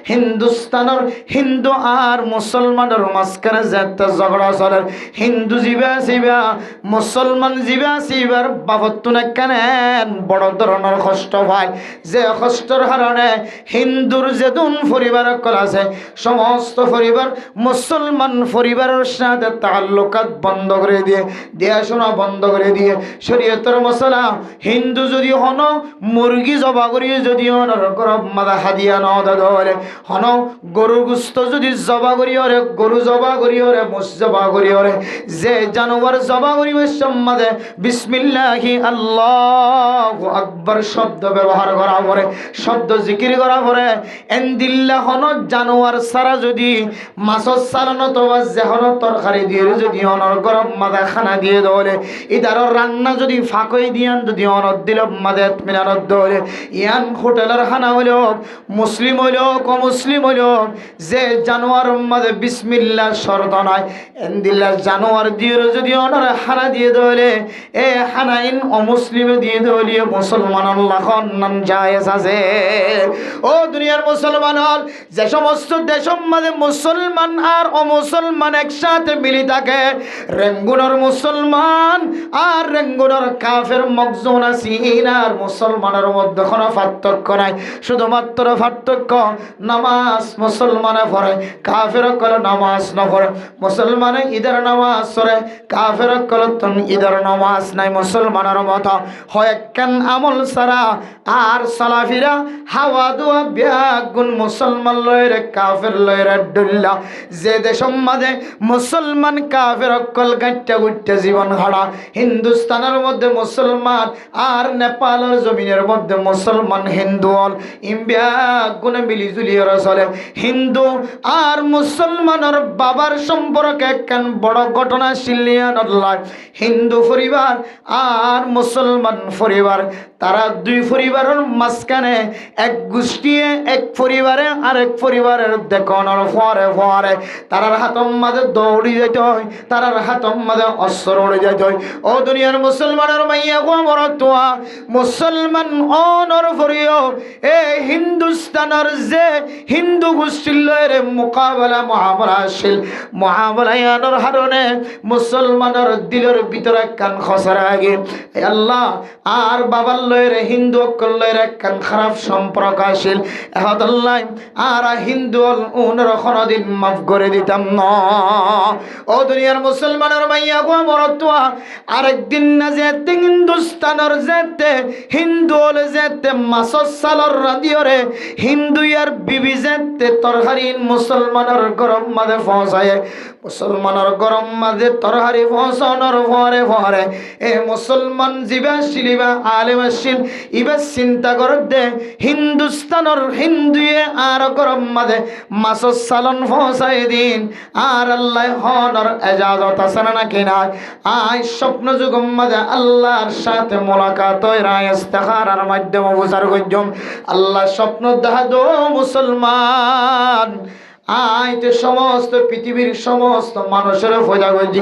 হিন্দুস্তানের হিন্দু আর মুসলমানের মাঝখানে যেতে ঝগড়া চলে হিন্দু জিবা মুসলমান জিবার বাবতুন কেন বড় ধরনের কষ্ট পায় যে কষ্টর কারণে হিন্দুর যেদুন পরিবার কল আছে সমস্ত পরিবার মুসলমান পরিবারের সাথে তাল্লুকাত বন্ধ করে দিয়ে দেখাশোনা বন্ধ করে দিয়ে শরীয়তের মশলা হিন্দু যদি হন মুরগি জবা করি যদি মাদা হাদিয়া ন ধরে হন গরু গুস্ত যদি জবা করি ওরে গরু জবা করি ওরে মোষ জবা করি ওরে যে জানোয়ার জবা করি সম্মাদে বিসমিল্লাহি আল্লাহু আকবার শব্দ ব্যবহার করা পরে শব্দ জিকির করা পরে এন্দিল্লা হন জানোয়ার সারা যদি মাছর সালানো তো যেহন তরকারি দিয়ে যদি অনর গরম মাদা খানা দিয়ে দৌলে ইদারর রান্না যদি ফাঁকই দিয়ান যদি অনর দিল মাদে মিনানত দৌলে ইয়ান হোটেলের খানা হইল মুসলিম হইল মুসলিম হইল যে জানোয়ার মাদে বিসমিল্লাহ শর্ত নয় এন্দিল্লা জানোয়ার দিয়ে যদি অনর খানা দিয়ে দৌলে এ হানাইন অমুসলিমে দিয়ে দৌলিয়ে মুসলমান আল্লাহ নাম জায়েজ আছে ও দুনিয়ার মুসলমান হল যে সমস্ত দেশের মাঝে মুসলমান আর অমুসলমান একসাথে মিলি থাকে রেঙ্গুনের মুসলমান আর রেঙ্গুনের কাফের মকজুন আসিন আর মুসলমানের মধ্যে কোনো পার্থক্য নাই শুধুমাত্র পার্থক্য নামাজ মুসলমানে পড়ে কাফের করে নামাজ না পড়ে মুসলমানে ঈদের নামাজ পড়ে কাফের করে তুমি ঈদের নামাজ নাই মুসলমানের মতো হয় কেন আমল সারা আর সালাফিরা হাওয়া দুয়া ব্যাগুন মুসলমান লয়রে কাফের লয়রে ডুল্লা যে দেশের মাঝে মুসলমান কাফের অকল গাঁটটা গুটটা জীবন হারা হিন্দুস্তানের মধ্যে মুসলমান আর নেপালের জমিনের মধ্যে মুসলমান হিন্দু হল ইম্বিয়াগুনে মিলিজুলি ওরা চলে হিন্দু আর মুসলমানের বাবার সম্পর্কে একখান বড় ঘটনা শিলিয়ান হিন্দু পরিবার আর মুসলমান পরিবার তারা দুই পরিবারের মাঝখানে এক গোষ্ঠী এক পরিবারে আরেক পরিবারের দেখানোর ফরে ফরে তারার হাতম মাঝে দৌড়ি যেতে হয় তারার হাতম মাঝে অস্ত্র উড়ে যেতে হয় ও দুনিয়ার মুসলমানের মাইয়া মরতুয়া মুসলমান অনর ফরিও এ হিন্দুস্তানের যে হিন্দু গোষ্ঠীর লয়ের মোকাবেলা মহাবরাশীল মহাবলায়ানোর হারণে মুসলমানের দিলের ভিতরে কান খসরা আগে আল্লাহ আর বাবার লয়ের হিন্দু অকলের একখান খারাপ সম্পর্ক আসিল আল্লাহ আর হিন্দু উনার কোনদিন মাফ করে দিতাম না ও দুনিয়ার মুসলমানের মাইয়া গো মরতুয়া আরেকদিন না যেতে হিন্দুস্তানের যেতে হিন্দু হলে যেতে মাসর সালর রাদিওরে হিন্দু আর বিবি যেতে তরহারিন মুসলমানের গরম মাঝে পৌঁছায় মুসলমানের গরম মাঝে তরহারি পৌঁছানোর পরে পরে এ মুসলমান জিবা শিলিবা আলেমাসিল ইবা চিন্তা করে দে হিন্দুস্তানের হিন্দুয়ে আর গরম মাঝে মাসর সালন পৌঁছায় দিন আর আল্লাহ হনর এজাজত আছে নাকি নাই আই স্বপ্ন যুগম মাঝে আল্লাহর সাথে মোলাকাত হয় ইস্তেখারার মাধ্যমে বুঝার গজ্জম আল্লাহ স্বপ্ন দেখা দো মুসলমান আইতে সমস্ত পৃথিবীর সমস্ত মানুষের ভোজা করছি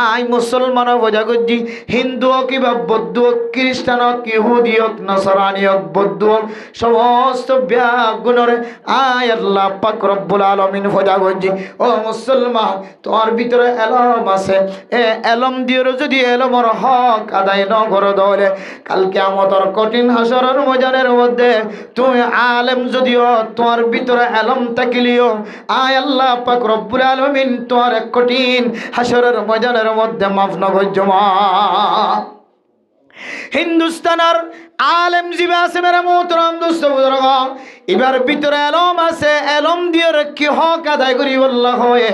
আই মুসলমান ভোজা করছি হিন্দু হোক কিংবা বৌদ্ধ হোক খ্রিস্টান হোক ইহুদি হোক নসরানি হোক বৌদ্ধ হোক সমস্ত ব্যাগুণের আয় আল্লাহ পাক রব্বুল আলামিন ভোজা করছি ও মুসলমান তোমার ভিতরে এলম আছে এ এলম দিয়ে যদি এলমর হক আদায় ন করে দলে কালকে আমাদের কঠিন হাসরের ময়দানের মধ্যে তুমি আলেম যদিও তোমার ভিতরে এলম থাকিলিও আয় আল্লাহ পাক রব্বুল আলামিন তোর কঠিন হাসরের ময়দানের মধ্যে মাফ না করজমা হিন্দুস্তানের আলেম জিবা আছে মেরা মোহতরম দোস্ত বুজুর্গ এবার ভিতরে এলম আছে এলম দিয়ে কি হক আদায় করি আল্লাহ হয়ে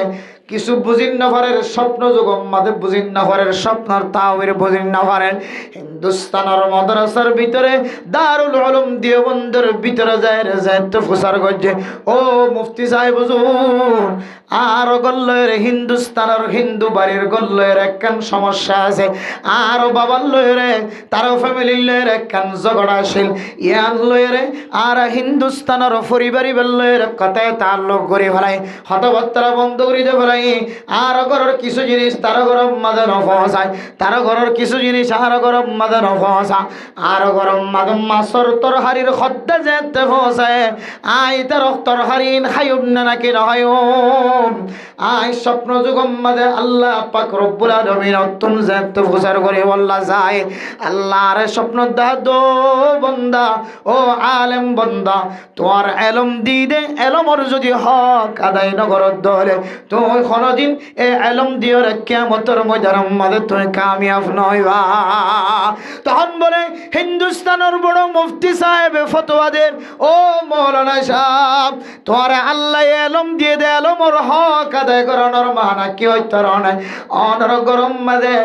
কিছু বুঝিন না পারের স্বপ্ন যুগম মাঝে বুঝিন না পারের স্বপ্নর তাওয়ের বুঝিন না পারেন হিন্দুস্তানের মাদ্রাসার ভিতরে দারুল উলুম দেওবন্দের ভিতরে যায় তো ফুসার গজ্জে ও মুফতি সাহেব হুজুর আর গল্লের হিন্দুস্তানের হিন্দু বাড়ির গল্লের একখান সমস্যা আছে আর বাবার লয়েরে তার ফ্যামিলির লয়ের একখান ঝগড়া আসিল ইয়ান লয়েরে আর হিন্দুস্তানের পরিবারি লয়ের কথায় তাল্লুক করে ফেলায় হতবার্তা বন্ধ করে দিয়ে ফেলায় নাই আর ঘরের কিছু জিনিস তার গরম মাঝে নফসায় তার ঘরের কিছু জিনিস আর গরম মাঝে নফসা আর গরম মাঝে মাছর তরহারির খদ্দা যেতে ফসায় আই তার তরহারিন খাইব না নাকি নহয় আই স্বপ্ন যুগম মাঝে আল্লাহ পাক রব্বুল আলামিন অতুন যেতে ফসার করে বললা যায় আল্লাহর স্বপ্ন দাদো বন্দা ও আলেম বন্দা তোমার এলম দি দে এলমর যদি হক আদায় নগরত দলে তুমি কোনদিন এ এলম দিও রে কিয়ামতের ময়দানের মধ্যে তুমি কামিয়াব নইবা তখন বলে হিন্দুস্তানের বড় মুফতি সাহেব ফতোয়া দেন ও মাওলানা সাহেব তোমার আল্লাহ এলম দিয়ে দে এলমর হক আদায় করানোর মানা কি হইতো না অনর গরম মাঝে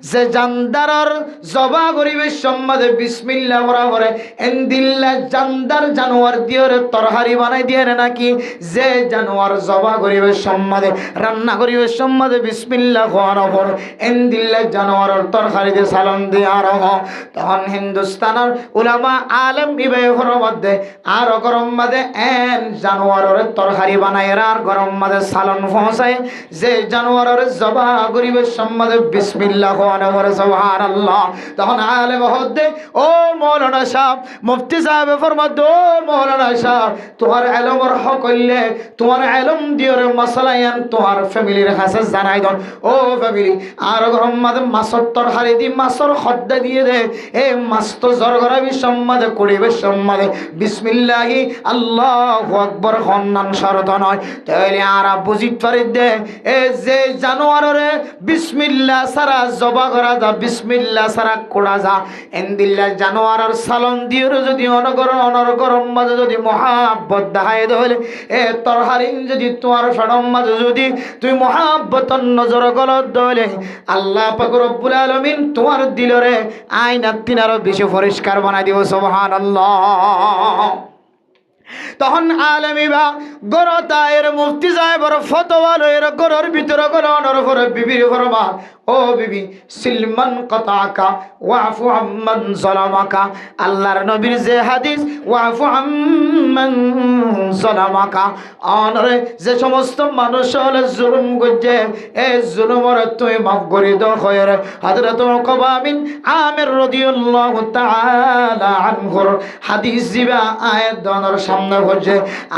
যে জানদারর জবা করিবে সম্মাদে বিসমিল্লাহ বরাবরে এন্দিল্লা জানদার জানোয়ার দিয়ে তরহারি বানাই দিয়ে নাকি যে জানোয়ার জবা করিবে সম্মাদে রান্না করিবে সম্মাদে বিসমিল্লাহ খাওয়ার পর এন্দিল্লা জানোয়ারের তরহারি দিয়ে সালাম দিয়ে আর তখন হিন্দুস্তানের উলামা আলেম বিবেকের মধ্যে আর গরম মাঝে এন জানোয়ারের তরহারি বানায় আর গরম মাঝে সালাম পৌঁছায় যে জানোয়ারের জবা করিবে সম্মাদে বিসমিল্লাহ খাওয়ার পর সুবহানাল্লাহ তখন আলেম হদ্দে ও মাওলানা সাহেব মুফতি সাহেব ফরমাদ ও মাওলানা সাহেব তোমার এলমর হক হইলে তোমার এলম দিওর মাসালায়ান তোমার ফ্যামিলির কাছে জানাই দন ও ফ্যামিলি আর গরম মাঝে মাছর তরহারি দি মাছর খদ্দা দিয়ে দে এ মাছ তো জরগরাবি সম্মাদে করিবে সম্মাদে বিসমিল্লাহি আল্লাহু আকবার হন্নান শরত নয় তাইলে আর বুঝিত পারি দে এ যে জানোয়ারে বিসমিল্লাহ সারা জবা করা যা বিসমিল্লাহ সারা কোড়া যা এন্দিল্লা জানোয়ারের সালন দিয়ে যদি অনগরম মাঝে যদি মহাব্বত দেখায় দলে এ তরহারিন যদি তোমার ফেরম মাঝে যদি তুই মহাব্বতন নজর গলত দলে আল্লাহ পাক রব্বুল আলামিন তোমার দিলরে আইনাত তিনারও বেশি পরিষ্কার বানাই দিব সুবহানাল্লাহ তখন আলেমিবা গরতায়ের মুফতি সাহেবের ফতোয়া লয়ের গরর ভিতরে গলনের পরে বিবির ফরমা ও বিবি সিলমান কাতাকা ওয়াফু আম্মান যালামাকা আল্লাহর নবীর যে হাদিস ওয়াফু আম্মান যালামাকা অনরে যে সমস্ত মানুষ হলে জুলুম করছে এই জুলুমর তুই মাফ করে দাও খয়রে হযরত উকবা বিন আমির রাদিয়াল্লাহু তাআলা আনহুর হাদিস জিবা আয়াত দনের সামনে হচ্ছে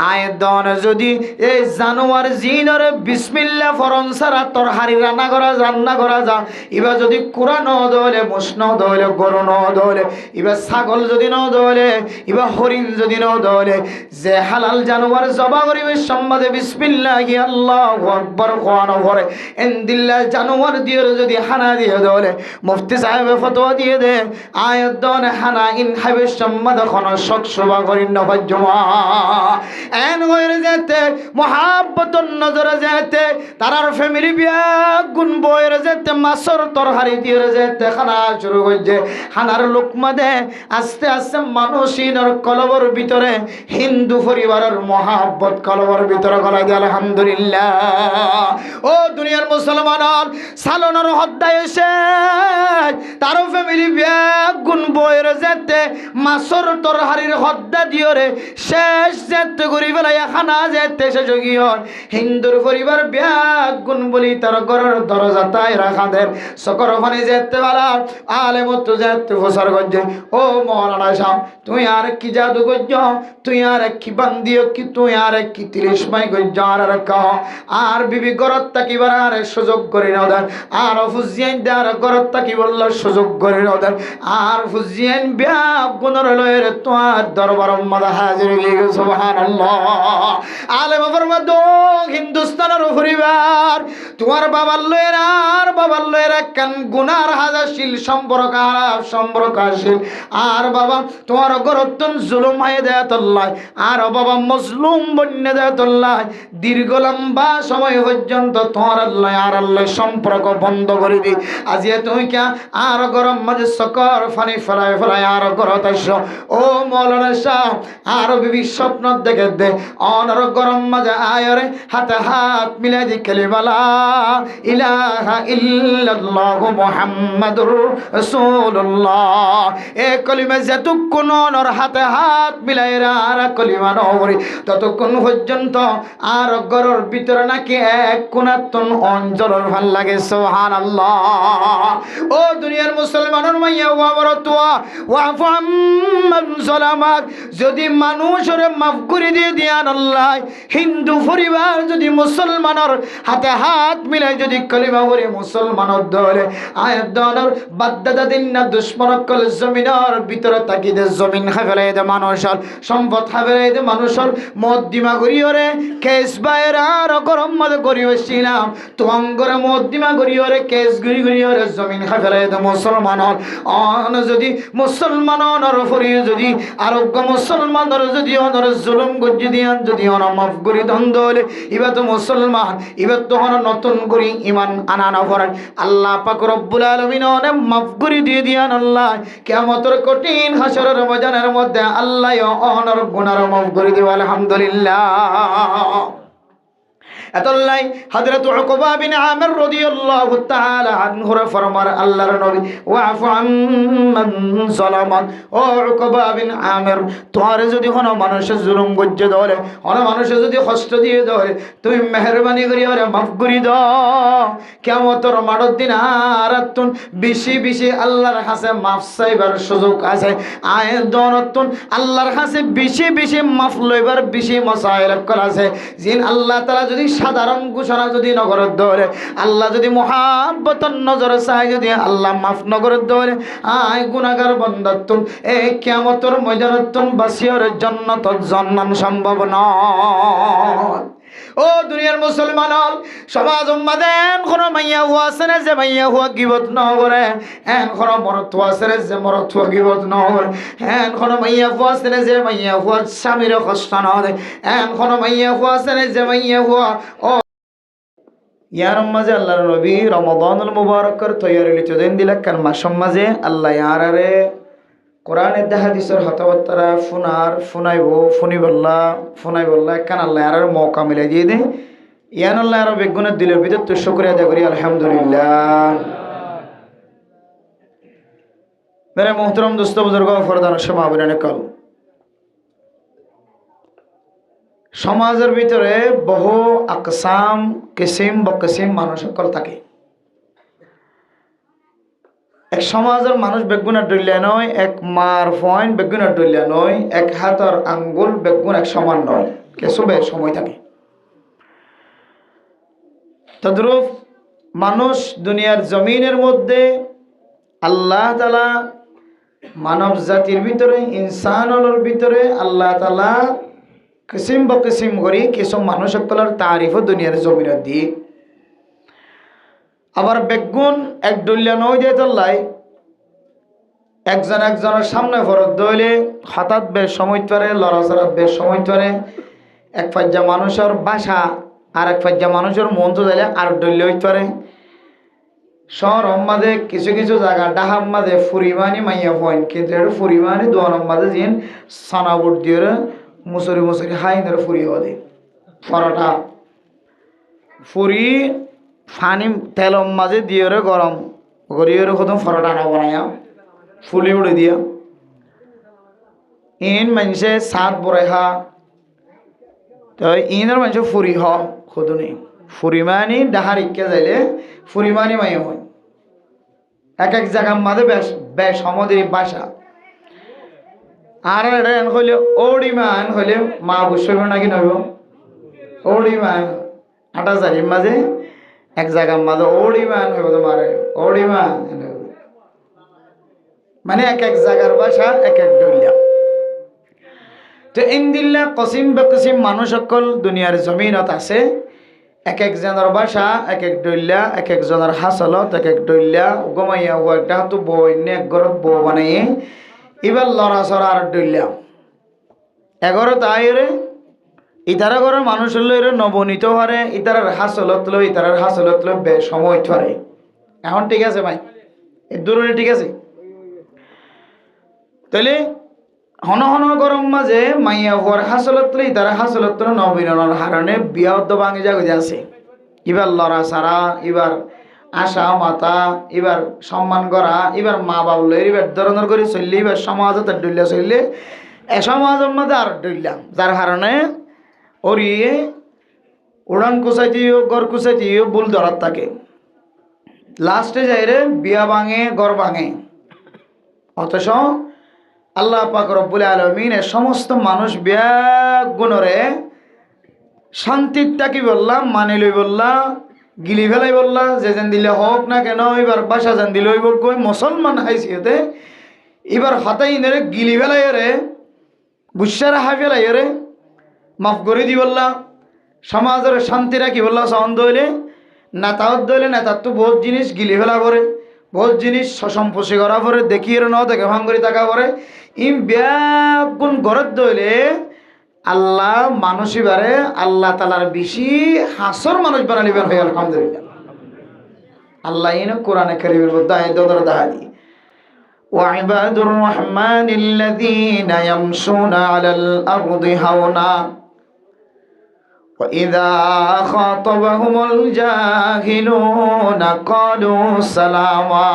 আয়াত দন যদি এই জানোয়ার জিনরে বিসমিল্লাহ ফরন সারা তরহারি রান্না করা যা এবার যদি কোরআন দলে মুষ্ণ দলে গরু ন দলে এবার ছাগল যদি ন দলে এবার হরিণ যদি ন দলে যে হালাল জানোয়ার জবা করিবে সম্মাদে বিসমিল্লাহি আল্লাহু আকবার কোয়ানো করে এন্দিল্লাহ জানোয়ার দিয়ে যদি হানা দিয়ে দলে মুফতি সাহেব ফতোয়া দিয়ে দে আয়াত দন হানা ইন হাবে সম্মাদ কোন শক শোভা করি না জমা এন হয়ে যেতে মহাব্বতন নজরে যেতে তারার ফ্যামিলি বিয়া গুণ বইয়ের যেতে মাছর তরহারি দিয়ে যেতে খানা শুরু করছে খানার লোকমা দে আস্তে আস্তে মানুষিনের কলবর ভিতরে হিন্দু পরিবারের মহাব্বত কলবর ভিতরে গলাই দিয়ে আলহামদুলিল্লাহ ও দুনিয়ার মুসলমান সালনের হদ্দায় এসে তারও ফ্যামিলি বিয়া গুণ বইয়ের যেতে মাছর তরহারির হদ্দা দিয়ে শেষ যেতে করি বেলায় খানা যেতে শেষ গিয়ে হিন্দুর পরিবার বিয়া গুণ বলি তার ঘরের দরজা তাই রাখাদের সকর ওখানে যেতে বেলা আলেমত যেতে প্রচার করছে ও মাওলানা সাহেব তুই আর কি জাদু করছ তুই আর কি বান্দিও কি তুই আর কি 30 মাই করছ আর কহ আর বিবি ঘরত থাকিবার আর সুযোগ করে নাও দেন আর ফুজিয়ান দেয়ার ঘরত থাকি বলল সুযোগ করে নাও দেন আর ফুজিয়ান বিয়া গুণর লয়ের তোমার দরবার মাদা হাজির হয়ে গেছে সুবহানাল্লাহ আলেম ফরমাদ হিন্দুস্তানের পরিবার তোমার বাবার লয়ের আর বাবার লয়ের কান গুনার হাজাশীল সম্পর্কশীল আর বাবা তোমার গরতন জুলুম হয়ে দেয়াতল্লাহ আর বাবা মজলুম বন্য দেয়াতল্লাহ দীর্ঘ লম্বা সময় পর্যন্ত তোমার আল্লাহ আর আল্লাহ সম্পর্ক বন্ধ করে দি আজ তুমি কে আর গরম মাঝে সকর ফানি ফেলায় আর গরত ও মাওলানা সাহেব আর বিবি স্বপ্ন দেখে দে অনর গরম মাঝে আয়রে হাতে হাত মিলাই দি কালিমা লা ইলাহা ইল্লাল্লাহু মুহাম্মাদুর রাসূলুল্লাহ। এ কলিমা যতক্ষণ ওর হাতে হাত মিলাই আর কলিমা নবরি ততক্ষণ পর্যন্ত আর গরর ভিতরে নাকি এক কোনাতন অঞ্চলের ভাল লাগে। সুবহানাল্লাহ। ও দুনিয়ার মুসলমানের মাইয়া ওয়া বরতুয়া ওয়াফু আম্মান যালামাক, যদি মানুষের মাফ করে দিয়ে দিয়ান আল্লাহ, হিন্দু পরিবার যদি মুসলমানের হাতে হাত মিলাই যদি কলিমা পড়ে মুসলমানের দলে আয়াত দনের বাদদাদা দিন না দুশ্মন কল জমিনের ভিতরে তাকিদে জমিন হাফেলাই দে মানুষের সম্পদ হাফেলাই দে মানুষের মদ দিমা করিওরে কেস বাইরা আর গরম মদ করিওছিলাম তোমাঙ্গরে মদ দিমা করিওরে কেস গুরি করিওরে জমিন হাফেলাই দে মুসলমানের অন যদি মুসলমানের ফরি যদি আরোগ্য মুসলমানের যদি অনর জুলুম গজ্জি দিয়ান যদি অন মাফ করি দ্বন্দ্ব হলে ইবা তো মুসলমান ইবা তো হন নতুন করি ইমান আনানা ফরান আল্লাহ পাক রব্বুল আলামিন অনেক মাফ করে দিয়ে দিয়ান আল্লাহ কিয়ামতের কঠিন হাসরের ময়দানের মধ্যে আল্লাহ অনর গুনাহ মাফ করে দিও আলহামদুলিল্লাহ। এতলাই হযরত উকবা বিন আমির রাদিয়াল্লাহু তাআলা আনহু ফরমার আল্লাহর নবী ওয়াফু আম্মান যালামান, ও উকবা বিন আমির তোমারে যদি কোন মানুষের জুলুম গজ্জে ধরে কোন মানুষের যদি কষ্ট দিয়ে ধরে তুমি মেহেরবানি করি ওরে মাফ করে দাও। কিয়ামতের মাঠের দিন আর তুন বেশি বেশি আল্লাহর কাছে মাফ চাইবার সুযোগ আছে। আয় দনতুন আল্লাহর কাছে বেশি বেশি মাফ লইবার বেশি মসাইল কল আছে। জিন আল্লাহ তাআলা যদি সাধারণ ঘোষণা যদি নগরের দৌড়ে আল্লাহ যদি মহাব্বতন নজর চাই যদি আল্লাহ মাফ নগরের দৌড়ে আয় গুনাহগার বান্দাতুন এই কিয়ামতের ময়দানতুন বাসিয়র জান্নাত জান্নান সম্ভব নয়। ও দুনিয়ার মুসলমান সমাজ উম্মাদেন কোন মাইয়া হুয়া আছে না যে মাইয়া হুয়া গিবত ন করে, এন কোন মরত হুয়া আছে না যে মরত হুয়া গিবত ন করে, এন কোন মাইয়া হুয়া আছে না যে মাইয়া হুয়া স্বামীর কষ্ট না দেয়, এন কোন মাইয়া হুয়া আছে না যে মাইয়া হুয়া ও ইয়ার মাঝে আল্লাহর নবী রমাদানুল মুবারকের তৈয়ারি লিতে দিন দিলা কারণ মাসের মাঝে আল্লাহ ইয়ারারে কোরআনের হাদিসের হতাবত্তারা ফুনাই বললা কান আল্লাহ আর মৌকা মিলাই দিয়ে দে ইয়ান আল্লাহ আর বেগুনের দিলের ভিতর তো শুকরিয়া আদায় করি আলহামদুলিল্লাহ। মেরে মোহতরম দোস্ত বুজুর্গ ফরদান সমাবরণে কল সমাজের ভিতরে বহু আকসাম কিসিম বকিসিম মানুষ সকল থাকে। এক সমাজের মানুষ বেগুনের ডলিয়া নয়, এক মার পয়েন্ট বেগুনের ডলিয়া নয়, এক হাতের আঙ্গুল বেগুন এক সমান নয়, কেসবে সময় থাকে। তদ্রূপ মানুষ দুনিয়ার জমিনের মধ্যে আল্লাহ তাআলা মানব জাতির ভিতরে ইনসানের ভিতরে আল্লাহ তাআলা কিসিম বকিসিম করি কিছু মানুষ সকলের তারিফ দুনিয়ার জমিনের দিয়ে আবার বেগুন এক ডলিয়া নয় দিয়ে তোল্লাই একজন একজনের সামনে ফরত দইলে হঠাৎ বেশ সময় পারে লড়াচড়া বেশ সময় পারে এক পাজ্জা মানুষের বাসা আর এক পাজ্জা মানুষের মন তো দিলে আর ডলিয়া হইতে পারে। শহর মাঝে কিছু কিছু জায়গা ডাহাম মাঝে ফুরিমানি মাইয়া পয়েন্ট কিন্তু এটা ফুরিমানি দোয়ান মাঝে যেন সানাবুট দিয়ে মুসুরি মুসুরি হাইনের ফুরি হদে পরোটা ফুরি ফানি তেল মাঝে দিয়ে গরম করিয়ে কত পরোটা না বানায়া ফুলি উড়ে দিয়া ইন মানুষে সাত বড়াই হা তো ইনের মানুষ ফুরি হ খুদুনি ফুরিমানি ডাহার ইকে যাইলে ফুরিমানি মাই হয় এক এক জায়গার মাঝে বেশ বেশ সমুদ্রী বাসা আর এটা হইলে ওড়িমান হইলে মা বুঝব নাকি নইব ওড়িমান আটা জারির মাঝে এক জায়গার মাঝে ওড়িমান হইব তোমার ওড়িমান মানে এক এক জায়গার বাসা এক এক ডলিয়া। তো ইন্দিল্লা কসিম বেকসিম মানুষ সকল দুনিয়ার জমিনত আছে এক এক জনের বাসা এক এক ডলিয়া এক এক জনের হাসলত এক এক ডলিয়া গমাইয়া ও একটা হাতু বউ এনে এক ঘরত বউ বানাইয়ে এবার লড়াচড়া আর ডলিয়া এগারো তাইরে ইতারা ঘরের মানুষ হলো এর নবনীত হারে ইতারার হাসলত লো ইতারার হাসলত লো বে সময় ধরে এখন ঠিক আছে ভাই এর দূরে ঠিক আছে তাহলে হন হন গরম মাঝে মাইয়া হওয়ার হাসলত তার হাসলত নবীনের হারণে বিয়া ভাঙে জাগে আছে এবার লড়া সারা এবার আশা মাতা এবার সম্মান করা এবার মা বাবুল এবার ধরনের করে চললে এবার সমাজত ডুইলা চললে এ সমাজের মধ্যে আর ডুইলাম যার কারণে ওরিয়ে উড়ান কুচাইতেও গড় কুচাইতেও বুল ধরার থাকে লাস্টে যাই রে বিয়া ভাঙে গড় ভাঙে অথচ আল্লাহ পাক রব্বুল আলামিন সমস্ত মানুষ বিয়া গুণরে শান্তির তাকি বললাম মানে লই বললা গিলি ফেলাই বললা যে যেন দিলে হোক না কেন এবার বাসা যেন দিলে হইব কই মুসলমান হাইসিয়তে এবার হাতাই নেরে গিলি ফেলাই রে গুসার হাই ফেলাই রে মাফ করে দি বললা সমাজের শান্তি রাখি বললা সন্দ হইলে নেতাও দইলে নেতার তো বহুত জিনিস গিলি ফেলা করে বহুত জিনিস সম্পোষী করা পরে দেখিয়ে ন দেখে ভাঙ্গরি থাকা পরে ইম ব্যাগুণ ঘরের দইলে আল্লাহ মানুষই বারে আল্লাহ তালার বেশি হাসর মানুষ বানালিবেন হয়ে আলহামদুলিল্লাহ আল্লাহ ইন কোরআনে কারীমের মধ্যে আয়াত দ্বারা দেখাই وعباد الرحمن الذين يمشون على الأرض هونا وإذا خاطبهم الجاهلون قالوا سلاما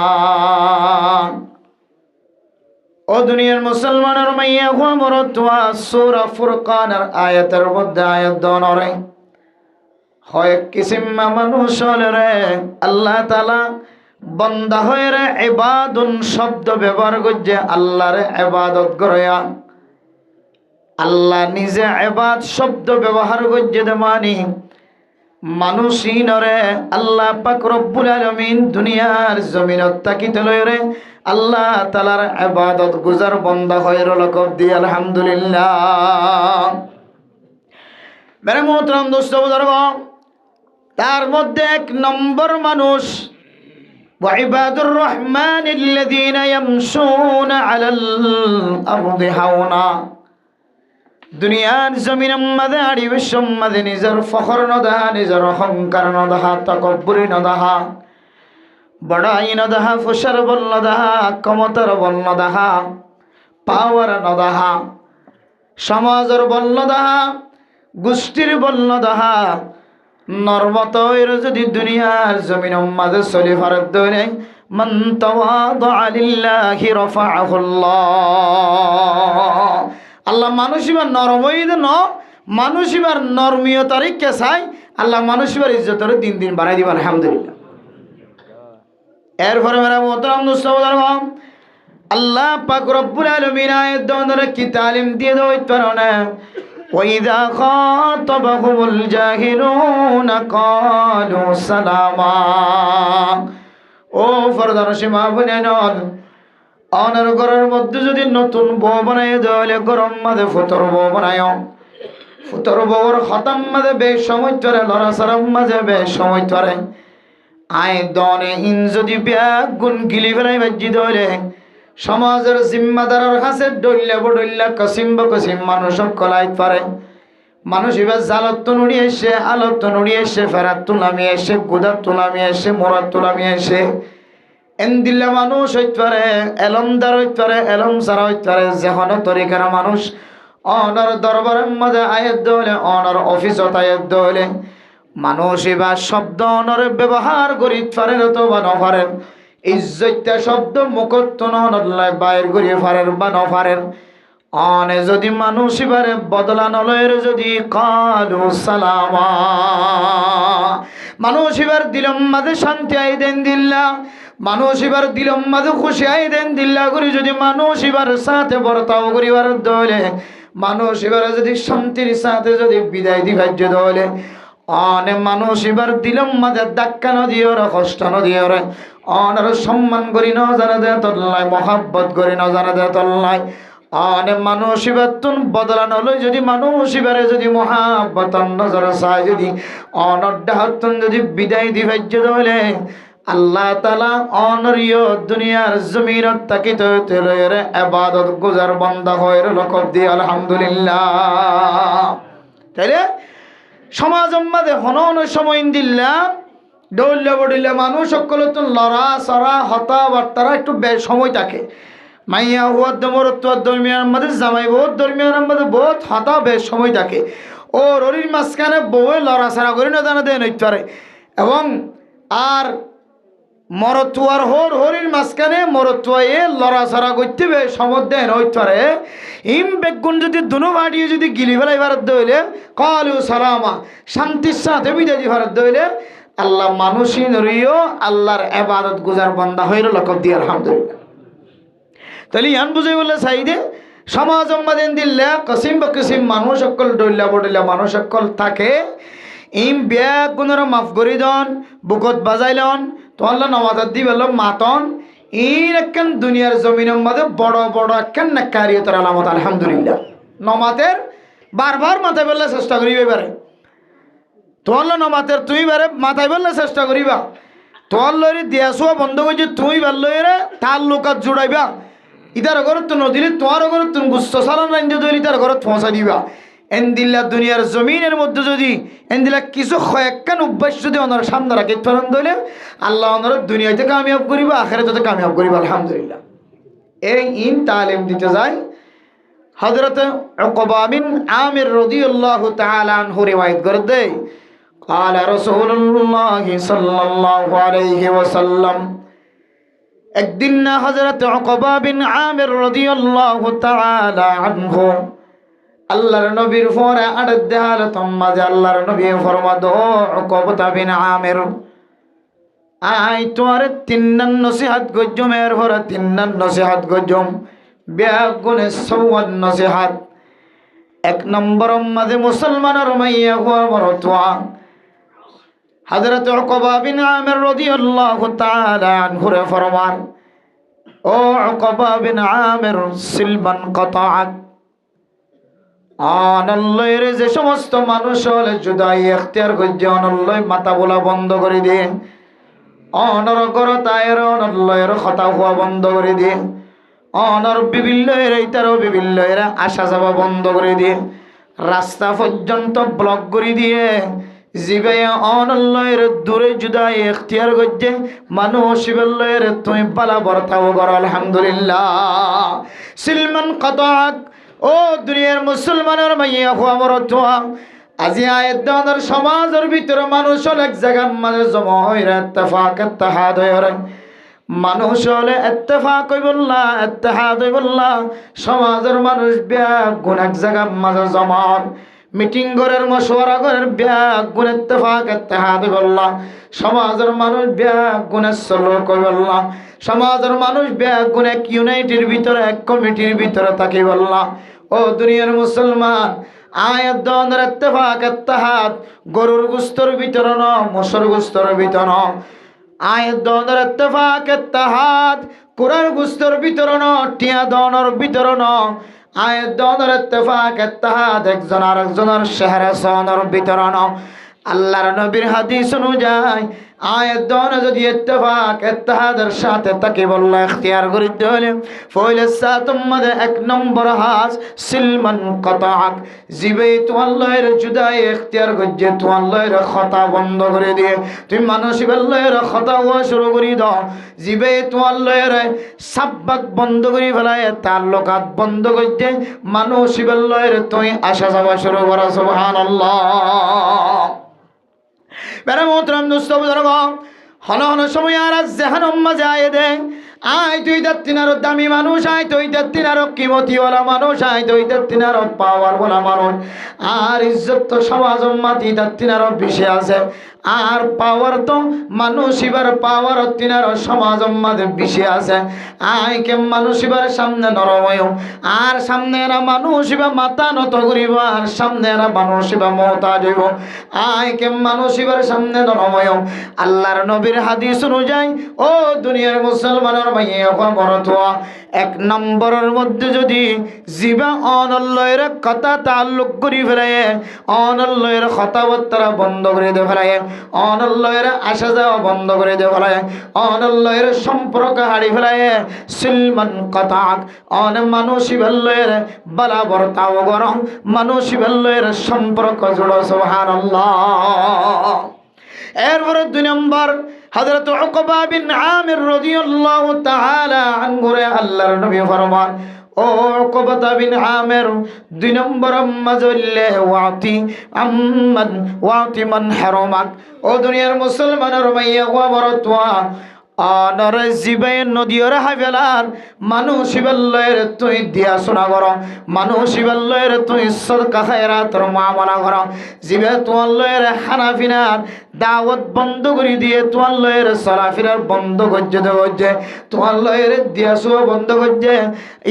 ও দুনিয়ার মুসলমানের মাইয়া হওয়া মরতুয়া সূরা ফুরকানের আয়াতের মধ্যে আয়াত দনরে হয় কিসিম মানুষ রে আল্লাহ তাআলা বান্দা হয়ে রে ইবাদুন শব্দ ব্যবহার করছে আল্লাহর ইবাদত করিয়া আল্লাহ নিজে ইবাদ শব্দ ব্যবহার করছে মানে মানুষই নরে আল্লাহ পাক রব্বুল আলামিন দুনিয়ার জমিনত তাকিতে লয় রে আল্লাহ তাআলার ইবাদত গুজার বান্দা হয়ে লকব দি আলহামদুলিল্লাহ মেরে মোহতরম দোস্ত বুজুর্গ তার মধ্যে এক নম্বর মানুষ وعباد الرحمن الذين يمشون على الأرض هونا দুনিয়ার জমিনের মধ্যে আড়ি বিশ্বের মধ্যে নিজের ফখর নদাহা নিজের অহংকার নদাহা তাকব্বুরি নদাহা বড়াই নদাহা ফুসার বল নদাহা ক্ষমতার বল নদাহা পাওয়ার নদাহা সমাজের বল নদাহা গোষ্ঠীর বল নদাহা নরমতয়ের যদি দুনিয়ার জমিনের মাঝে চলি ফারত দইলে মান তাওয়াদা লিল্লাহি রাফাআহুল্লাহ আল্লাহ মানুষ এবার নরমইদ ন মানুষ এবার নরমীয় তারিখকে চাই আল্লাহ মানুষ এবার ইজ্জতের দিন দিন বাড়াই দিব আলহামদুলিল্লাহ এরপরে মেরা মোহতরম দোস্ত বুজুর্গ আল্লাহ পাক রব্বুল আলামিন আয়াত দনরে কি তালিম দিয়ে দইত পারনা وَإِذَا خَاطَبَهُمُ الْجَاهِلُونَ قَالُوا سَلَامًا ও ফরদান সীমা বনেন অনার ঘরের মধ্যে যদি নতুন বউ বানায় দেওয়ালে গরম মাঝে ফুতর বউ বানায় ফুতর বউর খতম মাঝে বেশ সময় চলে লড়াছাড়ার মাঝে বেশ সময় চলে আয় দনে ইন যদি ব্যাগ গুণ গিলি ফেলাই বাজি দেওয়ালে সমাজের জিম্মাদারের কাছে ডইলা বডইলা কসিম বকসিম মানুষ কলাইত পারে মানুষ এবার জালত তো নুড়ি এসে আলত তো নুড়ি এসে ফেরাত তুলামি এসে গুদার তুলামি এসে মোরাত তুলামি এসে এন্দিল্লা মানুষ হইতে পারে এলমদার হইতে পারে এলম সারা হইতে পারে যেন তরিকার মানুষ অনার দরবারের মাঝে আয়াত দলে অনার অফিসত আয়াত দলে মানুষ এবার শব্দ অনার ব্যবহার করিতে পারে অথবা নপারেন ইজ্জতটা শব্দ মুখত নল্লায় বাইর করিয়ে পারেন বা নপারেন অনে যদি মানুষ এবারে বদলা নলয়ের যদি কালু সালামা মানুষ এবার দিলম মাঝে শান্তি আই দেন দিল্লা মানুষ এবার দিলম মাঝে খুশি আই দেন দিল্লা করি যদি মানুষ এবার সাথে বর্তাও করিবার দলে মানুষ এবারে যদি শান্তির সাথে যদি বিদায় দিবার্য দলে অনে মানুষ এবার দিলম মাঝে ধাক্কা নদিও রে কষ্ট নদিও রে অনার সম্মান করি ন জানা দে তল্লাই মহাব্বত করি ন জানা দে তল্লাই অনে মানুষ এবার তুন বদলানো লই যদি মানুষ এবারে যদি মহাব্বত নজর চাই যদি অনড্ডাহতুন যদি বিদায় দিবার্য দলে আল্লাহ তাআলা অনরিয় দুনিয়ার জমিনত তাকিত তেলয়ের ইবাদত গুজার বান্দা হয়ে লকব দি আলহামদুলিল্লাহ তাইলে সমাজ মাঝে হনন সময় দিল্লা ডৌল্লা বডিল্লা মানুষ সকল তো লড়া সরা হতা বার্তারা একটু সময় থাকে মাইয়া হওয়ার মরত্বর দরমিয়ানের মধ্যে জামাই বহুত দরমিয়ানের মধ্যে বহুত হতাবে সময় থাকে ও ররির মাঝখানে বউয়ে লড়াছাড়া করি না জানা দেয় নইতারে এবং আর মরতুয়ার হরির মাঝখানে মরতুয়ায়ে লড়াছাড়া করতে বে সমর দেয় নইতারে ইম বেগুন যদি দুনো ভাটিয়ে যদি গিলি ফেলাই ভারত দইলে কালু সালামা শান্তির সাথে বিদায় ভারত দইলে আল্লাহ মানুষই নরিও আল্লাহর ইবাদত গুজার বান্দা হইল লকব দিয়ে আলহামদুলিল্লাহ। তাহলে ইয়ান বুঝাই বললে সাইদে সমাজ দিন দিল্লা কসিম বা কিসিম মানুষ সকল ডইল্লা বডইল্লা মানুষ সকল থাকে ইম ব্যাগ গুণের মাফ করি দন বুকত বাজাইলন তোয়াল্লা নমাতার দি বেল মাতন ইন একখান দুনিয়ার জমিনের মধ্যে বড় বড় একখান নাকারিয়তের আলামত আলহামদুলিল্লাহ। নমাতের বারবার মাথায় বললে চেষ্টা করিবে এবারে তোয়াল্লা নমাতের তুই বারে মাথায় বললে চেষ্টা করিবা তোয়ার লইরে দিয়াছোয়া বন্ধ করছে তুই বার লইরে তার লোকাত জোড়াইবা ইতার ঘরত তো নদীলে তোমার ঘরত তুমি গুস্ত সালান রাইন্দে দইলি তার ঘরত পৌঁছা দিবা এনদিল্লা দুনিয়ার জমিনের মধ্যে যদি এনদিল্লা কিছু কয়েকখান অভ্যাস যদি ওনার সামনে রাখে ফেরন দইলে আল্লাহ ওনার দুনিয়াতে কামিয়াব করিবা আখিরাতে কামিয়াব করিবা আলহামদুলিল্লাহ। এই ইন তালিম দিতে যায় হযরত উকবা বিন আমির রাদিয়াল্লাহু তাআলা আনহু রিওয়ায়াত করে দেয় قال رسول الله صلى الله عليه وسلم একদিন না হযরত উকবা বিন আমির রাদিয়াল্লাহু তাআলা আনহু আল্লাহর নবীর ফরে আড়ত দেহাল তোমাজে আল্লাহর নবী ফরমাদো উকবা বিন আমির আই তোর তিনন নসিহত গজমের ফরে তিনন নসিহত গজম বেগুনে সওয়ান নসিহত এক নম্বর মাঝে মুসলমানের মাইয়া হওয়া মরতোয়া হযরত উকবা বিন আমির রাদিয়াল্লাহু তাআলা আনহু ফরমান ও উকবা বিন আমির সিলবান কতাআক আনাল্লাহর যে সমস্ত মানুষ হলে জুদাই ইখতিয়ার করছে আনাল্লাহ মাথা বলা বন্ধ করে দিয়ে অনর কর তায়ের আনাল্লাহর কথা হওয়া বন্ধ করে দিয়ে অনর বিভিল্লের এইটারও বিভিল্লের আসা যাওয়া বন্ধ করে দিয়ে রাস্তা পর্যন্ত ব্লক করে দিয়ে জিবে অনল্লাহর দূরে জুদাই ইখতিয়ার করছে মানুষ বিল্লের তুমি পালা বর্তাও কর আলহামদুলিল্লাহ। সিলমান কতাক ও দুনিয়ার মুসলমানের মাইয়া হওয়া মরতোয়া আজি আয়াত দানের সমাজের ভিতরে মানুষ এক জায়গার মাঝে জমা হইরা ইত্তেফাক ইত্তেহাদ হইরা মানুষ হলে ইত্তেফাক হইবল্লা ইত্তেহাদ হইবল্লা সমাজের মানুষ ব্যাগ গুণ এক জায়গার মাঝে জমা মিটিং ঘরের মশওয়ারা ঘরের ব্যাগ গুণ ইত্তেফাক ইত্তেহাদ হইবল্লা সমাজের মানুষ ব্যাগ গুণে সলক হইবল্লা সমাজের মানুষ ব্যাগ গুণ এক ইউনাইটের ভিতরে এক কমিটির ভিতরে থাকি বললা ও দুনিয়ার মুসলমান আয়াত দানের ইত্তেফাক ইত্তেহাদ গরুর গোশতের ভিতরে ন মোষের গোশতের ভিতরে ন আয়াত দানের ইত্তেফাক ইত্তেহাদ কুরার গোশতের ভিতরে ন টিয়া দানের ভিতরে ন আয়াত দানের ইত্তেফাক ইত্তেহাদ একজন আরেকজনের চেহারা সনের ভিতরে ন আল্লাহর নবীর হাদিস অনুযায়ী আয়াত দানে যদি ইত্তেফাক ইত্তেহাদের সাথে তাকে বললা ইখতিয়ার করিতে হলে ফয়লে সাতম মধ্যে এক নম্বর হাস সিলমান কতাক জিবে তোমার জুদাই ইখতিয়ার করছে তোমার কথা বন্ধ করে দিয়ে তুমি মানসিকের কথা হওয়া শুরু করে দাও জিবে তোমার সাব্বাক বন্ধ করে ফেলায় তাল্লুকাত বন্ধ করছে মানসিকের তুমি আসা যাওয়া শুরু করা সুবহানাল্লাহ। মেরা মোহতরম দোস্ত বুজুর্গ হন হন সময় আর জাহান্নাম মাঝে আয়ে দে আয় তুই তিনারো দামি মানুষ আয় তুই তিনারো কিমতিওয়ালা মানুষ আয় তুই তিনারো পাওয়ারওয়ালা মানুষ আর ইজ্জত তো সমাজ মাতি তিনারো বিষয় আছে আর পাওয়ার তো মানুষ এবার পাওয়ার তিনারো সমাজ মাঝে বিষয় আছে আয় কে মানুষ এবার সামনে নরময় আর সামনে এরা মানুষ এবার মাথা নত করিব আর সামনে এরা মানুষ এবার মহতা দিব আয় কে মানুষ এবার সামনে নরময় আল্লাহর নবীর হাদিস অনুযায়ী ও দুনিয়ার মুসলমানের মাইয়া মরতোয়া এক নম্বরের মধ্যে যদি জিবা অনল্লয়ের কথা তাল্লুক করি ফেলায় অনল্লয়ের কথাবার্তা বন্ধ করে দিয়ে ফেলায় অনল্লয়ের আসা যাওয়া বন্ধ করে দিয়ে ফেলায় অনল্লয়ের সম্পর্ক হারিয়ে ফেলায় সিলমান কথাক অন মানুষই ভাল্লয়ের বরাবর তাও গরম মানুষই ভাল্লয়ের সম্পর্ক জোড়ো সুবহানাল্লাহ। এরপরে 2 নম্বর হযরত উকবা বিন আমির রাদিয়াল্লাহু তাআলা আনহু আল্লাহর নবী ফরমান, ও উকবা বিন আমির 2 নম্বর মাজল্লে ওয়াতি মান হারামাক। ও দুনিয়ার মুসলমানের মাইয়া ওয়া অনরে জিবে নদীর হাবেলার মানুষ ইবাল্লের তুই দিয়া শোনা কর, মানুষ ইবাল্লের তুই সদকা খায়রাতর মুআমালা কর। জিবে তোয়াল্লের হানাফিনার দাওয়াত বন্ধ করে দিয়ে তোয়াল্লের সলাফিরার বন্ধ করছে দে তোয়াল্লের দিয়া শুয়া বন্ধ করছে।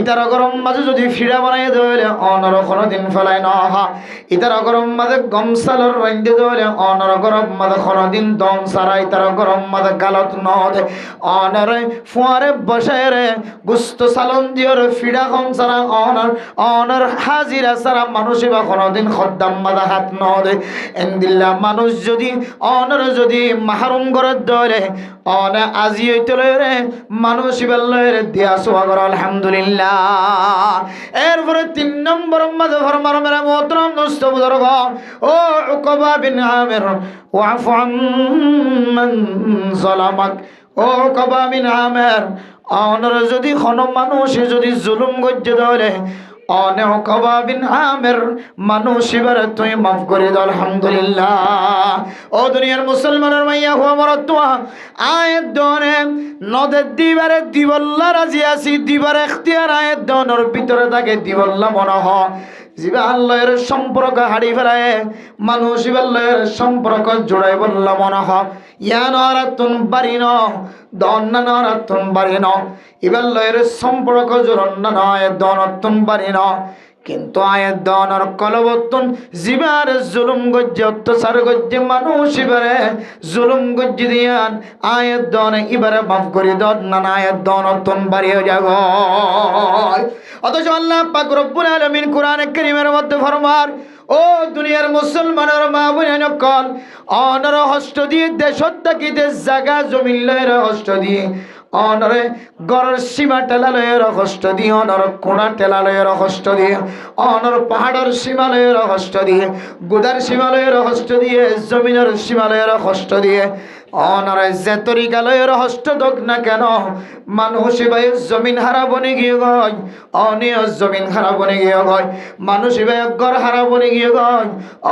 ইতার গরম মাঝে যদি ফিরা বানাই দেলে অনর কোনোদিন ফেলাই ন হা। ইতার গরম মাঝে গমসালর রাইন্দে দেলে অনর গরম মাঝে কোনোদিন দম সারা। ইতার গরম মাঝে গালত ন দে অনরে ফুয়ারে বসে রে গুস্ত সালন দিওর ফিডা কম সারা অনর হাজিরা সারা মানুষ বা কোনোদিন খদ্দাম মাদা হাত ন দে এন্দিল্লা। মানুষ যদি অনর যদি মাহরুম করে দলে অনে আজি হইতে রে মানুষ বেলরে দিয়া সোয়া কর আলহামদুলিল্লাহ। এরপরে 3 নম্বর মাঝে ফরমার মেরা মোহতরম দোস্ত বুজুর্গ, ও উকবা বিন আমির ওয়াফু আম্মান যালামাক। ও উকবা বিন আমির অনর যদি কোন মানুষ যদি জুলুম গজ্জে ধরে অনে উকবা বিন আমির মানুষ এবার তুই মাফ করে দাও আলহামদুলিল্লাহ। ও দুনিয়ার মুসলমানের মাইয়া হুয়া মরতুয়া আয়াত দনে নদের দিবারে দিবল্লা রাজি আছি দিবার এখতিয়ার আয়াত দনের ভিতরে থাকে দিবল্লা মনে হ। জিবা আল্লাহর সম্পর্ক হারিয়ে ফেলায় মানুষ আল্লাহর সম্পর্ক জোড়াই বললা মনে হ। ইয়া নরাতুন বারিন দন্না নরাতুন বারিন ইবাল্লাহর সম্পর্ক জোড়ন্না নয় দনতুন বারিন। কিন্তু আয়াত দনের কলবতন জিবার জুলুম গজ্জে অত্যাচার গজ্জে মানুষ এবারে জুলুম গজ্জে দিয়ান আয়াত দনে এবারে মাফ করে দন না আয়াত দনতুন বাড়িয়ে যাব। অথচ আল্লাহ পাক রব্বুল আলামিন কোরআন কারীমের মধ্যে ফরমার, ও দুনিয়ার মুসলমানের মা বোনেন কল অনর হস্ত দিয়ে দেশত থাকিতে জায়গা জমিন লয়ের হস্ত দিয়ে অনরে গড়ের সীমা টেলালয়ের হস্ত দিয়ে অনর কোণা টেলালয়ের হস্ত দিয়ে অনর পাহাড়ের সীমালয়ের হস্ত দিয়ে গুদার সীমালয়ের হস্ত দিয়ে জমিনের সীমালয়ের হস্ত দিয়ে অনরে যে তরিকালয়ের হস্ত দোক না কেন মানুষ ভাই জমিন হারাবনি গিয়ে গয় অনিয় জমিন হারাবনি গিয়ে গয় মানুষ ভাই গড় হারাবনি গিয়ে গয়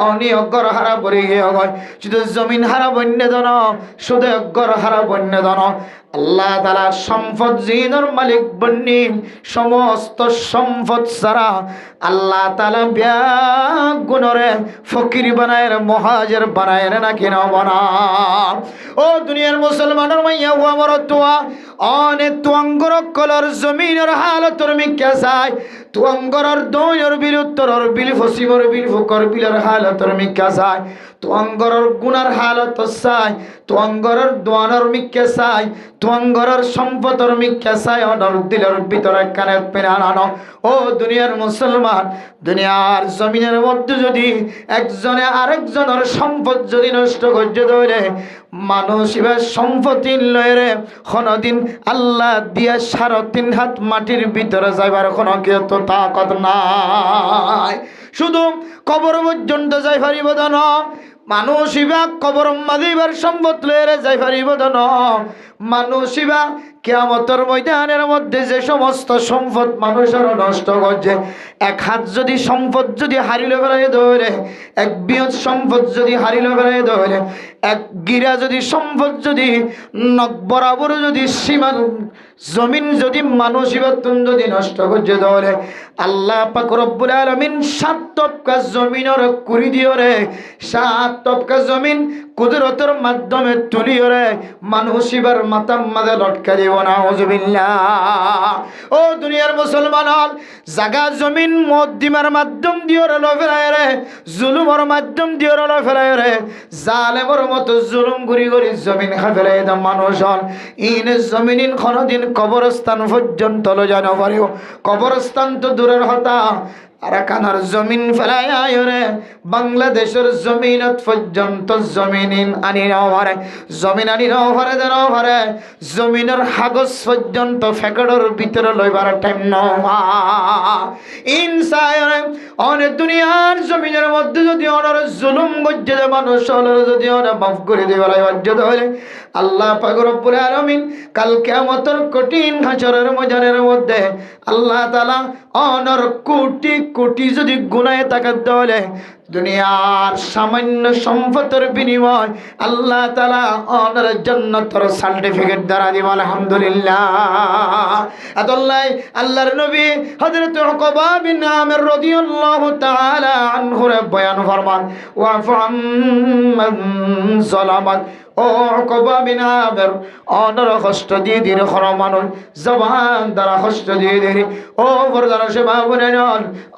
অনিয় গড় হারাবনি গিয়ে গয় শুধু জমিন হারাবন্য দন শুধু গড় হারাবন্য দন। আল্লাহ তাআলা সম্পদ জিনের মালিক বন্নি সমস্ত সম্পদ সারা আল্লাহ তাআলা ব্যাগ গুণরে ফকির বানায় মহাজের বানায় নাকি না বানা। ও দুনিয়ার মুসলমানের মাইয়া ও আমার তোয়া অনে তুয়াঙ্গর কলর জমিনের হালতর মিক্কা চাই তুয়াঙ্গর দইর বিল উত্তরর বিল ফসিবর বিল ফুকর বিলের হালতর মিক্কা চাই তুয়াঙ্গর গুনার হালত চাই তুয়াঙ্গর দোয়ানোর মিক্কা চাই তুয়াঙ্গর সম্পদর মিক্কা চাই অনর দিলের ভিতরে কানে পেনানো। ও দুনিয়ার মুসলমান দুনিয়ার জমিনের মধ্যে যদি একজনে আরেকজনের সম্পদ যদি নষ্ট করতে ধরে মানুষ এবার সম্পত্তি লয়ে কোনদিন আল্লাহ দিয়া 3.5 হাত মাটির ভিতরে যাইবার কোনো কেউ তো তাকত নাই। শুধু কবর পর্যন্ত যাই পারিব না মানুষ ইবা কবর মাদিবার সম্পদ লয়ে যাই পারিব না মানুষ ইবা কিয়ামতের ময়দানের মধ্যে যে সমস্ত সম্পদ মানুষের নষ্ট করছে 1 হাত যদি সম্পদ যদি হারিলে ফেলাই ধরে 1 বিয়ত সম্পদ যদি হারিলে ফেলাই ধরে 1 গিরা যদি সম্পদ যদি নখ বরাবর যদি সীমার জমিন যদি মানুষ ইবাতুন যদি নষ্ট করছে ধরে আল্লাহ পাক রব্বুল আলামিন 7 তবকা জমিনের কুড়ি দিওরে 7 তবকা জমিন কুদরতের মাধ্যমে তুলিওরে মানুষ ইবার মাথার মাঝে লটকা দিব না আউযুবিল্লাহ। ও দুনিয়ার মুসলমান জাগা জমিন মদ্দিমার মাধ্যম দিওর লফেরায় রে জুলুমর মাধ্যম দিওর লফেরায় রে জালেমর মতো জুলুম গুরি গুরি জমিন খাফেরায় দা মানুষ ইন জমিনিন কোনদিন কবরস্থান পর্যন্ত লো জানো পারিও কবরস্থান তো দূরের কথা আরাকানার জমিন ফেলায় রে বাংলাদেশের জমিনত পর্যন্ত জমিন আনি নভরে জমিন আনি নভরে নভরে জমিনের কাগজ পর্যন্ত ফেকড়ের ভিতরে লইবার টাইম নভা ইনসায়রে অনেক দুনিয়ার জমিনের মধ্যে যদি অনার জুলুম গজ্জে মানুষ হলের যদি ওরা মাফ করে দিবার অজ্জত হলে আল্লাহ পাক রব্বুল আলামিন কাল কিয়ামতের কঠিন হাসরের ময়দানের মধ্যে আল্লাহ তাআলা অনর কোটি কোটি যদি গুনাহে তাকাত দলে দুনিয়ার সামান্য সম্পদের বিনিময় আল্লাহ তাআলা অনর জান্নাতের সার্টিফিকেট দ্বারা দিব আলহামদুলিল্লাহ আদাল্লাহ আল্লাহর নবী হযরত উকবা বিন আমির রাদিয়াল্লাহু তাআলা আনহু বয়ান ফরমান ওয়াফু আম্মান যালামাত ও উকবা বিন আমির অনর কষ্ট দিয়ে দিন খর মানুষ জবান দ্বারা কষ্ট দিয়ে দিন ও বরদার সেবা বলেন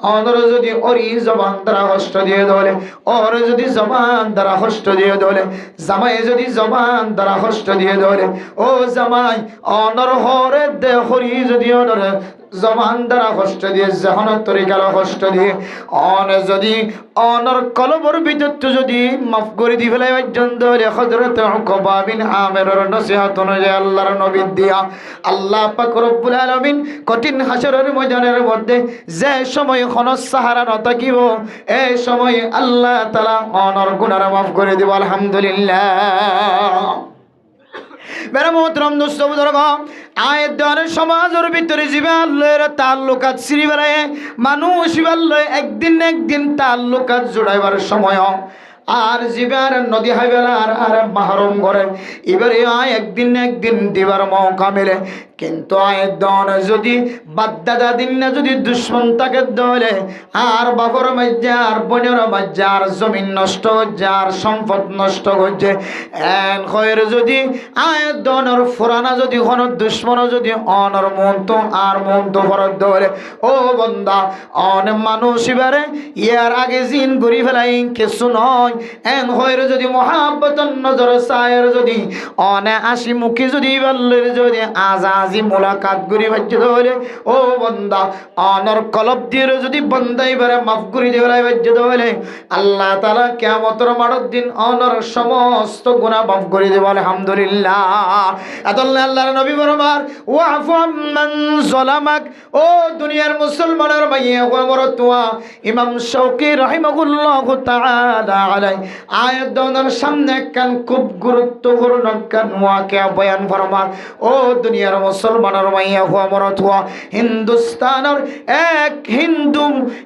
অনর যদি ওরি জবান দ্বারা কষ্ট দিয়ে দলে ওর যদি জবান দ্বারা কষ্ট দিয়ে দলে জামাই যদি জবান দ্বারা কষ্ট দিয়ে দলে ও জামাই অনর হরে দে হরি যদি অনর জবান দ্বারা কষ্ট দিয়ে জাহানের তরিকার কষ্ট দিয়ে অনে যদি অনর কলবর ভিতর যদি মাফ করে দি ফেলাই পর্যন্ত হযরত উকবা বিন আমিরের নসিহত অনুযায়ী আল্লাহর নবী দিয়া আল্লাহ পাক রব্বুল আলামিন কঠিন হাসরের ময়দানের মধ্যে যে সময় খনস সাহারা ন থাকিব এই সময় আল্লাহ তাআলা অনর গুনাহ মাফ করে দিব আলহামদুলিল্লাহ মেরা মোহতরম দোস্ত বুজুর্গ আয়াত দেওয়ার সমাজের ভিতরে জীবে আল্লাহর তাল্লুকাত সিঁড়ি বেড়ায় মানুষ আল্লাহ একদিন তাল্লুকাত জোড়াইবার সময় আর জীবের নদী হাইবেলার আর মাহরম করে এবারে একদিন দিবার মৌকা মেলে কিন্তু আয়ের দন যদি বাদ্দাদা দিন না যদি দুশ্মন তাকে দলে আর বাবর মাঝে আর বোনের মাঝে আর জমিন নষ্ট হচ্ছে আর সম্পদ নষ্ট করছে এন খয়ের যদি আয়ের দনের ফুরানা যদি কোনো দুশ্মন যদি অনর মন তো আর মন তো ভরত দলে ও বন্দা অনেক মানুষ এবারে ইয়ার আগে জিন ঘুরি ফেলাই কিছু নয় এন খয়ের যদি মহাব্বতন নজর সায়ের যদি অনে আসি মুখী যদি বললের যদি আজি মোলাকাত করি বাজ্য ধরে ও বন্দা অনর কলব দিয়ে যদি বন্দাই বারে মাফ করি দেওয়াই বাজ্য ধরে আল্লাহ তাআলা কিয়ামতের মাঠের দিন অনর সমস্ত গুনাহ মাফ করে দেব আলহামদুলিল্লাহ আল্লাহ আল্লাহর নবী ফরমান ওয়াফু আম্মান যালামাক ও দুনিয়ার মুসলমানের মাইয়া ওয়া ইমাম শাওকী রাহিমাহুল্লাহু তাআলা আলাইহি আয়াত দনের সামনে কান খুব গুরুত্বপূর্ণ কান ওয়াকিয়া বয়ান ফরমান ও দুনিয়ার মুসলমানের মাইয়া হুয়া মরত হুয়া হিন্দুস্তানের এক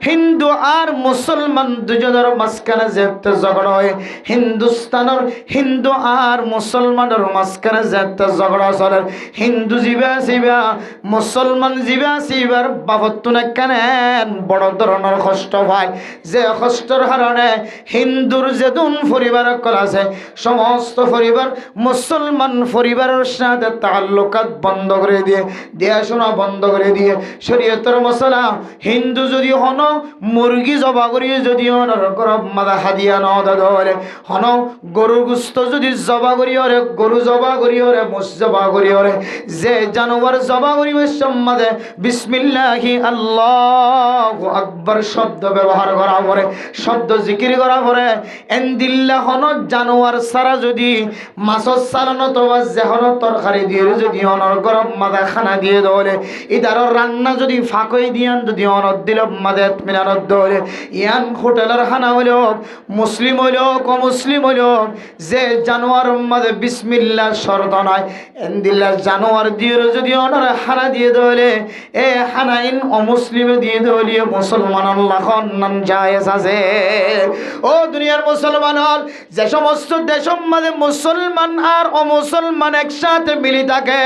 হিন্দু আর মুসলমান দুজনের মাঝখানে যেতে ঝগড়া হয় হিন্দুস্তানের হিন্দু আর মুসলমানের মাঝখানে যেতে ঝগড়া চলে হিন্দু জিবা মুসলমান জিবার বাবদ কেন বড় ধরনের কষ্ট হয় যে কষ্টর কারণে হিন্দুর যেদিন পরিবার আছে সমস্ত পরিবার মুসলমান পরিবারের সাথে তাল্লুকাত বন্ধ করে দিয়ে দেয়াশোনা বন্ধ করে দিয়ে শরীয়তের মশলা হিন্দু যদি হন মুরগি জবা করি যদি হনর গরব মাদা হাদিয়া ন ধরে হন গরু গুস্ত যদি জবা করি ওরে গরু জবা করি ওরে মোষ জবা করি ওরে যে জানোয়ার জবা করি সম্মাদে বিসমিল্লাহি আল্লাহু আকবার শব্দ ব্যবহার করা পরে শব্দ জিকির করা পরে এন্দিল্লা হন জানোয়ার সারা যদি মাছর সালানো তো যেহন তরকারি দিয়ে যদি অনর গরম মাদা খানা দিয়ে দৌলে ইদারর রান্না যদি ফাঁকই দিয়ান যদি অনর দিল মাদে মিনানত দৌলে ইয়ান হোটেলের খানা হইল মুসলিম হইল অমুসলিম হইল যে জানোয়ার মাদে বিসমিল্লাহ শর্ত নয় এন্দিল্লা জানোয়ার দিয়ে যদি অনর খানা দিয়ে দৌলে এ হানাইন অমুসলিমে দিয়ে দৌলিয়ে মুসলমান আল্লাহ নাম জায়েজ আছে ও দুনিয়ার মুসলমান হল যে সমস্ত দেশের মাঝে মুসলমান আর অমুসলমান একসাথে মিলি থাকে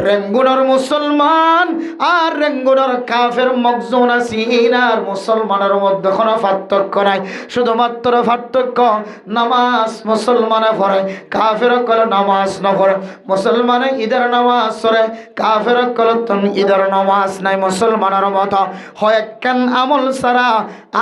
রেঙ্গুনের মুসলমান আর রেঙ্গুনের কাফের মকজুন আসিন আর মুসলমানের মধ্যে কোনো পার্থক্য নাই শুধুমাত্র পার্থক্য নামাজ মুসলমানে পড়ে কাফের কলে নামাজ না পড়ে মুসলমানে ঈদের নামাজ পড়ে কাফের কলে তুমি ঈদের নামাজ নাই মুসলমানের মতো হয় কেন আমল সারা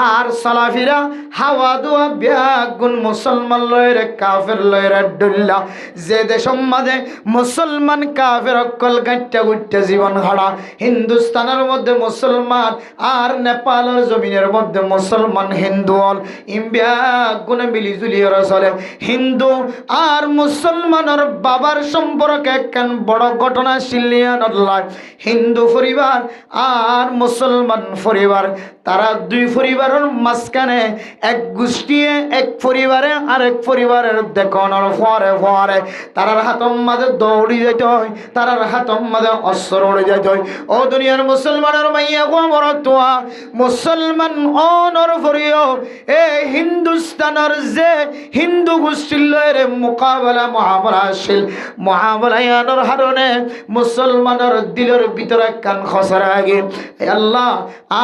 আর সালাফিরা হাওয়া দুয়া ব্যাগুন মুসলমান লয়ের কাফের লয়ের ডুল্লা যে দেশের মাঝে মুসলমান কাফের অকল মাইটটা গুটটা জীবন হারা হিন্দুস্তানের মধ্যে মুসলমান আর নেপালের জমিনের মধ্যে মুসলমান হিন্দু হল ইম্বিয়া গুণে মিলিজুলি ওরা চলে হিন্দু আর মুসলমানের বাবার সম্পর্কে একখান বড় ঘটনা শিলিয়ান হিন্দু পরিবার আর মুসলমান পরিবার তারা দুই পরিবারের মাঝখানে এক গোষ্ঠী এক পরিবারে আরেক পরিবারের দেখানোর পরে পরে তারার হাতম মাঝে দৌড়ি যেতে হয় তারার হাতম মাঝে অস্ত্র উড়ে যেতে হয় ও দুনিয়ার মুসলমানের মাইয়া গোমর তোয়া মুসলমান অনর ফরিও এ হিন্দুস্তানের যে হিন্দু গোষ্ঠীর লয়ের মোকাবেলা মহামরাশীল মহামরায়ানোর হারণে মুসলমানের দিলের ভিতরে কান খসরা আগে আল্লাহ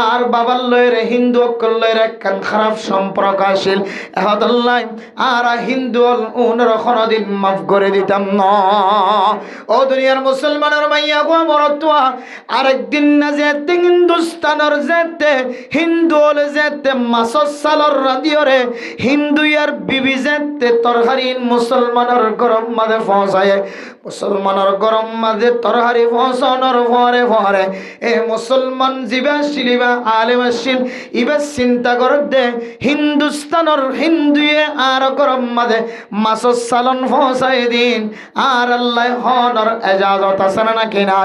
আর বাবার লয়ের হিন্দু অকল লয়ের একখান খারাপ সম্পর্ক আসিল এখন আল্লাহ আর হিন্দু উনার কোনদিন মাফ করে দিতাম না ও দুনিয়ার মুসলমানের মাইয়া গো মরতুয়া আরেকদিন না যেতে হিন্দুস্তানের যেতে হিন্দু হলে যেতে মাসর সালর রাদিওরে হিন্দু আর বিবি যেতে তরহারিন মুসলমানের গরম মাঝে পৌঁছায় মুসলমানের গরম মাঝে তরহারি পৌঁছানোর পরে পরে এ মুসলমান জিবা শিলিবা আলেমাসিন ইবা চিন্তা করে দে হিন্দুস্তানের হিন্দুয়ে আর গরম মাঝে মাসর সালন পৌঁছায় দিন আর আল্লাহ হনর এজাজত আছে নাকি না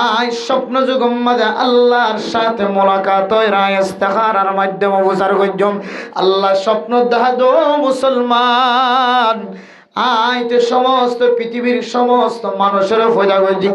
আয় স্বপ্ন যুগম মাঝে আল্লাহর সাথে মোলাকাত রায় ইস্তেখারার মাধ্যমে বুঝার গজ্জম আল্লাহ স্বপ্ন দেখা দো মুসলমান আই তো সমস্ত পৃথিবীর সমস্ত মানুষের পূজা করছি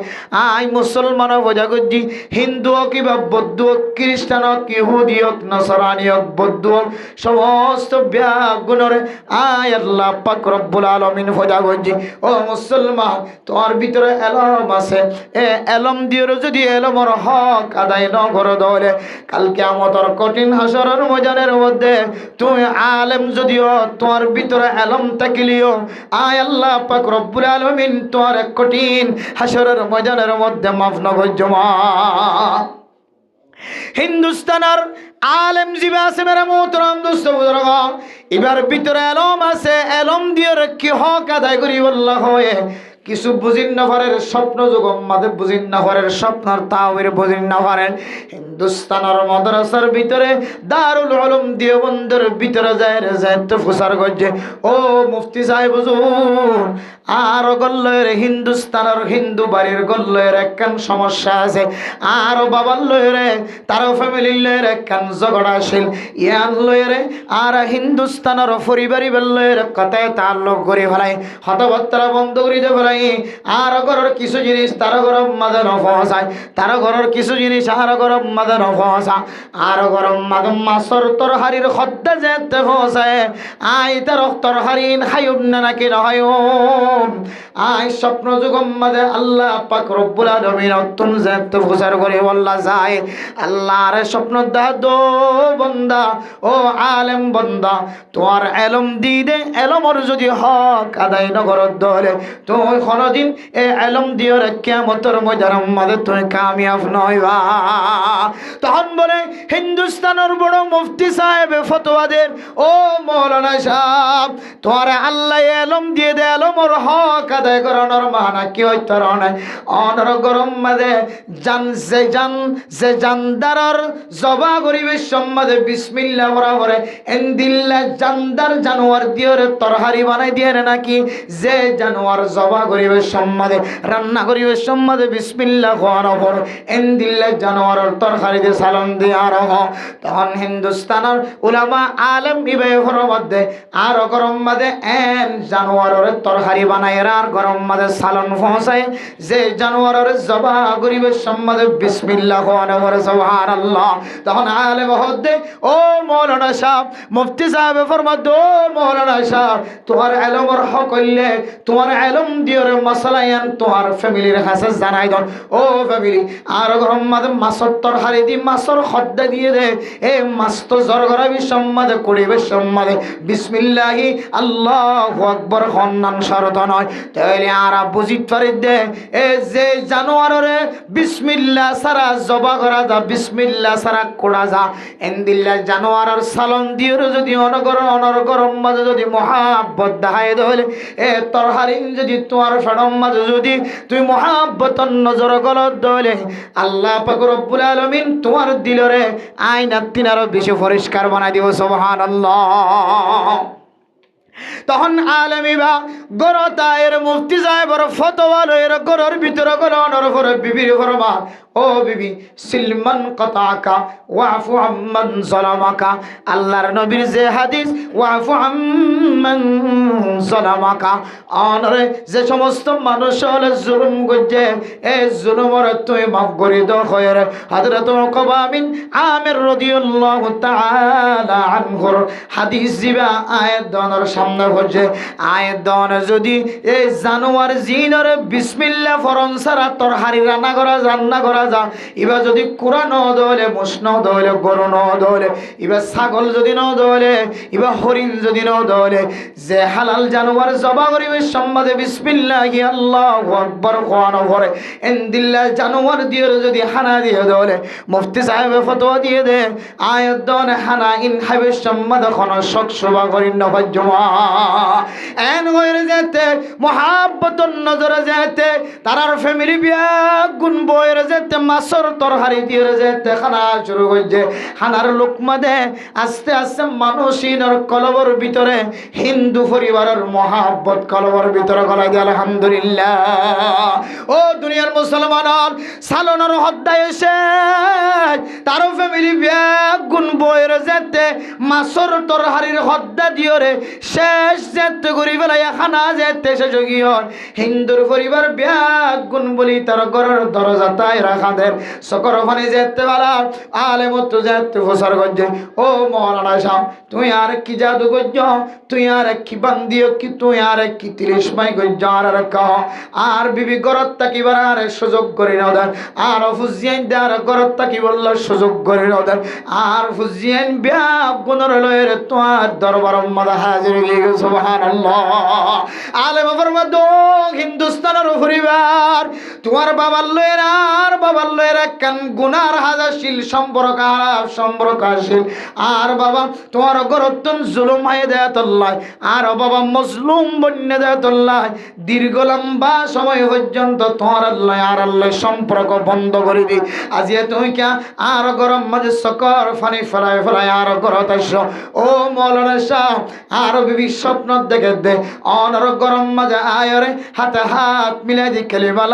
আই মুসলমানও পূজা করছি হিন্দু হোক কিংবা বৌদ্ধ হোক খ্রিস্টান হোক ইহুদি হোক নসরানি হোক বৌদ্ধ হোক সমস্ত ব্যাগুণরে আয় আল্লাহ পাক রব্বুল আলামিন পূজা করছি ও মুসলমান তোমার ভিতরে এলম আছে এ এলম দিয়ে যদি এলমর হক আদায় ন করে দলে কালকে আমাদের কঠিন হাসরের ময়দানের মধ্যে তুমি আলেম যদিও তোমার ভিতরে এলম থাকিলিও আয় আল্লাহ পাক রব্বুল আলামিন তোমার কঠিন হাসরের ময়দানের মধ্যে মাফ না করজমা হিন্দুস্তানের আলেম জিবা আছে মেরা মোহতরম দোস্ত বুজুর্গ এবার ভিতরে এলম আছে এলম দিয়ে কি হক আদায় করি আল্লাহ হয়ে কিছু বুঝিন না পারেন স্বপ্ন যুগম মাঝে বুঝিন না পারেন স্বপ্নর তাওয়ির বুঝিন না পারেন হিন্দুস্তানের মাদ্রাসার ভিতরে দারুল উলুম দেওবন্দের ভিতরে যায় তো প্রচার করছে ও মুফতি সাহেব হুজুর আর গল্লের হিন্দুস্তানের হিন্দু বাড়ির গল্লের একখান সমস্যা আছে আর বাবার লয়েরে তারও ফ্যামিলির লয়ের একখান ঝগড়া আসিল ইয়ান লয়েরে আর হিন্দুস্তানের পরিবারই লয়ের কথায় তার লোক করে ফেলায় হতভত্তরা বন্ধ করিতে ফেলায় আর ঘরের কিছু জিনিস তার গরম মাঝে নফসায় তার ঘরের কিছু জিনিস আর গরম মাঝে নফসা আর গরম মাঝে মাছর তরহারির খদ্দা যেতে ফসায় আই তার তরহারিন খাইব না নাকি নহয় আই স্বপ্ন যুগম মাঝে আল্লাহ পাক রব্বুল আলামিন অত্যন যেতে প্রচার করে বললা যায় আল্লাহর স্বপ্ন দা দো বন্দা ও আলেম বন্দা তোমার এলম দি দে এলমর যদি হক আদায় নগর দলে তুমি কোনদিন এ এলম দিও রে কিয়ামতের ময়দানের মধ্যে তুমি কামিয়াব নইবা তখন বলে হিন্দুস্তানের বড় মুফতি সাহেব ফতোয়া দেন ও মাওলানা সাহেব তোমার আল্লাহ এলম দিয়ে দে এলমর হক আদায় করানোর মানা কি হইতো না অনর গরম মাঝে যে জানদারর জবা করিবে সম্মাদে বিসমিল্লাহ বরাবরে এন্দিল্লা জানদার জানোয়ার দিয়ে তরহারি বানাই দিয়ে নাকি যে জানোয়ার জবা করিবে সম্মাদে রান্না করিবে সম্মাদে বিসমিল্লাহ খাওয়ার পর এন্দিল্লা জানোয়ারের তরহারি দিয়ে সালাম দিয়ে আর তখন হিন্দুস্তানের উলামা আলেম বিবেকের মধ্যে আর গরম মাঝে এন জানোয়ারের তরহারি বানায় আর গরম মাঝে সালাম পৌঁছায় যে জানোয়ারের জবা করিবে সম্মাদে বিসমিল্লাহ খাওয়ার পর সুবহানাল্লাহ তখন আলেম হদ্দে ও মাওলানা সাহেব মুফতি সাহেব ফরমাদ ও মাওলানা সাহেব তোমার এলমর হক হইলে তোমার এলম দিওর মাসালায়ান তোমার ফ্যামিলির কাছে জানাই দন ও ফ্যামিলি আর গরম মাঝে মাছর তরহারি দি মাছর খদ্দা দিয়ে দে এ মাছ তো জরগরাবি সম্মাদে করিবে সম্মাদে বিসমিল্লাহি আল্লাহু আকবার খন্নান শরত নয় তাহলে আর বুঝিত পারি দে এ যে জানোয়ারে বিসমিল্লাহ সারা জবা করা যা বিসমিল্লাহ সারা কোড়া যা এন্দিল্লা জানোয়ারের সালন দিয়ে যদি অনর্গরম মাঝে যদি মহাব্বত দেখায় দলে এ তরহারিন যদি তোমার ফড়ম মাঝে যদি তুই মহাব্বতন নজর গলত দলে আল্লাহ পাক রব্বুল আলামিন তোমার দিলরে আয়না তিনারও বেশি পরিষ্কার বানাই দিব সুবহানাল্লাহ। তখন আলেমিবা গরতায়ের মুফতি সাহেবের ফতোয়া লয়ের গরর ভিতরে গর অনর করে বিবির ফরমা ও বিবি সিলমান কাতাকা ওয়াফু আম্মান যালামাকা আল্লাহর নবীর যে হাদিস ওয়াফু আম্মান যালামাকা অনরে যে সমস্ত মানুষ হলে জুলুম করছে এই জুলুমর তুই মাফ করে দাও খয়ের হযরত উকবা বিন আমির রাদিয়াল্লাহু তাআলা আনহুর হাদিস জিবা আয়াত দনের সামনে হচ্ছে আয়াত দন যদি এই জানোয়ার জিনর বিসমিল্লাহ ফরন সারা তোর হারি রান্না করা জান্না করা যা এবার যদি কোরআন দলে মুসন দলে গরু ন দলে এবার ছাগল যদি ন দলে এবার হরিণ যদি ন দলে যে হালাল জানোয়ার জবা করিবে সম্বাদে বিসমিল্লাহি আল্লাহু আকবার কোরআন পড়ে ইনদিল্লাহ জানোয়ার দিয়ে যদি হানা দিয়ে দলে মুফতি সাহেব ফতোয়া দিয়ে দে আয়াত দন হানা ইন হাবে সম্বাদ কোন শক শোভা করিন না জমা এন হয়ে যেতে মহাব্বতন নজরে যেতে তারার ফ্যামিলি বিয়া গুণ বইয়ের যেতে মাছর তরহারি দিয়ে যেতে খানা শুরু হয়েছে খানার লোকমা দে আস্তে আস্তে মানুষিনের কলবর ভিতরে হিন্দু পরিবারের মহাব্বত কলবর ভিতরে গলায় দিয়ে আলহামদুলিল্লাহ। ও দুনিয়ার মুসলমানের সালনের হদ্দায় এসে তারও ফ্যামিলি বিয়া গুণ বইয়ের যেতে মাছর তরহারির হদ্দা দিয়ে রে শেষ যেতে করি ফেলাই খানা যেতে শেষ গিয়ে হিন্দুর পরিবার বিয়া গুণ বলি তার ঘরের দরজা তাই রাখাদের সকর ওখানে যেতে পারা আলেমত যেতে ফসর করছে ও মৌলানা সাহ তুই আর কি জাদু করছ তুই আর কি বান্দিও কি তুই আর কি 30 মাই করছ আর কহ আর বিবি গরত তাকিবার আর সুযোগ করি না দেন আর ফুজিয়ান দেয়ার গরত তাকি বলল সুযোগ করি না দেন আর ফুজিয়ান বিয়া গুণর লয়ের তোমার দরবার মাদা হাজির গিয়ে সুবহানাল্লাহ। আলেম ফরমাদ হিন্দুস্তানের পরিবার তোমার বাবার লয়ের আর বাবার লয়ের কান গুনার হাজাশীল সম্পর্কশীল আর বাবা তোমার গরতন জুলুম হয়ে দেয় তোল্লায় আর বাবা মজলুম বন্য দেয় তোল্লায় দীর্ঘ লম্বা সময় পর্যন্ত তোমার আল্লাহ আর আল্লাহ সম্পর্ক বন্ধ করে দি আজি তুমি কে আর গরম মাঝে সকর ফানি ফেলায় ফেলায় আর গরত আসো ও মৌলানা শাহ আর বিবি স্বপ্ন দেখে দে অনর গরম মাঝে আয়রে হাতে হাত মিলাই দি কালিমা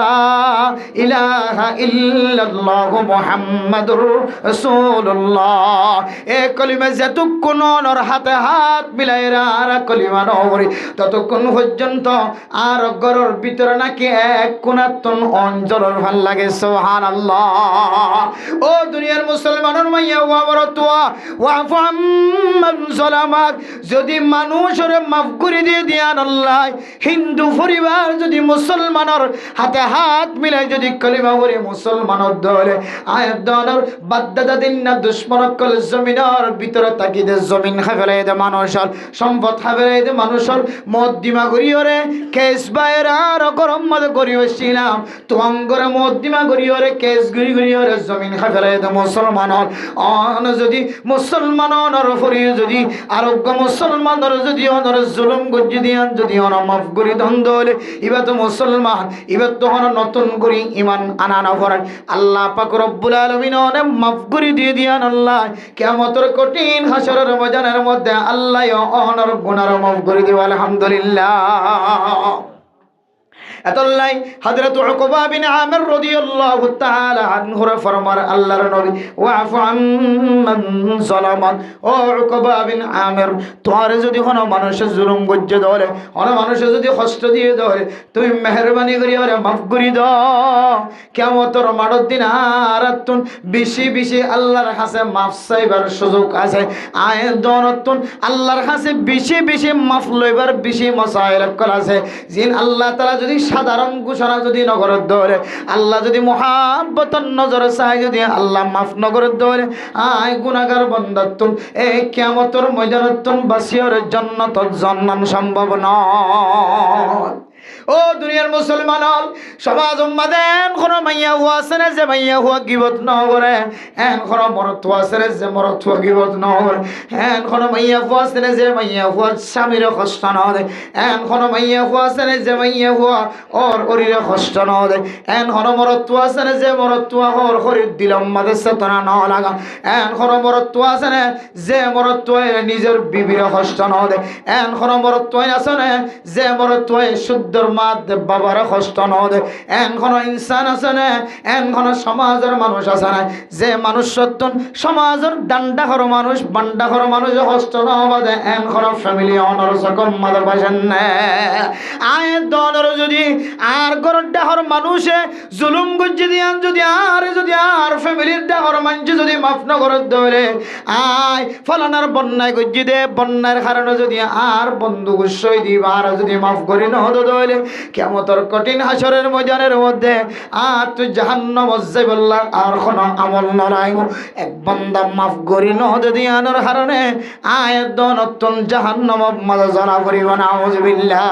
ইলাহা ইল্লাল্লাহু মুহাম্মাদুর রাসূলুল্লাহ এ কলিমা যতক্ষণ অনর হাতে হাত মিলাই আর কলিমা নবরি ততক্ষণ পর্যন্ত আর গরর ভিতরে নাকি এক কোনাতন অঞ্জলের ভাল লাগে সুবহানাল্লাহ। ও দুনিয়ার মুসলমানের মাইয়া ওয়া বরতুয়া ওয়া ফাম্মান যালামাক যদি মানুষরে মাফ করে দিয়ে দিয়ান আল্লাহ হিন্দু পরিবার যদি মুসলমানের হাতে হাত মিলাই যদি কলিমা পড়ে মুসলমানের দলে আয়াত দনের বাদদাদা দিন না দুশ্মন কল জমিনের ভিতরে তাকি দে জমিন খাইফেলাই দে মানুষের সম্পদ খাইফেলাই দে মানুষের মদ দিমা করিওরে কেস বাইরা আর গরম মদ করিওছিলাম তোমাঙ্গরে মদ দিমা করিওরে কেস গুরি করিওরে জমিন খাইফেলাই দে মুসলমানের অন যদি মুসলমানের উপরে যদি আরোগ্য মুসলমানের যদি অনর জুলুম গজ্জি দিয়ান যদি অন মাফ করি দন্দলে ইবা তো মুসলমান ইবা তো হন নতুন করি ইমান আনানা করেন আল্লাহ পাক রব্বুল আলামিন অনেক মাফ করে দিয়ে দিয়ান আল্লাহ কিয়ামতের কঠিন হাসরের ময়দানের মধ্যে আল্লাহ অনর গুনাহ মাফ করে দিও আলহামদুলিল্লাহ। এতলাই হযরত উকবা বিন আমির রাদিয়াল্লাহু তাআলা আনহু ফরমার আল্লাহর নবী ওয়াফু আম্মান যালামান ও উকবা বিন আমির তোরে যদি কোনো মানুষে জুলুম গজ্জে ধরে কোনো মানুষে যদি কষ্ট দিয়ে ধরে তুমি মেহেরবানি করি ওরে মাফ করে দাও কিয়ামতের মাঠের দিন আর তুন বেশি বেশি আল্লাহর কাছে মাফ চাইবার সুযোগ আছে আয় দনতুন আল্লাহর কাছে বেশি বেশি মাফ লইবার বেশি মাসাইল কল আছে জিন আল্লাহ তাআলা যদি সাধারণ ঘোষণা যদি নগরের ধরে আল্লাহ যদি মহাব্বতন নজর চাই যদি আল্লাহ মাফ নগরের ধরে আয় গুনাহগার বান্দাতুন এই কিয়ামতের ময়দানতুন বাসিয়র জান্নাত জান্নাত সম্ভব নয়। ও দুনিয়ার মুসলমান সমাজ উম্মাদেন কোন মাইয়া হুয়া আছে না যে মাইয়া হুয়া গিবত ন করে, এন কোন মরত হুয়া আছে না যে মরত হুয়া গিবত ন করে, এন কোন মাইয়া হুয়া আছে না যে মাইয়া হুয়া স্বামীর কষ্ট ন দেয়, এন কোন মাইয়া হুয়া আছে না যে মাইয়া হুয়া ওর শরীরে কষ্ট ন দেয়, এন কোন মরত হুয়া আছে না যে মরত হুয়া ওর শরীর দিল উম্মাদের চেতনা ন লাগা, এন কোন মরত হুয়া আছে না যে মরত হুয়া নিজের বিবির কষ্ট ন দেয়, এন কোন মরত হুয়া আছে না যে মরত হুয়া শুদ্ধর মাধ্যে বাবার কষ্ট ন দেয়, এন কোন ইনসান আছে না, এন কোন সমাজের মানুষ আছে না যে মানুষ সত্যন সমাজের ডান্ডা করো মানুষ বান্ডা করো মানুষ কষ্ট ন বাদে, এন কোন ফ্যামিলি অনর সকল মাদার বাসেন না আয় দনর যদি আর গরর ডাহর মানুষে জুলুম গজ্জি দিয়ান যদি আর ফ্যামিলির ডাহর মানছে যদি মাফ না করত ধরে আয় ফলানার বন্যায় গজ্জি দে বন্যার কারণে যদি আর বন্ধু গুসই দিব আর যদি মাফ করি না হতো ধরে কিয়ামতের কঠিন হাসরের ময়দানের মধ্যে আর তুই জাহান্নাম যাই বললা আর কোন আমল নরাই এক বান্দা মাফ করি না হতো দিয়ানোর কারণে আয় দনতন জাহান্নাম মাঝে জানা করিব না আউযুবিল্লাহ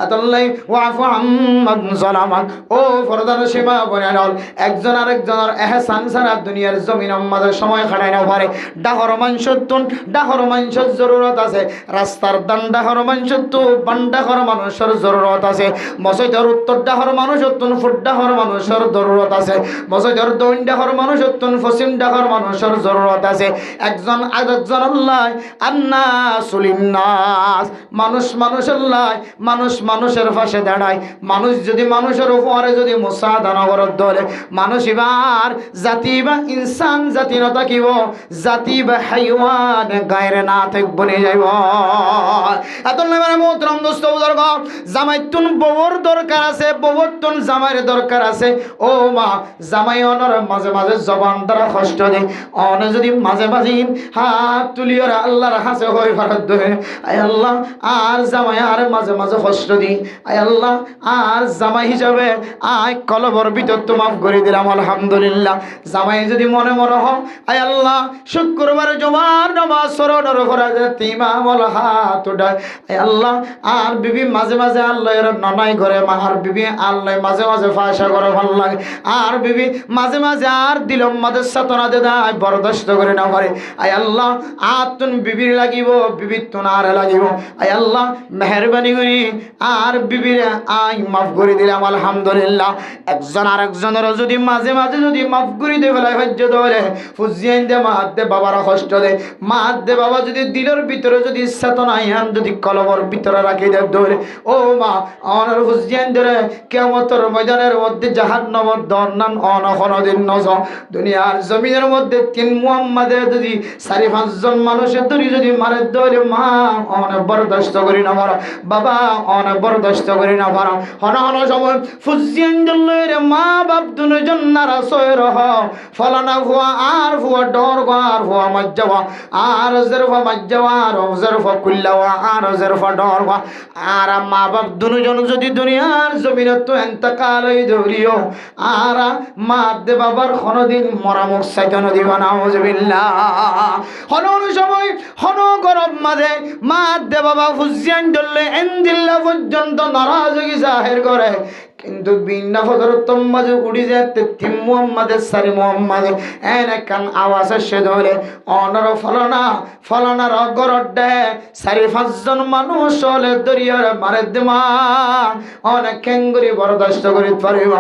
আতাল্লাই ওয়াফু আম্মান যালামান ও ফরদার সীমা বনাল একজন আরেকজনের এহসান সারা দুনিয়ার জমিন আমাদের সময় খাটাই না পারে ডাহর মাংসতুন ডাহর মাংসের জরুরত আছে রাস্তার দান ডাহর মাংসতু বান্ডাহর মানুষের জরুরত আছে মসজিদের উত্তর ডাহর মানুষতুন ফুট ডাহর মানুষের জরুরত আছে মসজিদের দৈন ডাহর মানুষতুন পশ্চিম ডাহর মানুষের জরুরত আছে একজন আরেকজন আল্লাহ আন্নাসুলিন্নাস মানুষ মানুষের লাই মানুষ মানুষের পাশে দাঁড়ায় মানুষ যদি মানুষের উপরে যদি মুসাদা নগরত ধরে মানুষ এবার জাতি বা ইনসান জাতি না থাকিব জাতি বা হাইওয়ান গায়রে না থাকব বনে যাইব এত মানে মোহতরম দোস্ত বুজুর্গ জামাইতুন বউর দরকার আছে বউতুন জামাইয়ের দরকার আছে ও মা জামাই অনর মাঝে মাঝে জবান দ্বারা কষ্ট দেয় অনে যদি মাঝে মাঝে হাত তুলিওর আল্লাহর হাসে হই ফারাত ধরে আয় আল্লাহ আর জামাই আর মাঝে মাঝে কষ্ট দিই আয় আল্লাহ আর জামাই হিসাবে আয় কলবর ভিতর তো মাফ করে দিলাম আলহামদুলিল্লাহ জামাই যদি মনে মনে হ আয় আল্লাহ শুক্রবার জুমার নামাজ স্মরণের করা যায় ইমামল হাত উঠায় আয় আল্লাহ আর বিবি মাঝে মাঝে আল্লাহর ননাই ঘরে মাহার বিবি আল্লাহ মাঝে মাঝে ফাঁসা করে ভাল লাগে আর বিবি মাঝে মাঝে আর দিলম মাঝে সাতনা দে দেয় বরদাস্ত করে না পারে আয় আল্লাহ আর তুন বিবির লাগিব বিবির তুন আর লাগিব আয় আল্লাহ মেহরবানি করি আর বিবির আই মাফ করে দিলাম আলহামদুলিল্লাহ একজন আর একজনের যদি মাঝে মাঝে যদি মাফ করে দে বেলায় হজ্জ ধরে ফুজিয়ান দে মা হাত দে বাবার কষ্ট দে মা হাত দে বাবা যদি দিলের ভিতরে যদি চেতনা ইয়ান যদি কলমর ভিতরে রাখি দে ধরে ও মা অনার ফুজিয়ান ধরে কিয়ামতের ময়দানের মধ্যে জাহান্নামের দন্নান অনখন দিন নজ দুনিয়ার জমিনের মধ্যে তিন মুহাম্মাদের যদি 4-5 জন মানুষের ধরে যদি মারে ধরে মা অনেক বরদাস্ত করি না পারো বাবা অনেক বরদাস্ত করি না পারো হন হন সময় ফুজিয়ান জল্লের মা বাপ দুজন নারা সয়ের হ ফলানা ভুয়া আর ভুয়া ডর আর ভুয়া মজ্জাওয়া আর জরফা মজ্জাওয়া আর জরফা কুল্লাওয়া আর জরফা ডর আর মা বাপ দুজন যদি দুনিয়ার জমিনত তো এন্তকাল হই ধরিও আর মা দে বাবার কোনদিন মরামুখ সাইতন দিবা না আউযুবিল্লাহ হন সময় হন গরব মাঝে মা দে বাবা ফুজিয়ান জল্লে এন্দিল্লা পর্যন্ত নারাজগি জাহির করে কিন্তু বিনা ফদরতম মাঝে উড়ি যেতে তিন মুহাম্মাদের 4 মুহাম্মাদে এনে কান আওয়াজ আসে ধরে অনর ফলনার গরডে 4-5 জন মানুষ হলে দরিয়ার মারে দিমা অনেক কেঙ্গুরি বরদাস্ত করি পারিব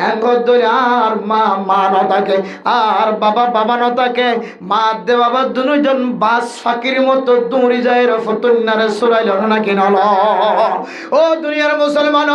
এঙ্গর ধরে আর মা নতাকে আর বাবা নতাকে মা দে বাবা দুজন বাস ফাকির মতো দৌড়ি যায় ফতুন্নারে সুরাইল নাকি নল ও দুনিয়ার মুসলমান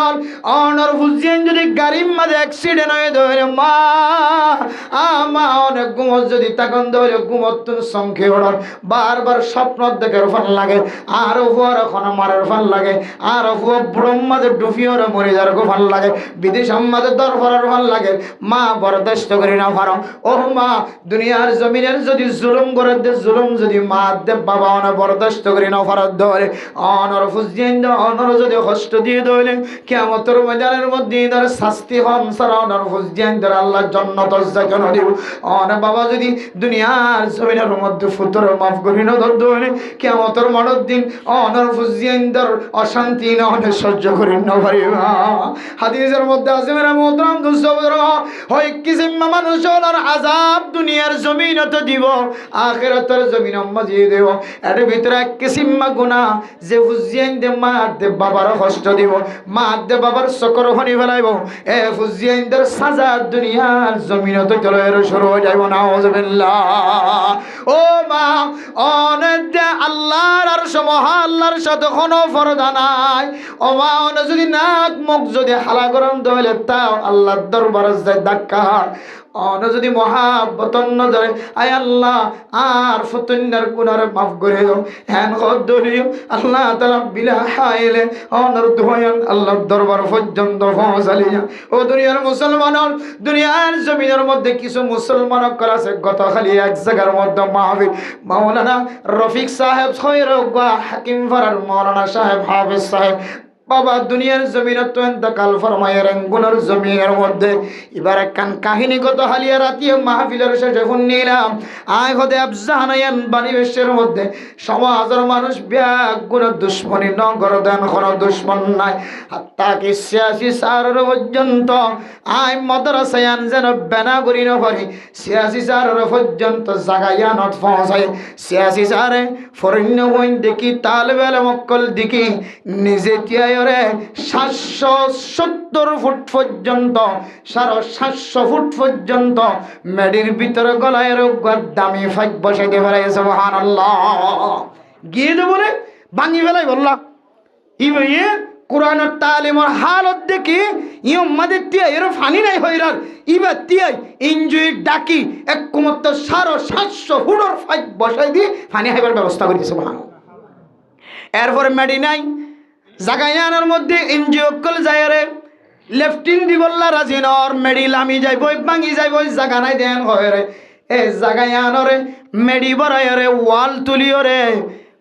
অনর ফুজিয়ান যদি গাড়ির মাঝে অ্যাক্সিডেন্ট হয়ে ধরে মা অনেক ঘুমত যদি তখন ধরে ঘুমত সংখ্যে ওড়ার বারবার স্বপ্ন দেখে ফান লাগে আর উপর এখন মারার ফান লাগে আর উপর বুড়ম মাঝে ডুফিওর মরে যাওয়ার ফান লাগে বিদেশ আমাদের দরফার ফান লাগে মা বরদাস্ত করি না পারো ও মা দুনিয়ার জমিনের যদি জুলুম করে দে জুলুম যদি মা দে বাবা অনে বরদাস্ত করি না পারো ধরে অনর ফুজিয়েন অনর যদি কষ্ট দিয়ে ধরে কিয়ামতের ময়দানের মধ্যে দিনের শাস্তি হন সারানোর ফুজিয়ানদের আল্লাহ জান্নাত জায়গা দিব অনে বাবা যদি দুনিয়ার জমিনের মধ্যে ফুতর মাফ করি না ধরে কিয়ামতের মানব দিন অনর ফুজিয়ানদের অশান্তি না হলে সহ্য করি না পারিবা হাদিসের মধ্যে আছে মেরা মোহতারাম দোস্তরা হয় কিসিম মানুষ ওনার আযাব দুনিয়ার জমিনতে দিব আখিরাতের জমিন মাঝে দেব এর ভিতরে এক কিসিম গুনাহ যে ফুজিয়ান দে মা দে বাবার কষ্ট দিব মা দে বাবার সকর হনি ফেলাইব এ ফুজিয়ানদের সাজা দুনিয়ার জমিনতে চলে শুরু হয়ে যাইব নাউজুবিল্লাহ ও মা অনেক আল্লাহর আরশ মহাল্লার সাথে কোনো পর্দা নাই ও মা অনে যদি নাক মুখ যদি হালা গরম দইলে তাও আল্লাহর দরবারে যায় ধাক্কা অনে যদি মহাব্বতন নজরে আয় আল্লাহ আর ফুতুন্নার গুনার মাফ করে দাও হ্যান কদরিও আল্লাহ তাআলা বিলা হাইলে অনর দুহায়ান আল্লাহর দরবার পর্যন্ত পৌঁছালিয়া ও দুনিয়ার মুসলমান দুনিয়ার জমিনের মধ্যে কিছু মুসলমান আছে গত খালি এক জায়গার মধ্যে মাহফিল মাওলানা রফিক সাহেব খয়রগা হাকিম ফারার মাওলানা সাহেব হাফেজ সাহেব বাবা দুনিয়ার জমিনে তো ইন্তেকাল ফরমায়ের গুনার জমিনের মধ্যে এবারে কান কাহিনী কত হালিয়া রাতিও মাহফিলের শেষে ফোন নিলাম আয় হদে আফজানায়ান বানিবেশের মধ্যে সমাজের মানুষ ব্যাগ গুনার দুশ্মনী নগর দেন কোনো দুশ্মন নাই হাত্তাকি 86 সালের পর্যন্ত আয় মাদ্রাসায়ান যেন বেনা করি না পারি 86 সালের পর্যন্ত জাগায়ানত পৌঁছায় 86 সালে ফরিন্য হইন দেখি তালবেল মক্কল দেখি নিজে তিয়ায় 770 ফুট পর্যন্ত 750 ফুট পর্যন্ত মেডির ভিতরে গলায় দামি ফাইক বসাইতে পারে সুবহানাল্লাহ গিয়ে দেবো রে ভাঙি ফেলাই বললা ইয়ে কোরআনের তালিমের হালত দেখি ইমাদের তিয়াই এর ফানি নাই হইরার ইবা তিয়াই ইনজুই ডাকি এক কুমত্ত 750 ফুটের ফাইক বসাই দিয়ে ফানি হাইবার ব্যবস্থা করেছে সুবহানাল্লাহ এরপরে মেডি নাই জাগায়ানোর মধ্যে এনজিও কল যায় রে লেফটিন দিবল্লা রাজিনর মেডিল আমি যাইব ভাঙি যাইব জাগা নাই দেন হয় রে এ জাগায়ানরে মেডি বরায় রে ওয়াল তুলিও রে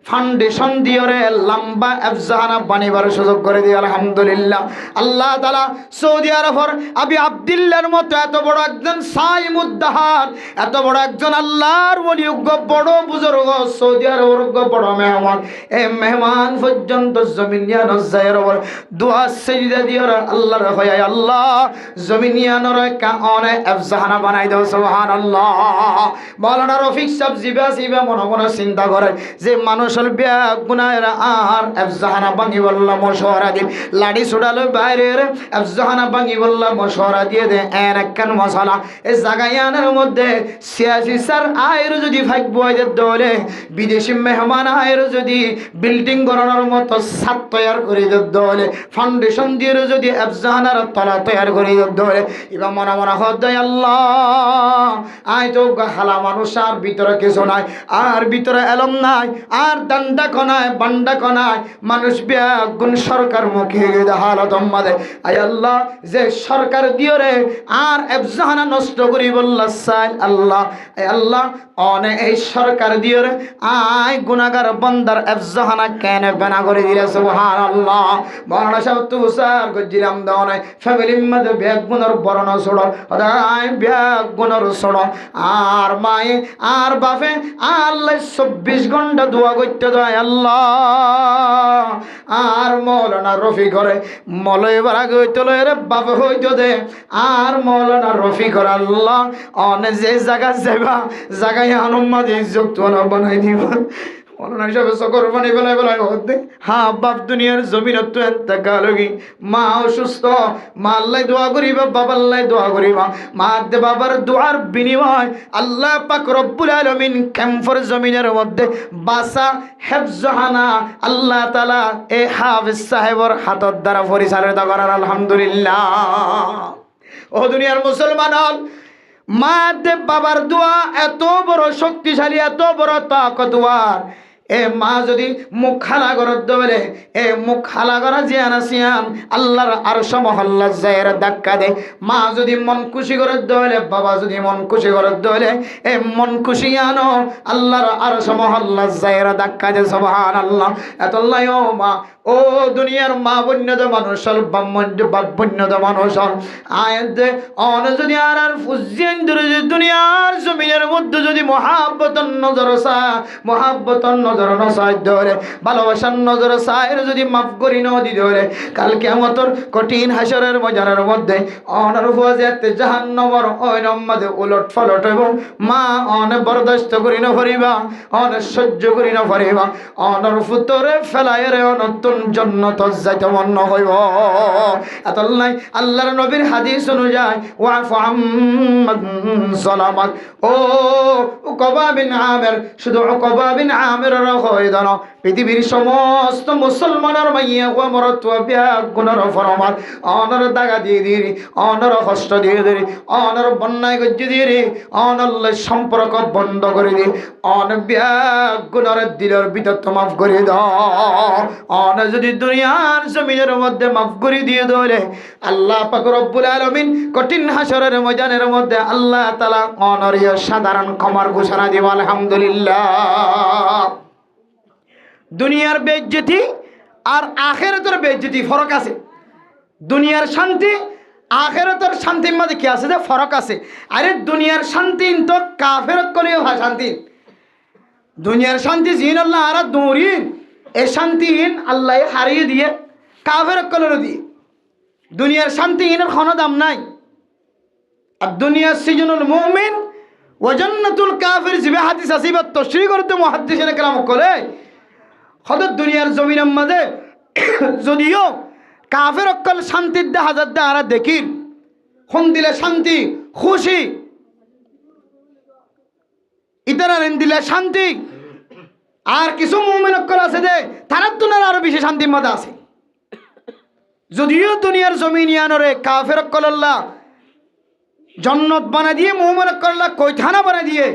ফাউন্ডেশন দিও রে লম্বা আফজানা বানিবার সুযোগ করে দিয়ে আলহামদুলিল্লাহ আল্লাহ তাআলা সৌদি আরবের আবি আব্দুল্লাহর মতো এত বড় একজন সাইমুদ্দাহার এত বড় একজন আল্লাহর ওলি বড় বুজুর্গ সৌদি আরবের বড় মেহমান এই মেহমান পর্যন্ত জমিনিয়ান জায়রর দোয়া সিজদা দিও রে আল্লাহর হয় আল্লাহ জমিনিয়ানর কানে আফজানা বানাই দাও সুবহানাল্লাহ মাওলানা রফিক সাহেব জিবা মনে মনে চিন্তা করে যে মানুষ ব্যাগ গুনায়ের আর আফজাহানা ভাঙি বললা মশওয়ারা দিন লাড়ি ছুড়ালো বাইরে আফজাহানা ভাঙি বললা মশওয়ারা দিয়ে দে এর একখান মশলা এই জাগায়ানের মধ্যে 86 সার আয়ের যদি ভাগ বইতে দলে বিদেশি মেহমান আয়ের যদি বিল্ডিং গড়ানোর মতো ছাদ তৈয়ার করে দলে ফাউন্ডেশন দিয়ে যদি আফজাহানার তলা তৈয়ার করে দলে এবার মনে মনে হদ্দাই আল্লাহ আয় তো হালা মানুষ আর ভিতরে কিছু নাই আর ভিতরে এলম নাই আর ডান্ডা কনায় বান্ডা কনায় মানুষ ব্যাগুন সরকার মুখে হালত আমাদের আয় আল্লাহ যে সরকার দিও রে আর আফজাহানা নষ্ট করি বললা সাইল আল্লাহ আয় আল্লাহ অনে এই সরকার দিও রে আয় গুনাহগার বান্দার আফজাহানা কেন বানা করে দিলে সুবহানাল্লাহ মাওলানা সাহেব তুষার গজিলাম দাওনে ফ্যামিলির মধ্যে ব্যাগুনের বরণ ছড়ো আয় ব্যাগুনের ছড়ো আর মায়ে আর বাপে আল্লাহ 24 ঘন্টা দোয়া করতে দেয় আল্লাহ আর মৌলানা রফি করে মলয় বারা গইতে রে বাবা হইতে দে আর মৌলানা রফি করে আল্লাহ অনে যে জায়গা যাবা জায়গায় আনুমাদি যুক্ত বানাই দিব মৌলানা হিসাবে সকর বানি বেলায় বেলায় হতে হ্যাঁ বাপ দুনিয়ার জমিনত তো এন্তকালগি মা অসুস্থ মা আল্লাহ দোয়া করিবা বাবা আল্লাহ দোয়া করিবা মা দে বাবার দোয়ার বিনিময় আল্লাহ পাক রব্বুল আলামিন ক্যাম্পর জমিনের মধ্যে বাসা হেফজহানা আল্লাহ তাআলা এই হাফেজ সাহেবর হাতত দ্বারা পরিচালিত করার আলহামদুলিল্লাহ ও দুনিয়ার মুসলমান মা দে বাবার দোয়া এত বড় শক্তিশালী এত বড় তাকতওয়ার এ মা যদি মুখ খালা করত দলে এ মুখ খালা করা জিয়ান আসিয়ান আল্লাহর আরশ মহল্লা জায়ের ধাক্কা দে মা যদি মন খুশি করত দলে বাবা যদি মন খুশি করত দলে এ মন খুশি আনো আল্লাহর আরশ মহল্লা জায়ের ধাক্কা দে সুবহানাল্লাহ এতল্লাই ও মা ও ও দুনিয়ার মা বন্যদ মানুষ বন্যদ মানুষ আয়াতে অন যদি আর ফুজিয়ান দুনিয়ার জমিনের মধ্যে যদি মহাব্বতন নজর মহাব্বতন নজর নসাই ধরে ভালোবাসার নজর সায়ের যদি মাফ করি নদী ধরে কাল কিয়ামতের কঠিন হাসরের ময়দানের মধ্যে অনর ফুয়াজেতে জাহান্নামের ওই নম্মাদে উলট ফলট এবং মা অন বরদাস্ত করি না পারিবা অন সহ্য করি না পারিবা অনর ফুতরে ফেলাইরে নতুন জান্নাত যাইতে মন হইব আতাল্লাই আল্লাহর নবীর হাদিস অনুযায়ী ওয়াফু আম্মান সালামাত ও উকবা বিন আমির শুধু উকবা বিন আমির রাখয়দান পৃথিবীর সমস্ত মুসলমানের মাইয়া ও মরত বিয়া গুনার ফরমান অনর দাগা দিয়ে দিরি অনর কষ্ট দিয়ে দিরি অনর বন্যায় গজ্জি দিয়ে দিরি অনল্লে সম্পর্ক বন্ধ করে দি অন বিয়া গুনার দিলের ভিতর তো মাফ করে দাও অন যদি দুনিয়ার জমিনের মধ্যে মাফ করে দিয়ে দলে আল্লাহ পাক রব্বুল আলামিন কঠিন হাসরের ময়দানের মধ্যে আল্লাহ তাআলা অনরিয় সাধারণ ক্ষমার ঘোষণা দিব আলহামদুলিল্লাহ দুনিয়ার বেইজ্জতি আর আখিরাতের বেইজ্জতি ফরক আছে দুনিয়ার শান্তি আখিরাতের শান্তির মধ্যে কি আছে যে ফরক আছে আরে দুনিয়ার শান্তি তো কাফের কলিও শান্তি দুনিয়ার শান্তি জিন আল্লাহ আর দৌড়িন এ শান্তিহীন আল্লাহ হারিয়ে দিয়ে কাফের কলর দিয়ে দুনিয়ার শান্তিহীনের কোনো দাম নাই আর দুনিয়ার সিজনুল মুমিন ওয়া জান্নাতুল কাফির জিবে হাদিস আসিবা তশরিহ করতে মুহাদ্দিসিনে কেরাম করে হদ দুনিয়ার জমিনের মধ্যে যদিও কাফের অকল শান্তির দে হাজার দে আর দেখির কোন দিলে শান্তি খুশি ইতারা দিলে শান্তি আর কিছু মুমিন অকল আছে যে তারা দুনিয়ার আরো বেশি শান্তির মধ্যে আছে যদিও দুনিয়ার জমিনিয়ানরে কাফের অকল আল্লাহ জন্নত বানা দিয়ে মুমিন অকল আল্লাহ কৈথানা বানা দিয়ে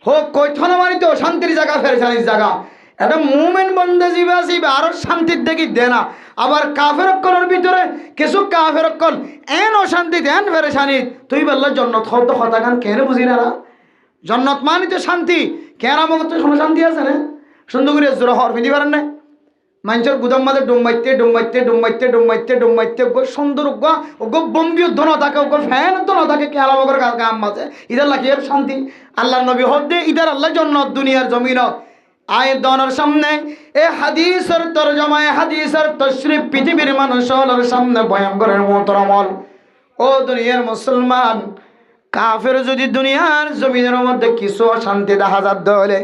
হোক কৈথানা মানে তো শান্তির জায়গা ফেরেশানির জায়গা এটা মুমিন বন্দে জিবা জিবা আরো শান্তির দেখি দে না আবার কাফের অকলের ভিতরে কিছু কাফের অকল এন অশান্তি দেন ফেরেশানি তুই বললা জন্নত হত কথা গান কেন বুঝি না জন্নত মানে তো শান্তি কেরামত তো কোনো শান্তি আছে না সুন্দর করে জোর হর ফিনি পারেন না মানুষের গুদাম মাঝে ডুমাইতে সুন্দর বম্বিও দোনো থাকে ফ্যান দোনো থাকে কেরামগর গাম মাঝে ইদার লাগে শান্তি আল্লাহ নবী হদ দে ইদার আল্লাহ জন্নত দুনিয়ার জমিনত আয় দনের সামনে এ হাদিসের তরজমা এ হাদিসের তশরিফ পৃথিবীর মানুষের সামনে ভয়ঙ্করের মোহতরমল ও দুনিয়ার মুসলমান কাফের যদি দুনিয়ার জমিনের মধ্যে কিছু অশান্তি দেখা যাত হলে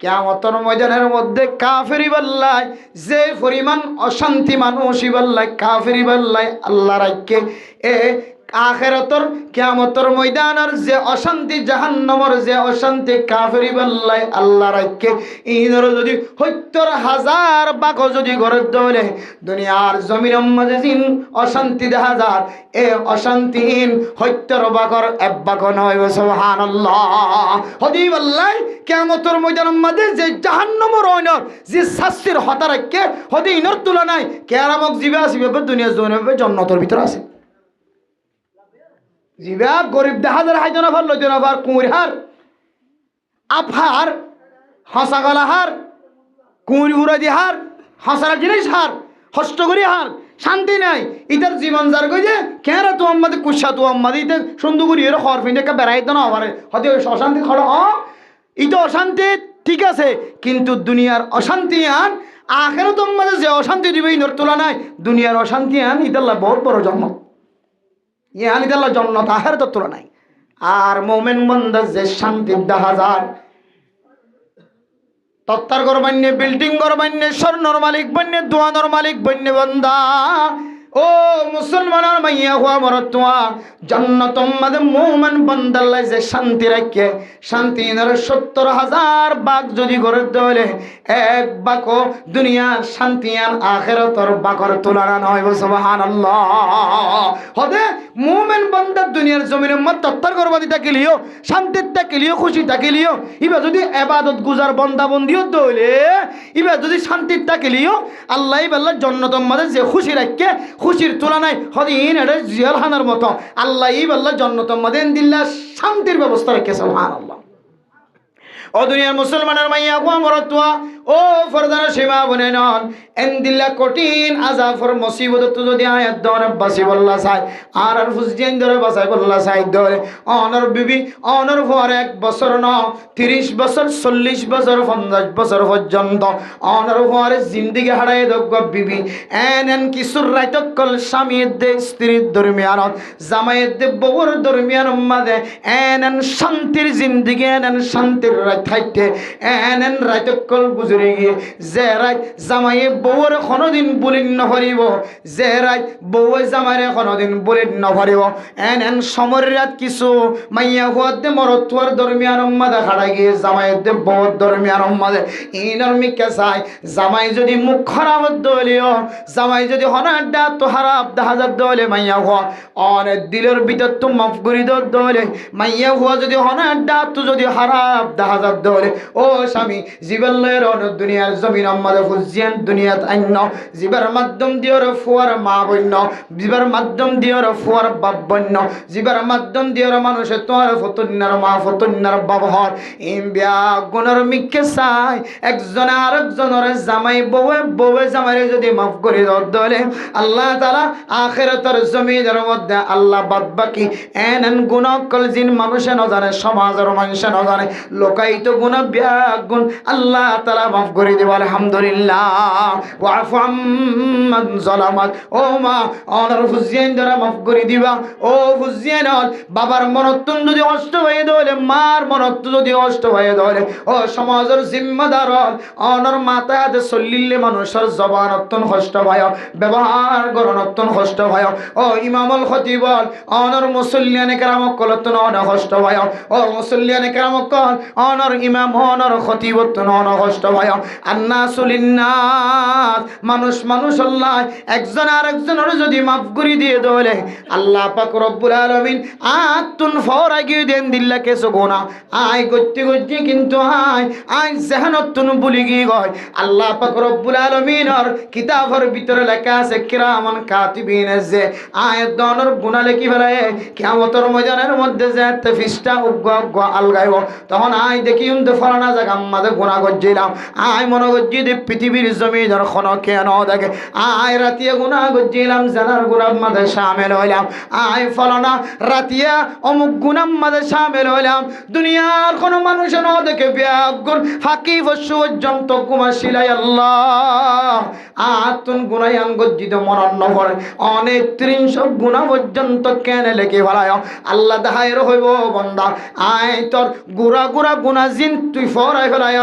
কিয়ামতের ময়দানের মধ্যে কাফেরি বল্লাই যে পরিমাণ অশান্তি মানুষই বল্লাই কাফেরি বল্লাই আল্লাহ রাখকে এ আখিরাতের কিয়ামতের ময়দানের যে অশান্তি জাহান্নামের যে অশান্তি কাফেরি বল্লাই আল্লাহ রাখকে ইনর যদি ৭০,০০০ বাক যদি ঘরে দলে দুনিয়ার জমিনের মাঝে জিন অশান্তি দেখা যায় এ অশান্তিহীন ৭০ বাকর এক বাক নয় সুবহানাল্লাহ হদি বল্লাই কিয়ামতের ময়দানের মাঝে যে জাহান্নামের ওইনর যে শাস্তির হতা রাখকে হদি ইনর তুলনায় কিয়ামত জিবে আসবে দুনিয়ার জমিনে জান্নাতের ভিতর আছে জিবা গরিব দেখা যায় হাইজনা ভার লইজনা ভার কুঁড় হার আফার হাসাগলা হার কুঁড় উড়াদি হার হাসার জিনিস হার হস্তগরি হার শান্তি নাই ইতার জীবন যার কই যে কেরা তো আমাদের কুসা তো আমাদের ইতে সুন্দর করি এর খর ফিনে কা বেড়াইতে না পারে হতে অশান্তি খড় ইতো অশান্তি ঠিক আছে কিন্তু দুনিয়ার অশান্তি আন আখেরাত আমাদের যে অশান্তি দিবে ইনর তুলনায় দুনিয়ার অশান্তি আন ইতাল্লাহ বহুত বড় জন্ম ইয়ানি আল্লাহ জান্নাত আখিরাতের তুলনায় আর মুমিন বান্দা যে শান্তি দেখা যায় তত্তার ঘর বান্নে বিল্ডিং ঘর বান্নে স্বর্ণর মালিক বান্নে দোয়ানোর মালিক বান্নে বান্দা ও মুসলমানের মাইয়া হওয়া মরতুয়া জান্নাতুম মাদে মুমিন বান্দাল্লাহ যে শান্তি রাখে শান্তি নর ৭০,০০০ বাক যদি ঘরে দলে এক বাক দুনিয়ার শান্তি আর আখিরাতের বাকর তুলনা নয় সুবহানাল্লাহ হদে মুমিন বান্দা দুনিয়ার জমিনের মধ্যে তত্তার করবাদি থাকিলিও শান্তির থাকিলিও খুশি থাকিলিও ইবা যদি ইবাদত গুজার বান্দা বন্দিও দলে ইবা যদি শান্তির থাকিলিও আল্লাহ বাল্লাহ জান্নাতুম মাদে যে খুশি রাখে খুশির তুলনায় হদিন এটা জিয়ালখানার মতো আল্লাহ আল্লাহ জান্নাতুল মাদেন দিল্লা শান্তির ব্যবস্থা রেখে সুবহানাল্লাহ ও দুনিয়ার মুসলমানের মাইয়া গো মরতুয়া ও ফরদানা সীমা বনে নন এন্দিল্লা কঠিন আজাফর মুসিবত তো যদি আয়াত দরে বাসি বল্লা চাই আর ফুসজিন ধরে বাসাই বল্লা চাই ধরে অনর বিবি অনর পর 1 বছর ন 30 বছর 40 বছর 50 বছর পর্যন্ত অনর পরে জিন্দিগি হারাই দগ্গ বিবি এন কিশোর রাইতকল স্বামীর দে স্ত্রীর দরমিয়ানত জামাইয়ের দে বউর দরমিয়ান মাঝে এন শান্তির জিন্দিগি এন শান্তির রাত থাকতে এন রাইতকল গুজরে গিয়ে যে রাত জামাইয়ে বউর কোনোদিন বলিন নভরিব যে রাত বউ জামাইরে কোনোদিন বলিন নভরিব এন সমর রাত কিছু মাইয়া হুয়ার দে মরতুয়ার দরমিয়ান মাঝে হারাই গিয়ে জামাইয়ের দে বউর দরমিয়ান মাঝে ইনর মিকে চাই জামাই যদি মুখ খারাপ দলিও জামাই যদি হনাডা তো হারাপ দাহাজার দলে মাইয়া হুয়া অনেক দিলের ভিতর তো মাফ করি দলে মাইয়া হুয়া যদি হনাডা তো যদি হারাপ দাহাজার দলে ও স্বামী জীবন লয়ের অনেক দুনিয়ার জমিন আমাদের ফুজিয়ান দুনিয়াত আইন জীবার মাধ্যম দিওর ফুয়ার মা বন্য জীবার মাধ্যম দিওর ফুয়ার বাপ বন্য জীবার মাধ্যম দিওর মানুষের তোমার ফতুন্নার মা ফতুন্নার বাবহর ইমবিয়া গুণর মিকে চাই একজন আরেকজনের জামাই বউয়ে জামাইরে যদি মাফ করে দলে আল্লাহ তাআলা আখিরাতের জমিনের মধ্যে আল্লাহ বাদবাকি এন গুণকল জিন মানুষে না জানে সমাজের মানুষে না জানে লোকায়িত গুণ গুণ আল্লাহ তাআলা মাফ করে দিব আলহামদুলিল্লাহ ওয়াফু আম্মান যালামাত ও মা অনার ফুজিয়ান দ্বারা মাফ করে দিবা ও ফুজিয়ান বাবার মনত্ব যদি কষ্ট হয়ে দলে মার মনত্ব যদি কষ্ট হয়ে দলে ও সমাজের জিম্মাদার অনর মাথা হাতে চলিলে মানুষের জবান অত্যন্ত কষ্ট ভয় ব্যবহার গরণ অত্যন্ত কষ্ট ভয় ও ইমামুল খতিব অনর মুসল্লিয়ানে কেরামক কলতন অনেক কষ্ট ভয় ও মুসল্লিয়ানে কেরামক কল অনর ইমাম অনর খতিব অনেক কষ্ট ভয় আন্নাসুলিন্নাস মানুষ আল্লাহ একজন আরেকজনের যদি মাফ করে দিয়ে দলে আল্লাহ পাক রব্বুল আলামিন আতুন ফরাগি দেন দিল্লা কেসো গোনা আয় গতি কিন্তু আয় জাহানতুন বলি গি গয় আল্লাহ পাক রব্বুল আলামিনের কিতাবের ভিতরে লেখা আছে কিরামান কাতিবিন যে আয় দনর গুনাহ লেখি ফেলে কিয়ামতের ময়দানের মধ্যে যে তফিসটা উগ্গ আলগাইব তখন আয় দেখি উনতে ফলানা জায়গা আমাদে গুনাহ গজ্জিলাম আয় মনে গজ্জি দে পৃথিবীর জমিনের কোন কেন দেখে আয় রাতিয়া গুনাহ গজ্জিলাম জানার গুনাহ মাঝে শামিল হইলাম আয় ফলানা রাতিয়া অমুক গুনাহ মাঝে শামিল হইলাম দুনিয়ার কোন মানুষ না দেখে বিয়াগুন ফাঁকি বসু পর্যন্ত কুমাশিলাই আল্লাহ আতুন গুনায়ান গজ্জিত মনন্ন করে অনেক 300 গুনাহ পর্যন্ত কেন লেখে ফেলায় আল্লাহ দাহায়ের হইব বান্দা আয় তোর গুরা গুনাহ জিন তুই ফরাই ফেলায়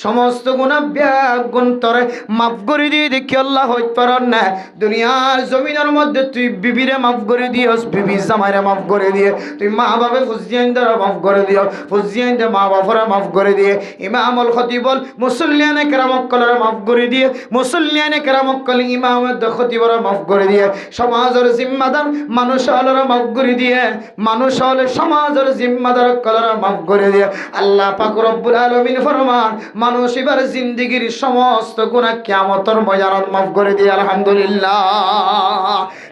সমস্ত গুনাহ বিয়াগুন তোরে মাফ করে দিয়ে দেখি আল্লাহ হইতে পারন না দুনিয়ার জমিনের মধ্যে তুই বিবিরে মাফ করে দিয়স বিবি জামাইরে মাফ করে দিয়ে তুই মা বাবা ফুজিয়ান দ্বারা মাফ করে দিও ফুজিয়ান দে মা বাবারে মাফ করে দিয়ে ইমামুল খতিবল মুসল্লিয়ানে কেরামক কলরে মাফ করে দিয়ে মুসল্লিয়ানে কেরামক কল ইমামের খতিবরে মাফ করে দিয়ে সমাজের জিম্মাদার মানুষ হলরে মাফ করে দিয়ে মানুষ হলে সমাজের জিম্মাদার কলরে মাফ করে দিয়ে আল্লাহ পাক রব্বুল আলামিন ফরমান মানুষ এবার জিন্দেগীর সমস্ত গুনাহ কিয়ামতের ময়দানত মাফ করে দিয়ে আলহামদুলিল্লাহ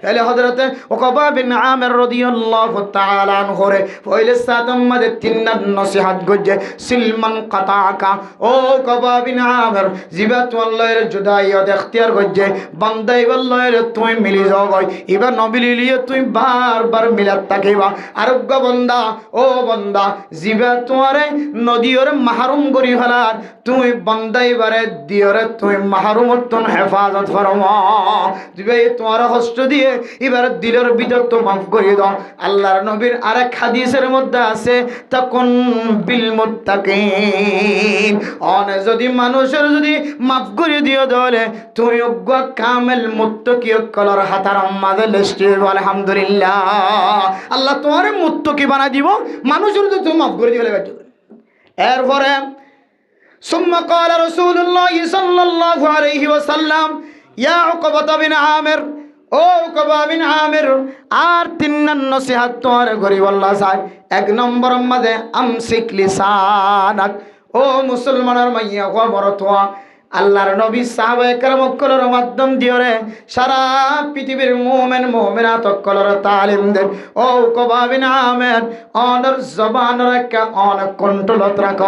তাহলে হযরতে উকবা বিন আমির রাদিয়াল্লাহু তাআলা আনহু রে পয়লে সাতম মধ্যে তিন নসিহত গজে সিলমান কাতাকা ও উকবা বিন আমির জিবাত আল্লাহর জুদাইয়ত ইখতিয়ার গজে বান্দাই আল্লাহর তুই মিলি যাও গয় এবার নবিলিয়ে তুই বারবার মিলাত থাকিবা আরোগ্য বান্দা ও বান্দা জিবাত তোরে নদীর মাহরুম করি ফেলার তুই বান্দাই বারে দিয়রে তুই মাহরুমতন হেফাজত ফরমা দিবে তোমার কষ্ট দিয়ে এবার দিলের ভিতর তো মাফ করে দাও আল্লাহর নবীর আরেক হাদিসের মধ্যে আছে তখন বিল মুত্তাকিন অনে যদি মানুষের যদি মাফ করে দিও দলে তুই অজ্ঞ কামেল মুত্তাকি কলর হাতার মাঝে লিস্টে আলহামদুলিল্লাহ আল্লাহ তোমারে মুত্তাকি বানাই দিব মানুষের যদি তুমি মাফ করে দিও এরপরে সুম্মা ক্বালা রাসূলুল্লাহ সাল্লাল্লাহু আলাইহি ওয়াসাল্লাম ইয়া উকবা বিন আমির ও উকবা বিন আমির আর তিন নসিহত তোর গরিব আল্লাহ সাহেব 1 নম্বর মধ্যে আমসিক লিসানাক ও মুসলমানের মাইয়া গো মরতোয়া আল্লাহর নবী সাহাবায়ে কেরাম কলর মাধ্যম দিয়ে সারা পৃথিবীর মুমিন মুমিনাত কলর তালিম দেন। ও উকবা বিন আমির অনর জবান রাখা অন কন্ট্রোলত রাখ,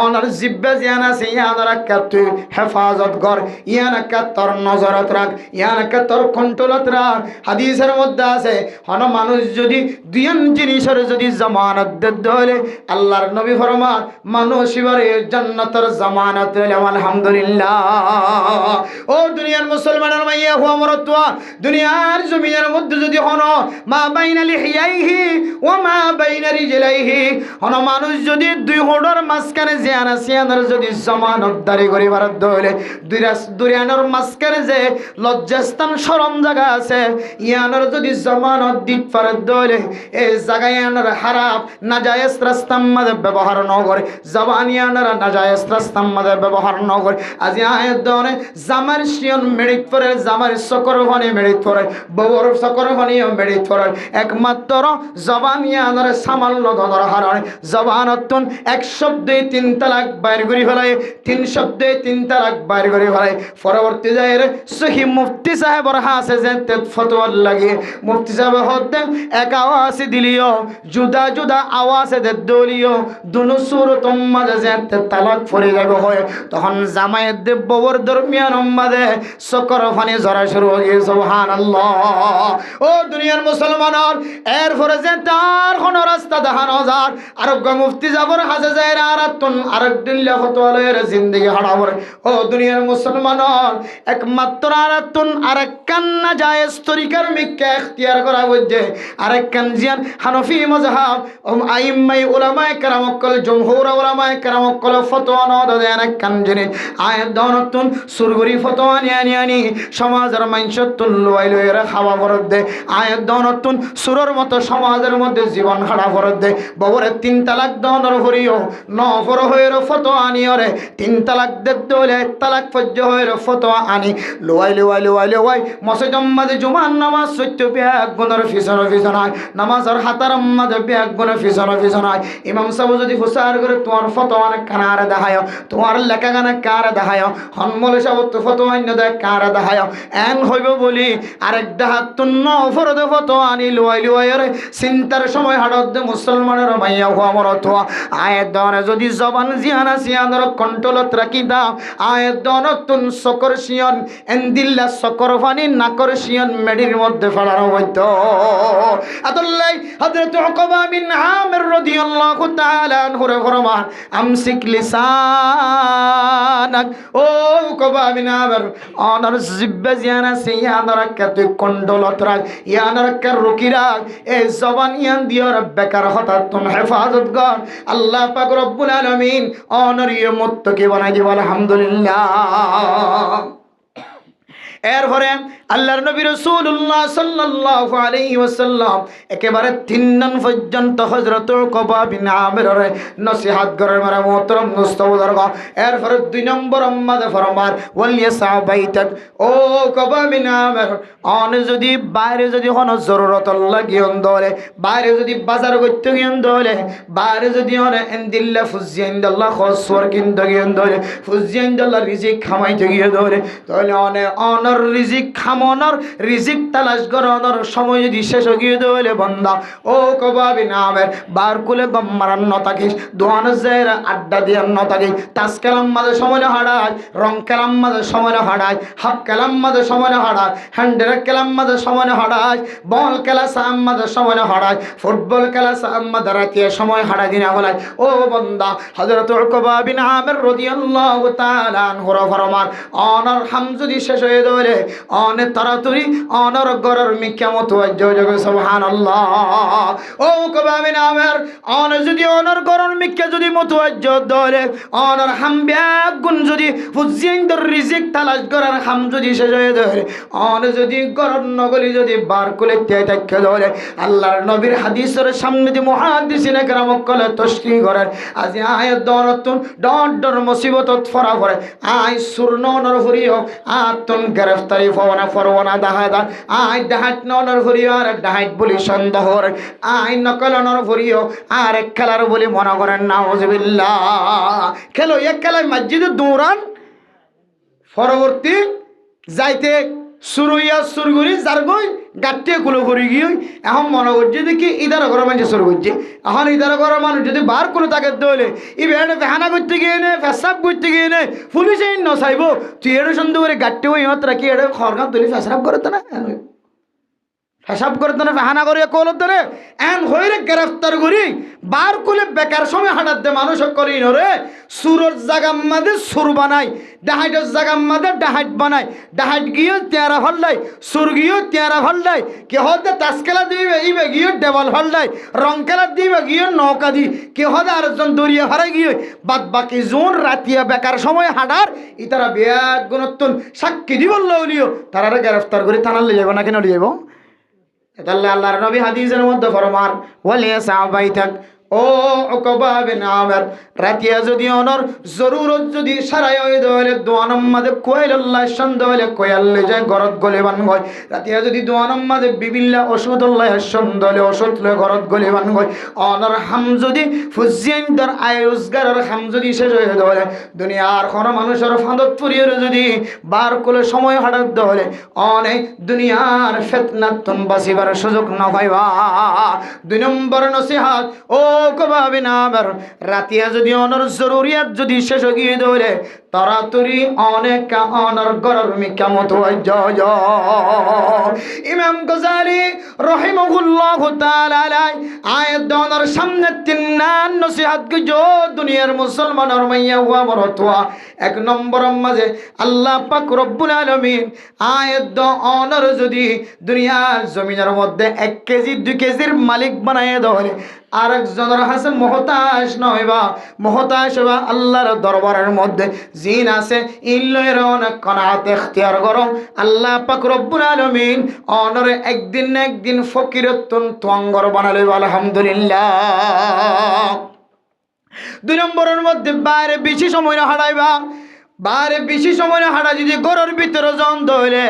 অনর জিব্বা জিয়ানা সিয়ান রাখা তুই হেফাজত কর, ইয়ানাকা তোর নজরত রাখ, ইয়ানাকা তোর কন্ট্রোলত রাখ। হাদিসের মধ্যে আছে হন মানুষ যদি দুইন জিনিসের যদি জামানত দেলে আল্লাহর নবী ফরমান মানুষ এবারে জান্নাতের জামানত দিলে। আলহামদুলিল্লাহ। ও দুনিয়ার মুসলমানের মাইয়া হুয়া মরতুয়া দুনিয়ার জমিনের মধ্যে যদি হন মা বাইনা লিহিয়াইহি ওয়া মা বাইনা রিজলাইহি হন মানুষ যদি দুই হোড়র মাঝখানে জিয়ানা সিয়ানার যদি জামানত দাঁড়ি করি ভারত দলে দুরিয়ানোর মাঝখানে যে লজ্জাস্থান শরম জায়গা আছে ইয়ানোর যদি জামানত দিত ভারত দলে এই জায়গায় ইয়ানোর হারাপ নাজায়েজ রাস্তার মধ্যে ব্যবহার ন করে, জবান ইয়ানোর নাজায়েজ রাস্তার মধ্যে ব্যবহার ন করে। আজি আয়াত দনে জামার শিয়ন মেডিট করে, জামার সকর ভানি মেডিট করে, বউর সকর ভানিও মেডিট করে। একমাত্র জবান ইয়ানোর সামান্য ধর হারণে জবানতন এক শব্দে 3 তালাক বাইর করি ফেলায়, 3 শব্দে 3 তালাক বাইর করি ফেলায়। পরবর্তী যায় সহি মুফতি সাহেবর হাসে যে ফতোয়ার লাগে মুফতি সাহেব হতে এক আওয়াজ দিলিও জুদা জুদা আওয়াজ দে দলিও দুনো সুরতম মাঝে যে তালাক পড়ে যাবে হয় তখন জামায়েত দে ববর দরমিয়ান মাঝে সকর ফানি জরা শুরু হয়ে গেছে। সুবহানাল্লাহ। ও দুনিয়ার মুসলমানর এরপরে যে তার কোন রাস্তা দেখানো যার আরোগ্য মুফতি যাবর হাজে যায় আর তুন আরেক দিল্লা ফতোয়ালের জিন্দেগি হারাবর। ও দুনিয়ার মুসলমানর একমাত্র আর তুন আরেক কান্না জায়েজ তরিকার মিক্কা ইখতিয়ার করা বজে আরেক কান জিয়ান হানফি মাযহাব আইম্মাই উলামায়ে কেরাম কল জমহুর উলামায়ে কেরাম কল ফতোয়া ন দেন এক কান জিনি আয়াত দনতুন সুরগুরি ফতোয়া নিয়ানি সমাজের মাইনসতুল লইল এর খাওয়া ফরত দে আয়াত দনতুন সুরর মতো সমাজের মধ্যে জীবন হারা ফরত দে ববরে 3 তালাক দনর হরিও নফর হইর ফতোয়া আনিওরে 3 তালাক দে দলে তালাক ফজ্জ হইর ফতোয়া আনি লওয়াই মসজিদম মাঝে জুমার নামাজ সত্য বিয়াক গুণর ফিসনায় নামাজের হাতার মাঝে বিয়াক গুণ ফিসনায় ইমাম সাহেব যদি ফুসার করে তোমার ফতোয়া কানারে দেখায়, তোমার লেখা গানে কারে দেখায়, হনমলে সাহেব তো ফতোয়া অন্য দেয় কারে দেখায় এন হইব বলি আরেক ডাহাত তো নফর দে ফতোয়া আনি লওয়াই চিন্তার সময় হাড়ত দে মুসলমানের মাইয়া হওয়া মরতোয়া আয়ের দনে যদি জবান জিয়ানা সিয়ানর কন্ট্রোলত রাখি দাও আয়ের দনতুন সকর শিয়ন এন্দিল্লা সকর ফানি নাকর শিয়ন মেডির মধ্যে ফেলানো হইত। আদল্লাই হযরত উকবা বিন আমির রাদিয়াল্লাহু তাআলা আনহু ফরমান আমসিক লিসানাক। ও উকবা বিন আমির অনর জিব্বা জিয়ানা সিয়ানর কাতে কন্ট্রোলত রাখ ইয়ানর কার রুকি রাখ এই জবান ইয়ান দিয়র বেকার হঠাৎ তুন হেফাজত কর। আল্লাহ পাক রব্বুল আলামিন অনরিয় মুত্তাকি বানাই দিব। আলহামদুলিল্লাহ। এরপরে আল্লাহর নবী রাসূলুল্লাহ সাল্লাল্লাহু আলাইহি ওয়াসাল্লাম একেবারে 3 নং পর্যন্ত হযরত উকবা বিন আমিরের নসিহত করেন মারা মোহতরম মুস্তাফা। এরপরে 2 নম্বর আম্মাদে ফরমান ওয়ালিয়াসা বাইতাক। ও উকবা বিন আমির অন যদি বাইরে যদি কোনো জরুরত লাগিয়ন দলে বাইরে যদি বাজার করতে গিয়ন দলে বাইরে যদি অন ইনদিল্লাহ ফুজিয়াইন্দাল্লাহ খসওয়ার কিনতে গিয়ন দলে ফুজিয়াইন্দাল্লাহ রিজিক খামাইতে গিয়ে দলে তাহলে অনর রিজিক খামনর রিজিক তালাশ করানোর সময় যদি শেষ হয়ে দলে বন্দা ও উকবা বিন আমির বার কুলে গম মারান ন থাকিস দোয়ান জেরা আড্ডা দিয়ান ন থাকিস তাস কালাম মাঝে সময় হাড়ায় রং কালাম মাঝে সময় হাড়ায় হাফ কালাম মাঝে সময় হাড়ায় হ্যান্ডের কালাম মাঝে সময় হাড়ায় বল খেলা সাম মাঝে সময় হাড়ায় ফুটবল খেলা সাম মাঝে রাতিয়া সময় হাড়ায় দিনা বলায়। ও বন্দা হযরত উকবা বিন আমির রাদিয়াল্লাহু তাআলা আনহু ফরমান অনর হাম যদি শেষ হয়ে দলে অনেক তাড়াতাড়ি অনর গরর মিকিয়ামত জয় সুবহানাল্লাহ। ও উকবা বিন আমির অন যদি অনর গরর মিকিয়া যদি মতওয়াজ্জ দলে অনর হাম ব্যাগ গুণ যদি ফুজিন্দর রিজিক তালাশ করার হাম যদি শেষ হয়ে দলে অন যদি গরর নগলি যদি বার কোলে তেতাকে দলে আল্লাহর নবীর হাদিসের সামনে দি মুহাদ্দিসিনে কেরাম কলে তশরিহ করেন আজি আয়াত দরতুন ডর মুসিবতত ফরা করে আই সুরনর হরিও আতন গ্রেফতারি ফরওয়ানা দাহাদা আই ডাহাট নর হরিও আর ডাহাট বলি সন্দেহর আই নকল নর হরিও আর খেলার বলি মনে করেন নাউজুবিল্লাহ। খেলো এক খেলায় মসজিদে দৌড়ান পরবর্তী যাইতে সুরইয়া সুরগুড়ি যারগই গাটিয়ে কুলো করে গিয়ে এখন মনে করছে দেখি ইদার ঘর মানুষ শুরু করছে এখন ইদার ঘর মানুষ যদি বার করে তাকে দলে ইভেন ফেহানা করতে গিয়ে নে পেশাব করতে গিয়ে নে পুলিশে নসাইব তুই এর সুন্দর করে গাট্টি ওই ইহত রাখি এটা খরগাম তুলি পেশাব করতে না পেশাব করতে না ফেহানা করিয়া কল ধরে এন হইরে গ্রেফতার করি বার কুলে বেকার সময় হাঁটার দে মানুষ করি নরে সুরর জাগার মাঝে সুর বানাই ডাহাইটের জাগার মাঝে ডাহাইট বানাই ডাহাইট গিয়েও তেয়ারা ফল্লাই সুর গিয়েও তেয়ারা ফল্লাই কে হতে তাসকেলা দিবে ইবে গিয়েও ডেবল ফল্লাই রং খেলা দিবে গিয়েও নৌকা দি কে হতে আরেকজন দরিয়া হারাই গিয়ে বাদ বাকি জোন রাতিয়া বেকার সময় হাঁটার ইতারা বেয়ার গুণত্তন সাক্ষী দিব লিও তারা গ্রেফতার করে থানার লিয়ে যাবো না কেন লিয়ে যাবো তাহলে আল্লাহর নবী হাদিসের মধ্যে ফরমান ওয়ালিয়া সাহাবাইতাক ও উকবা বিন আমির রাতিয়া যদি অনর জরুরত যদি সারাই হই দলে দোয়ানম মাদে কইল্লাহ সন্দলে কইল্লে যায় গরত গলে বান গয় রাতিয়া যদি দোয়ানম মাদে বিবিল্লা ওষুধ আল্লাহ সন্দলে ওষুধ লয় গরত গলে বান গয় অনর হাম যদি ফুজিয়ানদার আয় রোজগারের হাম যদি শেষ হই দলে দুনিয়ার কোন মানুষের ফাঁদত পুরিয়ে যদি বার কোলে সময় হাঁটার দলে অনেক দুনিয়ার ফিতনাতুন বাসিবার সুযোগ না পাইবা দুই নম্বর নসিহত ও কবাবি নামের রাতিয়া যদি অনর জরুরিয়াত যদি শেষ গিয়ে ধরে তাড়াতাড়ি অনেক অনর গরর মিকামত জয় ইমাম গজালি রহিমাহুল্লাহু তাআলা আয়াত দনের সামনে তিন নসিহত গো দুনিয়ার মুসলমানের মাইয়া হুয়া মরতোয়া এক নম্বর মাঝে আল্লাহ পাক রব্বুল আলামিন আয়াত দ অনর যদি দুনিয়ার জমিনের মধ্যে 1 কেজি 2 কেজির মালিক বানায় ধরে আরেকজনের হাসে মহতাজ নয়বা মহতাজ বা আল্লাহর দরবারের মধ্যে জিন আছে ইল্লের অনেক কনাত ইখতিয়ার করো আল্লাহ পাক রব্বুল আলামিন অনরে একদিন না একদিন ফকিরতুন তোয়াঙ্গর বানালে আলহামদুলিল্লাহ দুই নম্বরের মধ্যে বাইরে বেশি সময় হারাইবা বাইরে বেশি সময় হাঁটা যদি ঘরের ভিতরে জন ধরে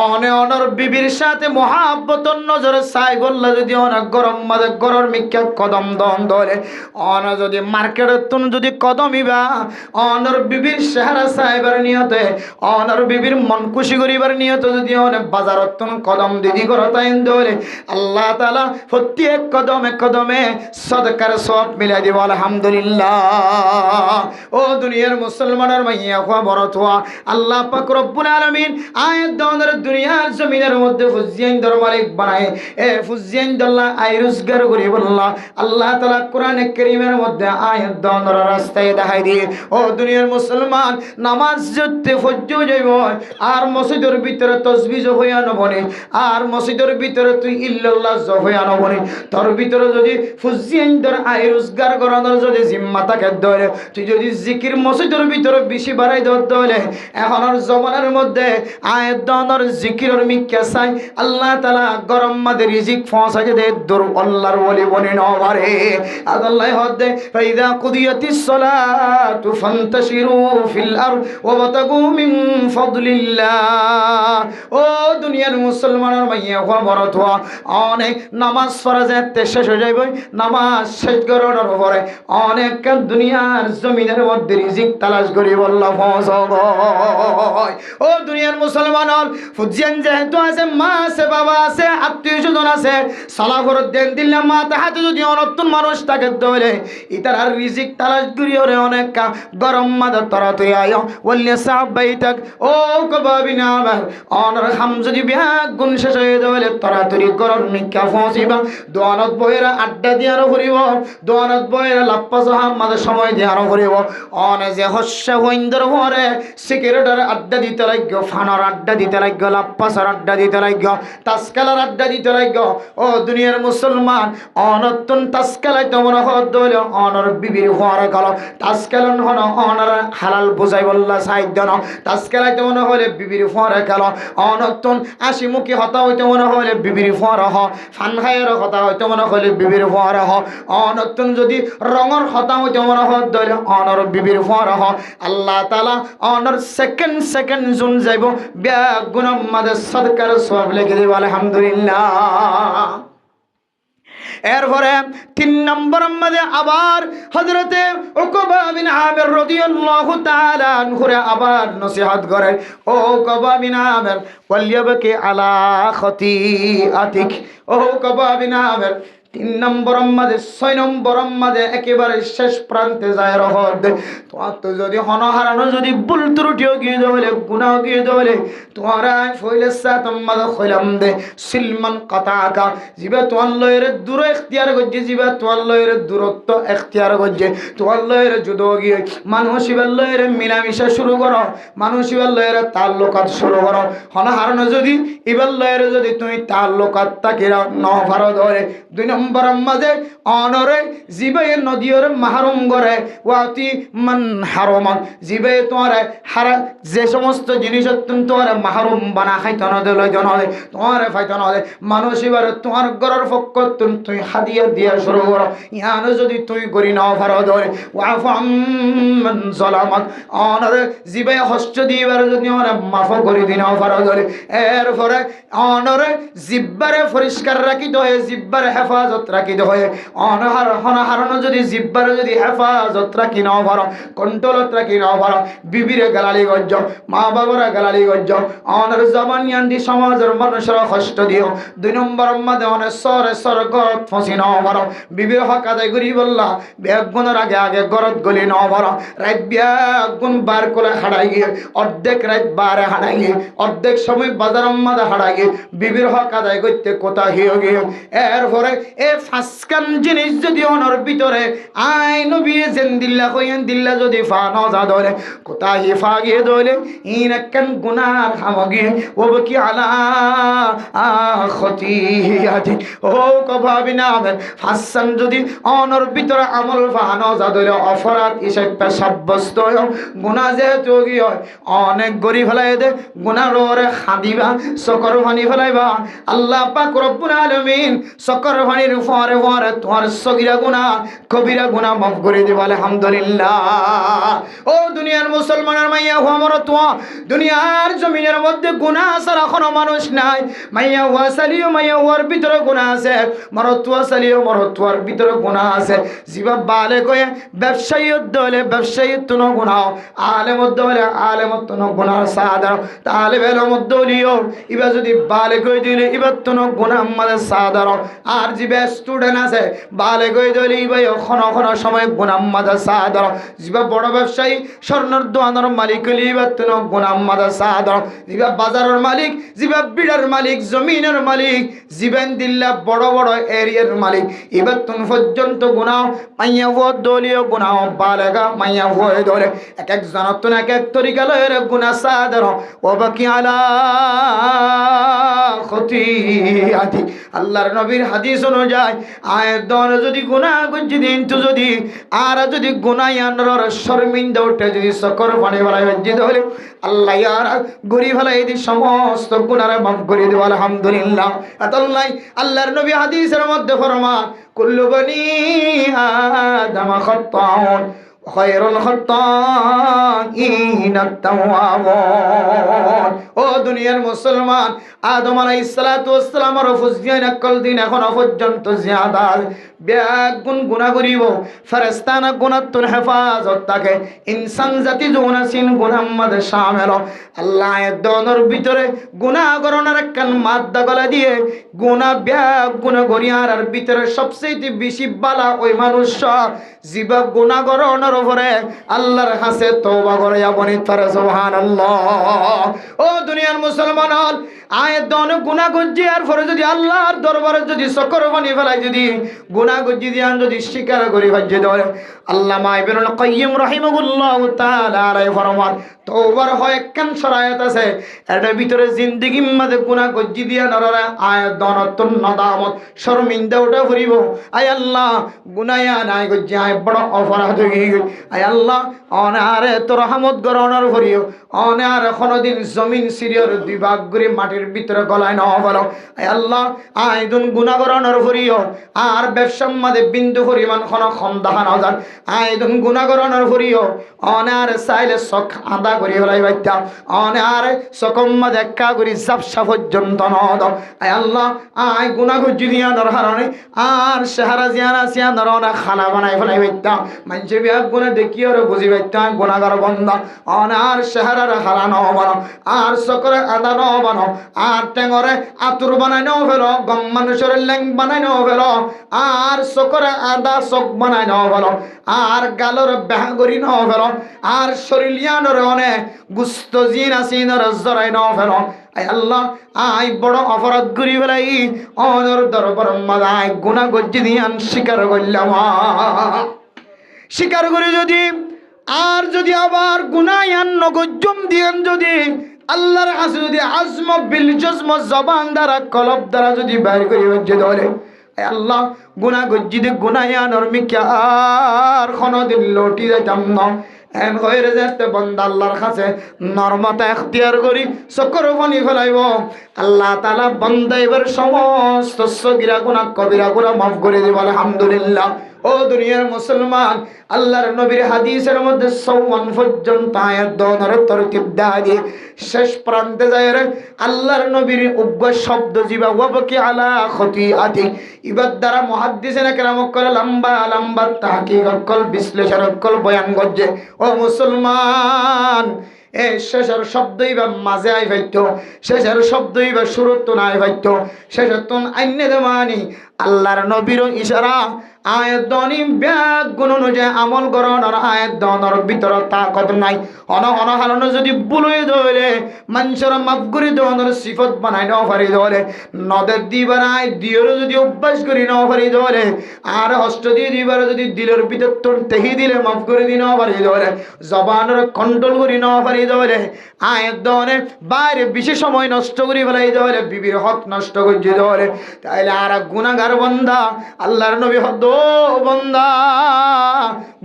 অনর বিবির সাথে মহাব্বতর নজরে চাই বললে যদি অনেক গরম মাঝে গরর মিক্কা কদম দন ধরে অন যদি মার্কেটের তুন যদি কদমিবা অনর বিবির চেহারা চাইবার নিয়তে অনর বিবির মন খুশি করিবার নিয়তে যদি অনেক বাজারত তুন কদম দিদি করতাইন ধরে আল্লাহ তাআলা প্রত্যেক কদমে কদমে সদকার সব মিলাই দিব আলহামদুলিল্লাহ ও দুনিয়ার মুসলমানের মাইয়া খোয়া বড় থোয়া আল্লাহ পাক রব্বুল আলামিন আয়াত দনের দুনিয়ার জমিনের মধ্যে ফুজিয়ানদার মালিক বানায় এ ফুজিয়ানদাল্লাহ আয় রোজগার করি বললা আল্লাহ তাআলা কোরআনে কারীমের মধ্যে আয়াত দনের রাস্তায় দেখাই দিয়ে ও দুনিয়ার মুসলমান নামাজ যতে ফজ্জ যাইব আর মসজিদের ভিতরে তাসবিহ হইয়া নবনে আর মসজিদের ভিতরে তুই ইল্লাল্লাহ হইয়া নবনে তোর ভিতরে যদি ফুজিয়ানদার আয় রোজগার করানোর যদি জিম্মা থাকে ধরে তুই যদি জিকির মসজিদের ভিতরে বেশি বাড়াই ধরে এখনের জমানার মধ্যে আয়াত দনের জিকিরের মিক্কা চাই আল্লাহ তাআলা গরম মাদে রিজিক পৌঁছায় দে দূর আল্লাহর ওলি বনি নবারে আল্লাহ হদে ফাইদা কুদিয়াতিস সালাতু ফান্তাশিরু ফিল আরদ ওয়াবতাগু মিন ফাদলিল্লাহ ও দুনিয়ার মুসলমানের মাইয়া খবর তো অনেক নামাজ ফরজেতে শেষ হয়ে যাইব নামাজ শেষ করার পরে অনেক দুনিয়ার জমিনের মধ্যে রিজিক তালাশ করি বল্লা পৌঁছাব ও দুনিয়ার মুসলমান ফুজিয়ান যেহেতু আছে মা আছে বাবা আছে আত্মীয় স্বজন আছে সালাফর দেন দিলে মা তাহাতে যদি অনতুন মানুষ তাকে ধরে ইতার আর রিজিক তালাশ করি ওরে অনেক গরম মাদা তরা তুই আয় বললে সাহাবাইতাক ও কবাবি না অনর হাম যদি বিয়া গুণ শেষ হয়ে যাবে তরাতরি করর নিকা পৌঁছিবা দোয়ানত বইয়েরা আড্ডা দিয়ারও করিব দোয়ানত বইয়েরা লাপ্পা সাহাব মাঝে সময় দিয়ারও করিব অনে যে হস্য হইন্দর হরে সিগারেটের আড্ডা দিতে লাগবে ফানার আড্ডা দিতে লাগবে লাপ্পাসার আড্ডা দিতে লাগবে তাসকালার আড্ডা দিতে লাগবে ও দুনিয়ার মুসলমান অনতুন তাসকালাই তোমরা হদ দইল অনর বিবির হরে গেল তাসকালন হন অনর হালাল বুঝাই বললা সাইদ ন তাসকালাই তোমরা হলে বিবির হরে গেল অনতুন আসি মুখী হতা হইতে মনে হলে বিবির ফর হ ফান খাইয়ের হতা হইতে মনে হলে বিবির ফর হ অনতুন যদি রঙর হতা হইতে মনে হদ দইল অনর বিবির ফর হ আল্লাহ তাআলা অনর সেকেন্ড সেকেন্ড জুন যাইব বেগুনাম মাদে সদকার সওয়াব লিখে দিব আলহামদুলিল্লাহ এরপরে 3 নম্বর মধ্যে আবার হযরতে উকবা বিন আমির রাদিয়াল্লাহু তাআলা আনহুরে আবার নসিহত করে, ও উকবা বিন আমির ওয়ালিয়াবকি আলা খতিআতিক, ও উকবা বিন আমির 3 নম্বর মাঝে 6 নম্বর মাঝে একেবারে শেষ প্রান্তে যায় রহদ। তোমার তো যদি হনহারানো যদি ভুল ত্রুটিও গিয়ে দলে গুনাহ গিয়ে দলে তোমার ফইলে সাতম মাঝে খইলাম দে সিলমান কাতাকা জিবা তোমার লয়ের দূর ইখতিয়ার গজ্জে, জিবা তোমার লয়ের দূরত্ব ইখতিয়ার গজ্জে, তোমার লয়ের যুদো গিয়ে মানুষ ইবার লয়ের মিলামিশা শুরু করো, মানুষ ইবার লয়ের তাল্লুকাত শুরু করো। হনহারানো যদি ইবার লয়ের যদি তুমি তাল্লুকাত তাকিরা ন ভারত ধরে 2 নম্বর মাঝে অনরে জিবে নদীর মাহরুম করে ওয়াতি মান হারমান জিবে তোমার হারা যে সমস্ত জিনিস তোমার মাহরুম বানা খাইতে না দিলে জনলে তোমার ফাইতে না মানুষ এবার তোমার ঘরের পক্ষ তুমি হাদিয়া দিয়া শুরু করো। ইয়ানো যদি তুই করি না ভারত ধরে ওয়াফাম মান জালামাত অনরে জিবে হস্ত দিবার যদি আমরা মাফ করে দিন ভারত ধরে। এরপরে অনরে জিব্বারে পরিষ্কার রাখিতে হয়, জিব্বার হেফাজত রাখিতে হয়। অনহারানো যদি জিব্বারে যদি হেফাজত রাখি নাও ভালো, কন্ট্রোলত রাখি নাও ভালো, বিবিরে গালালি গজ্জ, মা বাবারা গালালি গজ্জ, অনার জবান ইয়ান্দি সমাজের মানুষেরা কষ্ট দিও। 2 নম্বর মধ্যে অনেক সরে সরে গরত ফসি নাও ভালো, বিবির হক আদায় করি বললা বেগুনের আগে আগে গরত গলি নাও ভালো। রাত বেগুন বার করে হারাই গিয়ে অর্ধেক রাত বারে হারাই গিয়ে অর্ধেক সময় বাজার মধ্যে হারাই গিয়ে বিবির হক আদায় করতে কোথা হয়ে গিয়ে। এরপরে এ ফাসকান জিনিস যদি অনর ভিতরে আইন বিয়ে জেন্দিল্লা কইন দিল্লা যদি ফানো যা ধরে কোথায় ফা গিয়ে ধরে ইনাকান গুনার খামগি ও কি আলা খতিয়াতি ও কভাবিনা ফাসান যদি অনর ভিতরে আমল ফানো যা ধরে অপরাধ হিসেবে সাব্যস্ত হয় গুনাহ যেহেতু কি হয় অনেক গরিব ফেলাই দে গুনাহ রে খাদিবা সকর ভানি ফেলাইবা। আল্লাহ পাক রব্বুল আলামিন সকর ভানির উপরে উপরে তোমার সগীরা গুনাহ কবিরা গুনাহ মাফ করে দিবা আলহামদুলিল্লাহ। ও দুনিয়ার মুসলমানের মাইয়া হুয়া মরতুয়া দুনিয়ার জমিনের মধ্যে গুনাহ ছাড়া কোনো মানুষ নাই। মাইয়া হুয়া সালিও মাইয়া হুয়ার ভিতরে গুনাহ আছে, মরতুয়া সালিও মরতুয়ার ভিতরে গুনাহ আছে। জিবা বালে কয়ে ব্যবসায়ী দলে ব্যবসায়ী তুনো গুনাহ, আলেম দলে আলেম তুনো গুনাহ সাদা তালে বেল মদ্দলিও ইবা যদি বালে কই দিলে ইবা তুনো গুনাহ আমাদের সাদা। আর জিবা স্টুডেন্ট আছে বালে কই দিলে ইবা খন সময় গুনাহ আমাদের সাদা। জিবা বড় ব্যবসায়ী স্বর্ণের দোকানের মালিক হইলে ইবা তুনো গুনাহ আমাদের সাদা। জিবা বাজারের মালিক, জিবা বিড়ার মালিক, জমিনের মালিক, জীবন দিল্লা বড় বড় এরিয়ার মালিক ইবা তুন পর্যন্ত গুনাহ মাইয়া ও দলীয় গুনাহ বালেগা মাইয়া হয়ে ধরে এক এক জানাতুন এক এক তরিকা লয়ের গুনাহ সাদর ও বাকি আলা খতিআতি। আল্লাহর নবীর হাদিস অনুযায়ী আয়ের দন যদি গুনাহ গজ্জি দিন তো যদি আর যদি গুনাহ আনর শর্মিন্দা উঠে যদি সকর পানি বালাই গজ্জি হলে আল্লাহ ইয়ার গরি ফেলাই দি সমস্ত গুনাহ মাফ করে দেব আলহামদুলিল্লাহ। আতাল্লাহ আল্লাহর নবী হাদিসের মধ্যে ফরমান কুল্লু বনি আদম খাত্তাউন খায়রুল খাত্তাইন আত-তাওয়াবুন। ও দুনিয়ার মুসলমান আদম আলাইহিস সালাতু ওয়াস সালামের ফুজিয়ান আকল দিন এখনো পর্যন্ত জিয়াদা বেগুন গুনাহ করিব ফেরেশতানা গুনাহর হেফাজত থাকে ইনসান জাতি জোনাসিন গুনাহ মধ্যে শামিল। আল্লাহ এর দনের ভিতরে গুনাহ করণের কান মাদ্দা গলা দিয়ে গুনাহ বেগুন গরিয়ার আর ভিতরে সবচেয়ে বেশি বালা ওই মানুষ জিবা গুনাহ করণের উপরে আল্লাহর কাছে তওবা করে আপনি তারা সুবহানাল্লাহ। ও দুনিয়ার মুসলমান আয়ের দন গুনাহ গজ্জি আর পরে যদি আল্লাহর দরবারে যদি সকর বানি ফেলাই যদি গুনাহ গজ্জি দিয়ান যদি স্বীকার করি ভাজ্যে ধরে আল্লামা ইবনুল কাইয়্যিম রাহিমাহুল্লাহু তাআলা আলাইহি ফরমান তওবার হয় একখান শরায়ত আছে এটার ভিতরে জিন্দেগির মধ্যে গুনাহ গজ্জি দিয়া নররা আয়ের দন অত্যন্ত নদামত শর্মিন্দা ওটা ফুরিব আয় আল্লাহ গুনাহ নাই গজ্জি আয় বড় অপরাধ হয়ে গেছে আয় আল্লাহ অনারে তোর রহমত গরণর ভরিও অনার কোনদিন জমিন সিরিয়র দুই ভাগ করে মাটির ভিতরে গলায় নাও বলো আয় আল্লাহ আইদুন গুনাহ গরণর ভরিও আর ব্যবসার মাঝে বিন্দু পরিমাণ কোনো কম দেখা না যান আইদুন গুনাহ গরণর ভরিও অনার চাইলে চোখ আদা করি হলাই বাইতা অনার চকম মাঝে একা করি জাপসা পর্যন্ত নদ আয় আল্লাহ আয় গুনাহ গুজি দিয়া কারণে আর সেহারা জিয়ানা সিয়ানার না খানা বানাই ফেলাই বাইতা মানুষের বিয়া গুণা দেখিও বুঝি বাইতা গুণাগার বন্ধা অনার সেহারার হারানো বানো আর চকরে আদা ন বানো আর টেঙরে আতুর বানাই নাও ফেলো গম মানুষের ল্যাং বানাই নাও ফেলো আর চকরে আদা চক বানাই নাও ফেলো আর গালর বেহা করি নাও ফেলো আর শরীরিয়ানোর অনেক গুস্ত জিনা সিনর জরাই নাও ফেলো আয় আল্লাহ আই বড় অপরাধ করি ফেলাই অনর দরবার মাদায় গুনাহ গজ্জি দিয়ান স্বীকার করলাম স্বীকার করে যদি আর যদি আবার গুনায়ান নগজ্জম দিয়ান যদি আল্লাহর কাছে যদি আজম বিল জজম জবান দ্বারা কলব দ্বারা যদি বাইর করি হচ্ছে ধরে আল্লাহ গুনাহ গজ্জি দে গুনায়ানোর মিকা আর কোনদিন লটি যাইতাম না এন হয়ে যেতে বন্ধ আল্লাহর কাছে নরমতা এখতিয়ার করি চকর পানি ফেলাইব আল্লাহ তাআলা বন্দাইবার সমস্ত সগীরা গুনাহ কবিরা গুনাহ মাফ করে দিব আলহামদুলিল্লাহ ও দুনিয়ার মুসলমান আল্লাহর নবীর হাদিসের মধ্যে 54 পর্যন্ত আয়াত দোনের তরতিব দাদি শেষ প্রান্তে যায় রে আল্লাহর নবীর উগ্র শব্দ জিবা ওয়াবকি আলা খতিআতি ইবাদ দ্বারা মুহাদ্দিসিনে কেরাম কল লম্বা লম্বা তাহকিক কল বিশ্লেষণ কল বয়ান গজ্জে ও মুসলমান এ শেষের শব্দই বা মাঝে আই ভাইতো শেষের শব্দই বা শুরুত নাই ভাইতো শেষতন আইনে দেমানি আল্লাহর নবীর ইশারা আয়াত দনি ব্যাগ গুণ অনুযায়ী আমল গরণর আয়াত দনের ভিতরে তাকত নাই অন হালনে যদি বুলই ধরে মানুষের মাফ করে দনের সিফত বানাই নাও পারি ধরে নদের দিবার আয় দিয়েরও যদি অভ্যাস করি নাও পারি ধরে আর হস্ত দিয়ে দিবার যদি দিলের ভিতর তোর তেহি দিলে মাফ করে দি নাও পারি ধরে জবানের কন্ট্রোল করি নাও পারি ধরে আয়াত দনে বাইরে বেশি সময় নষ্ট করি ফেলাই ধরে বিবির হক নষ্ট করছি ধরে তাইলে আর গুনাহগার বান্দা আল্লাহর নবী হদ বন্দা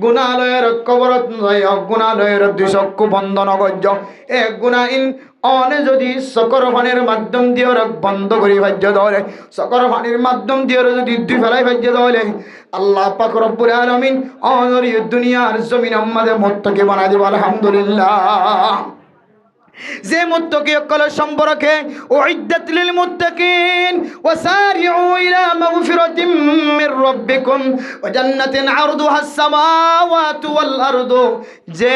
গুনালয়ের কবরত নয় গুনালয়ের দুচক্ষু বন্ধন গজ্জ এ গুনাইন অনে যদি সকর পানির মাধ্যম দিয়ে বন্ধ করি ভাজ্য ধরে সকর পানির মাধ্যম দিয়ে যদি দুই ফেলাই ভাজ্য ধরে আল্লাহ পাক রব্বুল আলামিন অনর দুনিয়ার জমিন আমাদের মুত্তাকি বানাই দিব আলহামদুলিল্লাহ যে মুত্তাকি সকল সম্পর্কে উইদ্দাত লিল মুত্তাকিন ওয়াসারিউ ইলা মাগফিরাতিন মির রাব্বিকুম ওয়া জান্নাতিন আরদুহা আস-সামাওয়াতু ওয়াল আরদু যে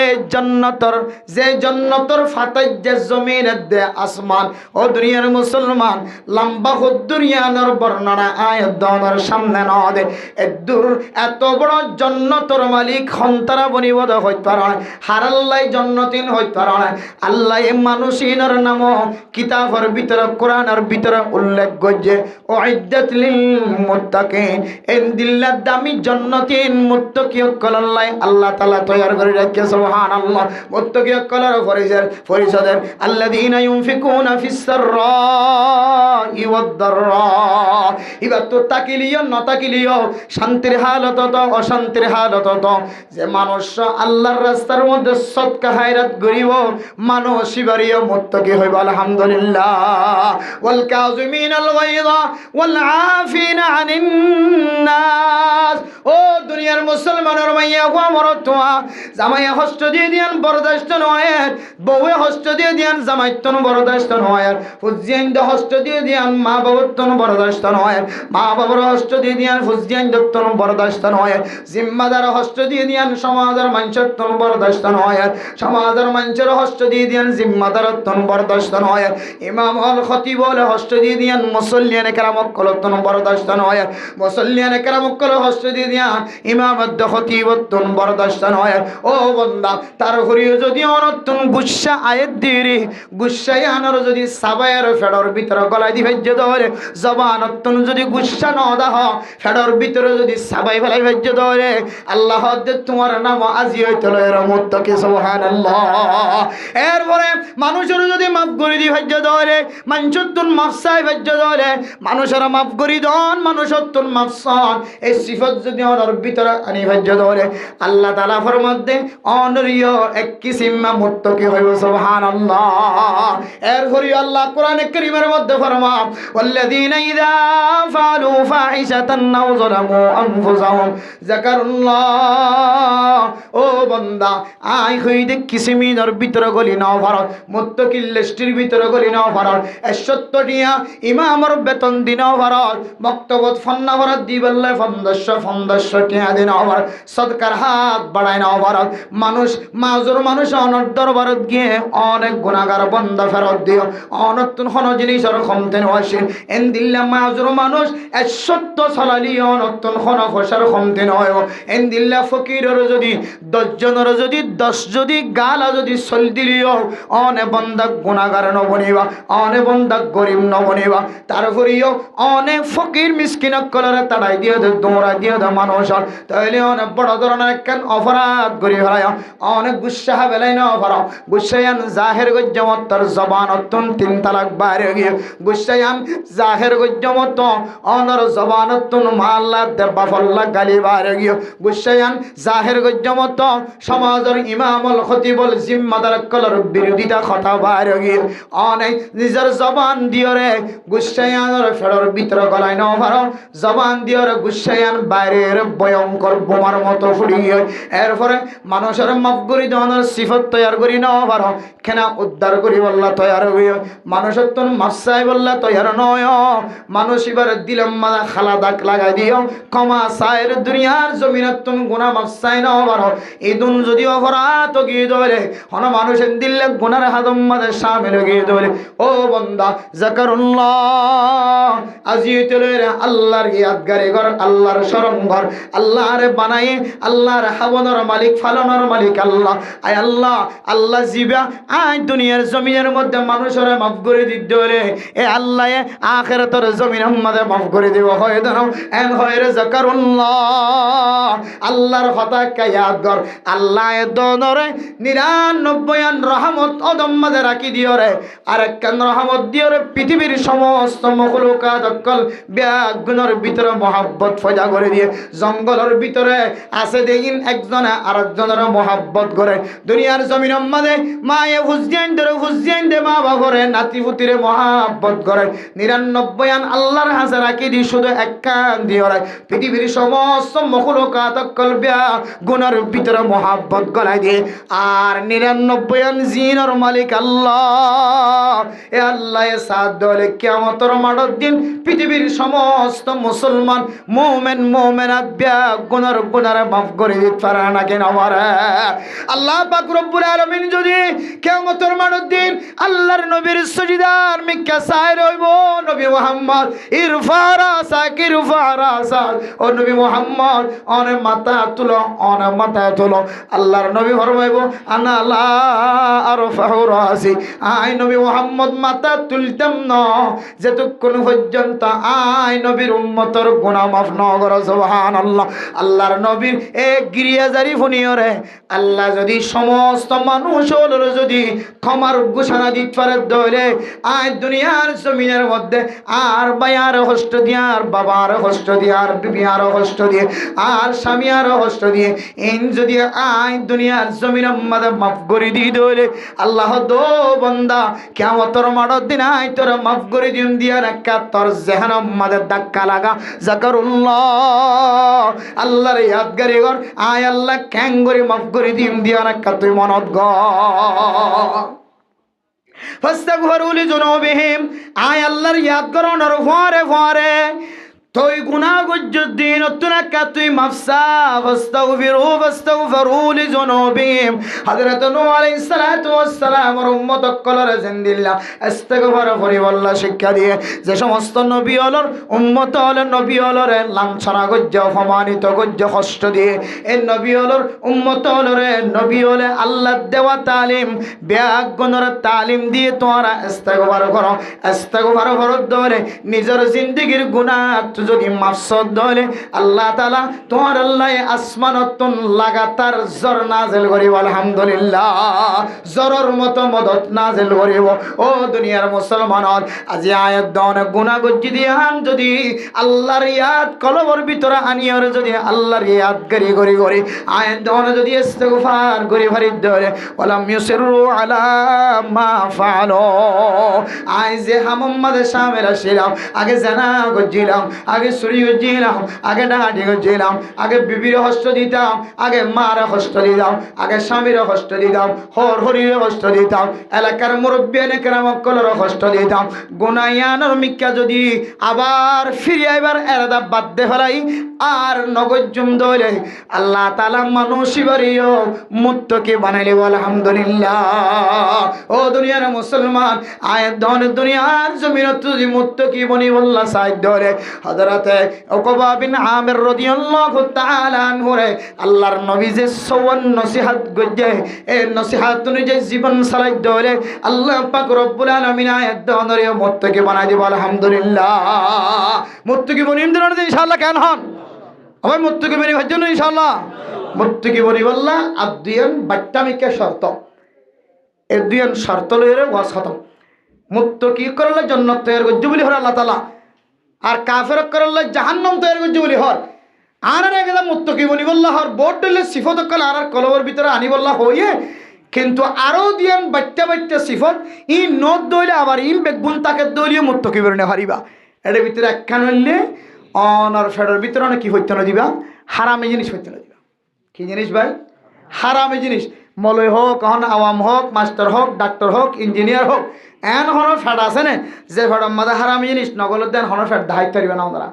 জান্নাতর ফাতাই যে জমিনের দে আসমান ও দুনিয়ার মুসলমান লম্বা দুনিয়ার বর্ণনা আয়াত দনের সামনে না দে এদুর এত বড় জান্নাতর মালিক হন্তারা বনিবদ হইতে পারে হারাল্লাই জান্নাতিন হইতে পারে আল্লাহ মানুষিনের নাম কিতাবের ভিতরে কোরআনের ভিতরে উল্লেখ করছে উইদ্দাত লিল মুত্তাকিন ইনদিল্লাহ দামি জান্নাতিন মুত্তাকি কল্লাই আল্লাহ তাআলা তৈয়ার করে রাখে সুবহানাল্লাহ মুত্তাকি কলার পরিষদের আল্লাযীনা ইউনফিকুনা ফিস সাররাই ওয়াদ দাররা ইবাত তো তাকিলিও নতাকিলিও শান্তির হালত তো অশান্তির হালত তো যে মানুষ আল্লাহর রাস্তার মধ্যে সদকা খায়রাত করিব মানুষ বাড়িও মুত্তাকি হইব আলহামদুলিল্লাহ ওয়াল কাযিমিনাল গায়যা ওয়াল আফিনা আনিন নাস ও দুনিয়ার মুসলমানের মাইয়া গো মরতোয়া জামাইয়া হস্ত দিয়ে দিয়ান বরদাস্ত নয় বউয়ে হস্ত দিয়ে দিয়ান জামাইতন বরদাস্ত নয় ফুজিয়াইন্দ হস্ত দিয়ে দিয়ান মা বাবতন বরদাস্ত নয় মা বাবার হস্ত দিয়ে দিয়ান ফুজিয়াইন্দতন বরদাস্ত নয় জিম্মাদার হস্ত দিয়ে দিয়ান সমাজের মানুষতন বরদাস্ত নয় সমাজের মানুষের হস্ত দিয়ে দিয়ান জিম্মাদারতন বরদাস্ত নয় ইমাম আল খতিব বলে হস্ত দিয়ে দিয়ান মুসল্লিয়ানে কেরামক কলতন বরদাস্ত নয় মুসল্লিয়ানে কেরামক কল হস্ত দিয়ে দিয়ান ইমামত খতিবতন বরদাস্ত নয় ও বান্দা তার হরিও যদি অনতন গুচ্ছা আয়াত দিরি গুচ্ছায় আনার যদি সাবায়ের ফেডর ভিতরে গলায় দি ভেজ্য ধরে জবানতন যদি গুচ্ছা ন দাহ ফেডর ভিতরে যদি সাবাই ফেলাই ভাজ্য ধরে আল্লাহ তোমার নাম আজি হইতে এর মুত্তাকি সুবহানাল্লাহ। এরপরে মানুষের যদি মাফ করে দি ভাজ্য ধরে মানুষত্বন মাফ চাই ভাজ্য ধরে মানুষের মাফ করি দন মানুষত্বন মাফ সন এই সিফত যদি ওর ভিতরে আনি ভাজ্য ধরে আল্লাহ তাআলা ফরমাতে অনরিয় এক কিসিমা মুত্তাকি হইব সুবহানাল্লাহ। এরপরে আল্লাহ কোরআনে কারীমের মধ্যে ফরমা ওয়াল্লাযীনা ইযা ফাআলু ফাহিশাতান আও যালামু আনফুসাহুম যাকারুল্লাহ। ও বান্দা আই হইদে কিসিমিনর ভিতরে গলি নাও ভারত মুত্তাকিল লিস্টের ভিতরে গলি নাও ভারত 71 ইমামর বেতন দিনাও ভারত বক্তব্য ফন্না ভারত দিবল্লে 1500 টিয়া দিনাও ভারত সদকার হাত বাড়ায় নাও ভারত মানুষ মাজুর মানুষ অনর দরবারত গিয়ে অনেক গুনাহগার বান্দা ফেরত দিও অনতুন কোন জিনিসের কমতেন ওয়াসিন এন দিল্লা মাজুর মানুষ 71 সালালি অনতুন কোন ফসার কমতেন হয় এন দিল্লা ফকিরের যদি 10 জনের যদি 10 যদি গালা যদি সল দিলিও অনে বান্দা গুনাহগার ন বনিবা অনে বান্দা গরিব ন বনিবা তারপরেও অনেক ফকির মিসকিন কলরে তাড়াই দিও দৌড়া দিও মানুষ তাইলে অনেক বড় ধরনের একখান অপরাধ করি হয় অনেক গুসা বেলাই না অপরাধ গুসায়ান জাহের গজ্জমতর জবানতন 3 তালাক বাইরে গিয়ে গুসায়ান জাহের গজ্জমত অনর জবানতন মাল্লা দেবা ফল্লা গালি বাইরে গিয়ে গুসায়ান জাহের গজ্জমত সমাজের ইমামুল খতিবুল জিম্মাদার কলর বিরোধিতা কথা বাইরে গিয়ে অনেক নিজের জবান দিয়রে গুসায়ানের ফেরর ভিতর গলায় না পারো জবান দিয়রে গুসায়ান বাইরের ভয়ঙ্কর বোমার মতো ফুড়িয়ে এরপরে মানুষের মাফ করি দনের সিফত তৈয়ার করি না পারো কেনা উদ্ধার করি বললা তৈয়ার হইয় মানুষের তোর মাসাই বললা তৈয়ার নয় মানুষ এবার দিলাম মাদা খালা দাগ লাগাই দিও ক্ষমা সায়ের দুনিয়ার জমিনের তুন গুণা মাসাই না পারো এই দুন যদি অপরাধ গিয়ে ধরে হন মানুষের দিল্লে গুনার হাদম মাদে সামিল গিয়ে ধরে ও বন্দা যাকারুল্লাহ আজিয়তুলের আল্লাহর ইয়াদগারে ঘর আল্লাহর শরণ ঘর আল্লাহরে বানাই আল্লাহর হাবনের মালিক ফালনের মালিক আল্লাহ আয় আল্লাহ আল্লাহ জিবা আয় দুনিয়ার জমিনের মধ্যে মানুষের মাফ করে দিতে হলে এ আল্লাহ আখিরাতের জমিনের মধ্যে মাফ করে দিব হয় দাও এন হয় রে যাকারুল্লাহ আল্লাহর কথা কায়াত ঘর আল্লাহ দনরে 99 রহমত অদম মধ্যে রাখি দিও রে আর একখান রহমত দিও রে পৃথিবীর সমস্ত মখলুকাত অকল ব্যাগুনের ভিতরে মহব্বত ফয়দা করে দিয়ে জঙ্গলের ভিতরে আছে দেখিন একজনে আরেকজনের মহব্বত করে দুনিয়ার জমিনের মধ্যে মায়ে হুসেন দে মা বাবরে নাতি পুতিরে মহব্বত করে 99 আল্লাহর হাতে রাখি দি শুধু একখান দিও রে পৃথিবীর সমস্ত মখলুকাত অকল ব্যাগুনের ভিতরে মহব্বত গলায় দিয়ে আর 99 জিনের মালিক আল্লাহ এ আল্লাহ সাদ দলে কিয়ামতের মাঠের দিন পৃথিবীর সমস্ত মুসলমান মুমিন মুমিনাত গুনার মাফ করে দিতে পারে না কেন পারে আল্লাহ পাক রব্বুল আলামিন যদি কিয়ামতের মাঠের দিন আল্লাহর নবীর সুজদার মিক্কা সাইর হইব নবী মুহাম্মদ ইরফা রাসা ও নবী মুহাম্মদ অনে মাথা তুলো আল্লাহর নবী ফরমাইব আনা লা আরফাহু রাসি আই নবী মুহাম্মদ মাথা তুলতাম না যতক্ষণ পর্যন্ত আই নবীর উম্মতের গুনাহ মাফ না করে সুবহানাল্লাহ আল্লাহর নবীর এক গিরিয়াজারি ফুনিয়রে আল্লাহ যদি সমস্ত মানুষের যদি ক্ষমার ঘোষণা দিতে পারে দলে আই দুনিয়ার জমিনের মধ্যে আর ভাইয়ার কষ্ট দিয়ে আর বাবার কষ্ট দিয়ে আর বিবিয়ার কষ্ট দিয়ে আর স্বামীর কষ্ট দিয়ে ইন যদি আই দুনিয়ার জমিনের মধ্যে মাফ করে দি দলে আল্লাহ দো বান্দা কিয়ামতের মাঠের দিন আই তোর মাফ করে দিন দিয়া রাখা তোর জেহানম মাঝে ধাক্কা লাগা যাকারুল্লাহ আল্লাহর ইয়াদগারি কর আয় আল্লাহ ক্যাঙ্গরি মাফ করে দিন দিয়া রাখা তুই মনত গ ফাস্তাগফিরু লিযুনুবিহিম আয় আল্লাহর ইয়াদ করনের ফরে তুই গুনাহ গজ্জুর দিন তুনাকা তুই মাফসা ফাস্তাগফিরু লিযুনুবিহিম হযরত নূহ আলাইহিস সালাতু ওয়াস সালাম ওর উম্মত কলরে জিন্দিল্লাহ ইস্তিগফার করি আল্লাহ শিক্ষা দিয়ে যে সমস্ত নবী হলর উম্মত হলেন নবী হলরে লাঞ্ছনা গজ্জ অপমানিত গজ্জ কষ্ট দিয়ে এই নবী হলর উম্মত হলরে নবী হলে আল্লাহ দেওয়া তালিম বেয়াগুনর তালিম দিয়ে তোমরা ইস্তিগফার করো ইস্তিগফার করো দলে নিজের জিন্দেগীর গুনাহ যদি মাফসদ দলে আল্লাহ তাআলা তোমার আল্লাহ আসমানতুন লাগাতার জর নাজিল করিব আলহামদুলিল্লাহ জরর মতো মদত নাজিল করিব ও দুনিয়ার মুসলমান আজি আয়াত দান গুনাহ গজ্জি দিয়ান যদি আল্লাহর ইয়াদ কলবর ভিতরে আনিয়র যদি আল্লাহর ইয়াদ করি করি করি আয়াত দান যদি ইস্তিগফার করি ফরিদ দলে ওয়ালাম ইউসিরু আলা মা ফাআলু আই যে মোহাম্মদ শামের ছিলাম আগে জানা গজ্জিলাম আগে চুরি গজ্জিলাম আগে ডাহাটি গজ্জিলাম আগে বিবির কষ্ট দিতাম আগে মার কষ্ট দিতাম আগে স্বামীর কষ্ট দিতাম হর হরির কষ্ট দিতাম এলাকার মুরব্বিয়ানে কেরামকলর কষ্ট দিতাম গুনায়ানোর মিক্কা যদি আবার ফিরে আইবার এরাদা বাদ দে ফেলাই আর নগজ্জুম দলে আল্লাহ তাআলা মানুষিবারিও মুত্তকি বানাইলি আলহামদুলিল্লাহ ও দুনিয়ার মুসলমান আয়াত দন দুনিয়ার জমিনত যদি মুত্তকি বনি আল্লাহ সাইদ দলে হযরতে উকবা বিন আমির রাদিয়াল্লাহু তাআলা আনহু রে আল্লাহর নবী যে 54 নসিহত গজ্জে এই নসিহত অনুযায়ী জীবন চালাই দলে আল্লাহ পাক রব্বুল আলামিন আয়াত দনরে মুত্তকি বানাই দিব আলহামদুলিল্লাহ মুত্তকি বনি ইনশাআল্লাহ কেন হন আবার মুত্তকি বনি হওয়ার জন্য ইনশাআল্লাহ মুত্তকি বনি আল্লাহ আদিয়ান বাট্টামিকে শর্ত এই দুইন শর্ত লইরে ওয়াজ খতম মুত্তকি করলে জান্নাত তৈরি করতে বলি হর আল্লাহ তাআলা আর কাফের করলে জাহান্নাম তৈরি করতে বলি হর আর একদা মুত্তকি বনি আল্লাহ হর বোর্ড দিলে সিফত কল আর কলবর ভিতরে আনি আল্লাহ হইয়ে কিন্তু আরো দিয়ান বাট্টা বাট্টা সিফত ই নদ দইলে আবার ইম বেগুন তাকে দইলে মুত্তকি বনি হারিবা এর ভিতরে একখান হইলে অনার ফেডার ভিতরে কি হইতে না দিবা হারামে জিনিস হইতে না দিবা কি জিনিস ভাই হারামে জিনিস মলয় হোক এখন আওয়াম হোক মাস্টার হোক ডাক্তার হোক ইঞ্জিনিয়ার হোক এন হনর ফেড আছে না যে ফেডর মাঝে হারামি জিনিস নগলের দেন হনর ফেড দায়িত্ব দিবে না ওনারা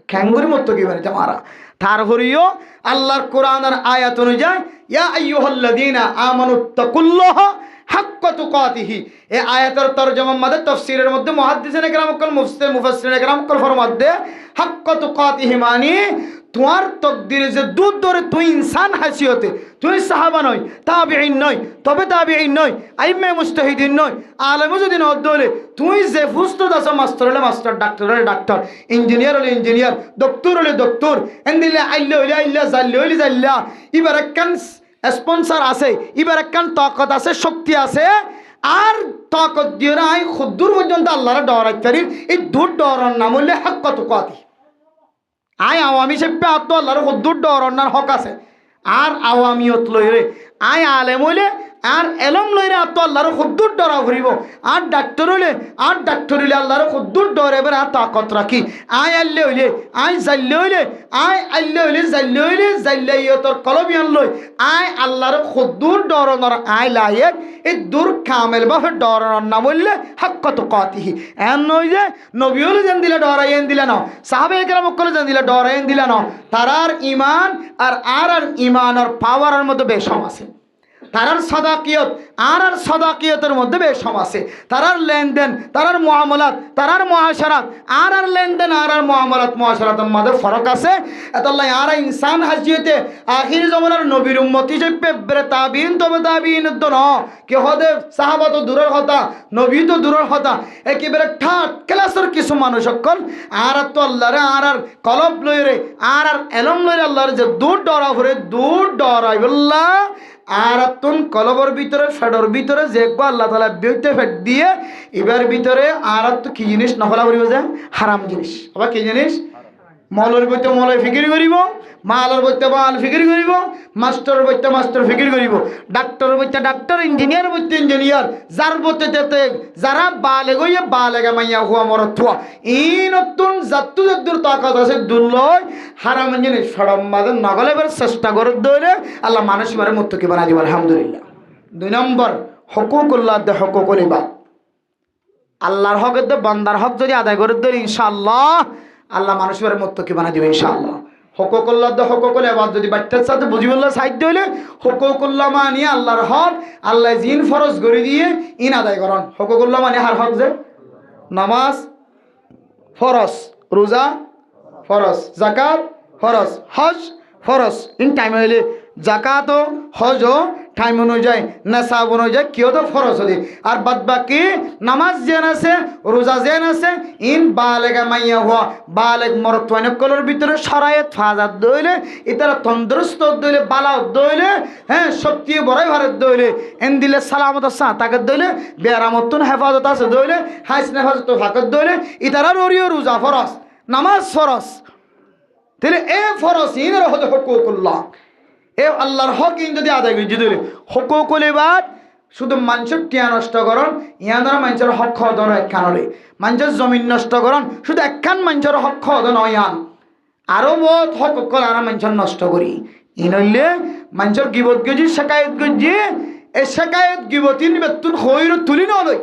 খ্যাঙ্গুরি মতো কি বানিতে মারা তারপরেও আল্লাহর কোরআনের আয়াত অনুযায়ী ইয়া আইয়ুহাল্লাযীনা আমানুত্তাকুল্লাহ হাক্কা তুকাতিহি এই আয়াতের তরজমা মধ্যে তাফসীরের মধ্যে মুহাদ্দিসিনে কেরাম কল মুফাসসিরিনে কেরাম কল ফরমাতে হাক্কা তুকাতিহি মানে তোমার তকদিরে যে দুধ ধরে তুই ইনসান হাসিয়তে তুই সাহাবা নয় তাবিঈন নয় তবে তাবিঈন নয় আইম্মে মুজতাহিদিন নয় আলেমও যদি নয় দলে তুই যে ফুস্তুত আছো মাস্টার হলে মাস্টার ডাক্তার হলে ডাক্তার ইঞ্জিনিয়ার হলে ইঞ্জিনিয়ার ডক্টর হলে ডক্টর এন্দিলে আইলে হইলে আইল্লা জাল্লে হইলে জাল্লা এবার একখান স্পন্সর আছে এবার একখান তাকত আছে শক্তি আছে আর তাকত দিয়ে আই খুদ্দুর পর্যন্ত আল্লাহর ডরাইতে পারি এই দুধ ডরার নাম হইলে হাক্কা তুকাতি আয় আওয়ামী সেপে আত্ম আল্লাহর খুদ্দুর ডরার হক আছে আর আওয়ামিয়ত লইরে আয় আলেম হইলে আর এলম লইরে আত্ম আল্লাহর খুদ্দুর ডরা ঘুরিব আর ডাক্তার হইলে আল্লাহর খুদ্দুর ডর এবার আর তাকত রাখি আয় আল্লে হইলে আয় জাল্লে হইলে আয় আল্লে হইলে জাল্লে হইলে জাল্লাইয়তর কলমিয়ান লই আয় আল্লাহর খুদ্দুর ডরনর আয় লায়েক এই দূর কামেল বাফে ডরনর নাম বললে হাক্কা তুকাতিহি এন নই যে নবী হলে যেন দিলে ডরাইয়েন দিলে না সাহাবায়ে কেরাম কলে যেন দিলে ডরাইয়েন দিলে না তারার ইমান আর ইমানের পাওয়ারের মধ্যে বেশম আছে তারার সদাকিয়ত আর সদাকিয়তের মধ্যে বেশম আছে তারার লেনদেন তারার মুআমালাত তারার মুআশারাত আর লেনদেন আর মুআমালাত মুআশারাতের মধ্যে ফরক আছে এতল্লাহ আর ইনসান হাজিয়তে আখির জামানার নবীর উম্মতি হিসেবে বেরে তাবিঈন তবে তাবিঈন দন কে হদে সাহাবা তো দূরের কথা নবী তো দূরের কথা একেবারে ঠাট ক্লাসের কিছু মানুষ সকল আর তো আল্লাহরে আর কলব লইরে আর এলম লইরে আল্লাহর যে দূর ডরা ভরে দূর ডরাই বল্লা আর তুন কলবর ভিতরে ফেডর ভিতরে যে আল্লাহ তাআলা বিউতে ফেট দিয়ে এবার ভিতরে আর তো কি জিনিস নফলা করিব যে হারাম জিনিস আবার কি জিনিস মলের বইতে মলে ফিকির করিব মালের বইতে মাল ফিকির করিব মাস্টার বইতে মাস্টার ফিকির করিব ডাক্তার বইতে ডাক্তার ইঞ্জিনিয়ার বইতে ইঞ্জিনিয়ার যার বইতে তেতে যারা বালে গইয়ে বালেগা মাইয়া হুয়া মরত থুয়া ই নতুন জাতু জাতুর তাকাত আছে দুল্লয় হারাম জিনিস ফড়ম মাদে নগলেবার চেষ্টা করে দইলে আল্লাহ মানুষ মারে মুত্তকি বানাই দিব আলহামদুলিল্লাহ 2 নম্বর হুকুকুল্লাহ দে হুকুকুল ইবাদ আল্লাহর হক দে বান্দার হক যদি আদায় করে দিই ইনশাআল্লাহ আল্লাহ মানুষের মুত্তাকি বানাই দিবে ইনশাআল্লাহ। হুকুকুল্লাহ দ হুকুকুল ইবাদ যদি বাচ্চার সাথে বুঝিবুল্লাহ সাহিত্য হইলে হুকুকুল্লাহ মানে আল্লাহর হক, আল্লাহ জিন ফরজ করে দিয়ে ইন আদায় করন। হুকুকুল্লাহ মানে হার হক যে নামাজ ফরজ, রোজা ফরজ, যাকাত ফরজ, হজ ফরজ। ইন টাইম হইলে জাকাত ও হজ ও টাইম অনুযায়ী নেশাব অনুযায়ী কেউ তো ফরজ হলে আর বাদ বাকি নামাজ যেন আছে, রোজা যেন আছে, ইন বালেগা মাইয়া হওয়া বালেগ মরত্বানকলের ভিতরে সরায়েত ফাজাত দইলে ইতারা তন্দুরস্ত দইলে বালা দইলে হ্যাঁ শক্তি বড়াই ভারত দইলে এন দিলে সালামত সা তাকত দইলে বেরামতুন হেফাজত আছে দইলে হাইস হেফাজত ফাকত দইলে ইতারা ররিও রোজা ফরজ, নামাজ ফরজ। তাহলে এ ফরজ ইনের হতে হুকুকুল্লাহ, এ আল্লাহর হক ইন যদি আদায় করি যদি হুকুকুল ইবাদ শুধু মানুষের টিয়া নষ্ট করন ইয়ানারা মানুষের হক খাওয়া ধরো একখানরে মানুষের জমিন নষ্ট করন শুধু একখান মানুষের হক খাওয়া ধরো ইয়ান আরও বহুত হক কল আর মানুষের নষ্ট করি ইন হইলে মানুষের গিবত গজি শেকায়ত গজি এ শেকায়ত গিবতিন বেতুন খৈর তুলি নয়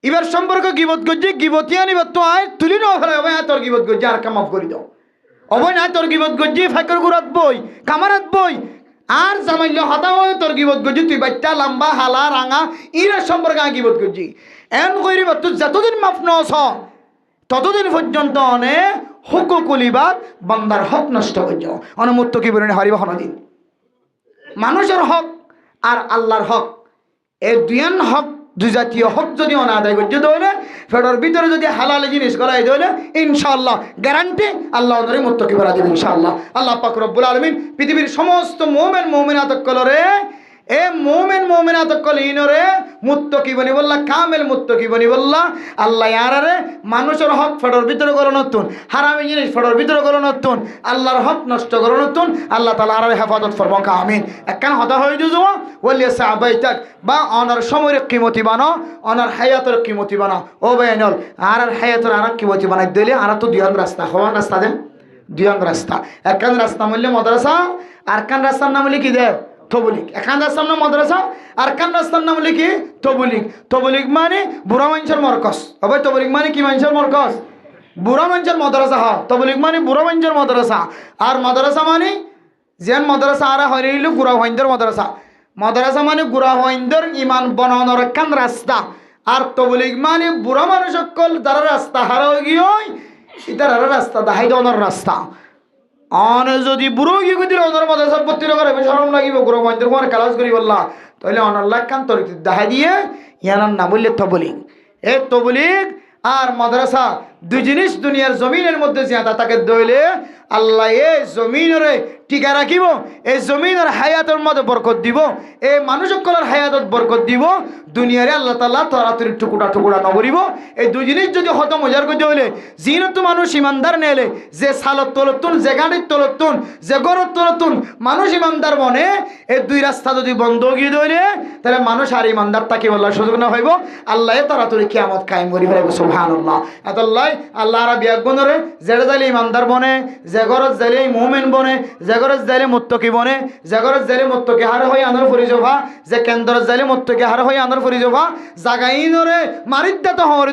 এবার সম্পর্ক গিবত গজি গিবতিয়া নিবে তো আয় তুলি ন ফেলে তোর গিবত গজি আর কামাফ করে দাও অবয় না তোর গিবত গজি ফাঁকর গুড়াত বই কামারাত বই আর জামাইল হতা হয় তোর গিবত গজি তুই বাচ্চা লম্বা হালা রাঙা ইরের সম্পর্কে গিবত গজি এন করিব তুই যতদিন মাফ নস ততদিন পর্যন্ত অনেক হুকুকুল ইবাদ বান্দার হক নষ্ট করছ অনেক মুত্তাকি বলেন হারিব হনদিন মানুষের হক আর আল্লাহর হক এই দুইয়ান হক দুই জাতীয় হক যদি অনাদায় করছে তাহলে ফেডার ভিতরে যদি হালাল জিনিস করাই তাহলে ইনশাআল্লাহ গ্যারান্টি আল্লাহ ওদের মুত্তাকি বানা দেবে ইনশাআল্লাহ। আল্লাহ পাক রব্বুল আলামিন পৃথিবীর সমস্ত মুমিন মুমিনাত কলরে এ মুমিন মুমিনাত কলিনরে মুত্তাকি বনি বললা কামেল মুত্তাকি বনি বললা আল্লাহ ইয়ারারে মানুষের হক ফেডার ভিতরে করো নতুন হারামি জিনিস ফেডার ভিতরে করো নতুন আল্লাহর হক নষ্ট করো নতুন আল্লাহ তাআলা আরারে হেফাজত ফরমা আমিন। একখান হতা হয়ে যাও ওলিয়া সাহাবাইতাক বা অনার সময়ের কিমতি বানাও অনার হায়াতের কিমতি বানাও ও বেনল আর হায়াতের আর কিমতি বানাই দিলে আর তো দুইয়ান রাস্তা হওয়ার রাস্তা দেন দুইয়ান রাস্তা একখান রাস্তা মূল্যে মাদ্রাসা আর কান রাস্তার নাম হলে কি দেয় তবলিগ এখান রাস্তার নাম মাদ্রাসা আর কান রাস্তার নাম হলে কি তবলিগ তবলিগ মানে বুড়া মানুষের মরকজ হবে তবলিগ মানে কি মানুষের মরকজ বুড়া মানুষের মাদ্রাসা হয় তবলিগ মানে বুড়া মানুষের মাদ্রাসা আর মাদ্রাসা মানে যেন মাদ্রাসা আর হইল গুড়া হইন্দের মাদ্রাসা মাদ্রাসা মানে গুড়া হইন্দের ইমান বনানোর একখান রাস্তা আর তবলিগ মানে বুড়া মানুষ সকল যারা রাস্তা হারা হয়ে গিয়ে ইতার আর রাস্তা দাহাই দেওয়ার রাস্তা অনে যদি বুড়ো গিয়ে দিলে ওদের মাদ্রাসা ভর্তি করে সরম লাগিব গুড়া হইন্দের তোমার কালাজ করি বললা তাহলে অনাল্লাহ খান তোর দাহাই দিয়ে ইয়ানার না বললে তবলিগ এ তবলিগ আর মাদ্রাসা দুই জিনিস দুনিয়ার জমিনের মধ্যে জিয়াদা তাকে দইলে আল্লাহ এই জমিনরে টিকা রাখিব এই জমিনের হায়াতের মধ্যে বরকত দিব এই মানুষকলের হায়াতত বরকত দিব দুনিয়ারে আল্লাহ তাআলা তাড়াতাড়ি টুকুরা টুকুরা নগরিব এই দুই জিনিস যদি হত মজার করতে হইলে জিনত মানুষ ইমানদার নেলে যে সালত তলতুন যে গাড়ির তলতুন যে গরত তলতুন মানুষ ইমানদার মনে এই দুই রাস্তা যদি বন্ধ গিয়ে দইলে তাহলে মানুষ আর ইমানদার তাকে বলার সুযোগ না হইব আল্লাহ তাড়াতাড়ি কিয়ামত কায়েম করি ফেলব সুবহানাল্লাহ। এতল্লাই আল্লাহ রাব্বি একগুণরে জেড়ে জালি ইমানদার বনে যে ঘরত জালি মুমিন বনে যে ঘরত জালি মুত্তাকি বনে যে ঘরত জালি মুত্তাকি হার হই আনর ফরিজভা যে কেন্দ্রত জালি মুত্তাকি হার হই আনর ফরিজভা জাগাইনরে মারিদ্দাত হওয়ার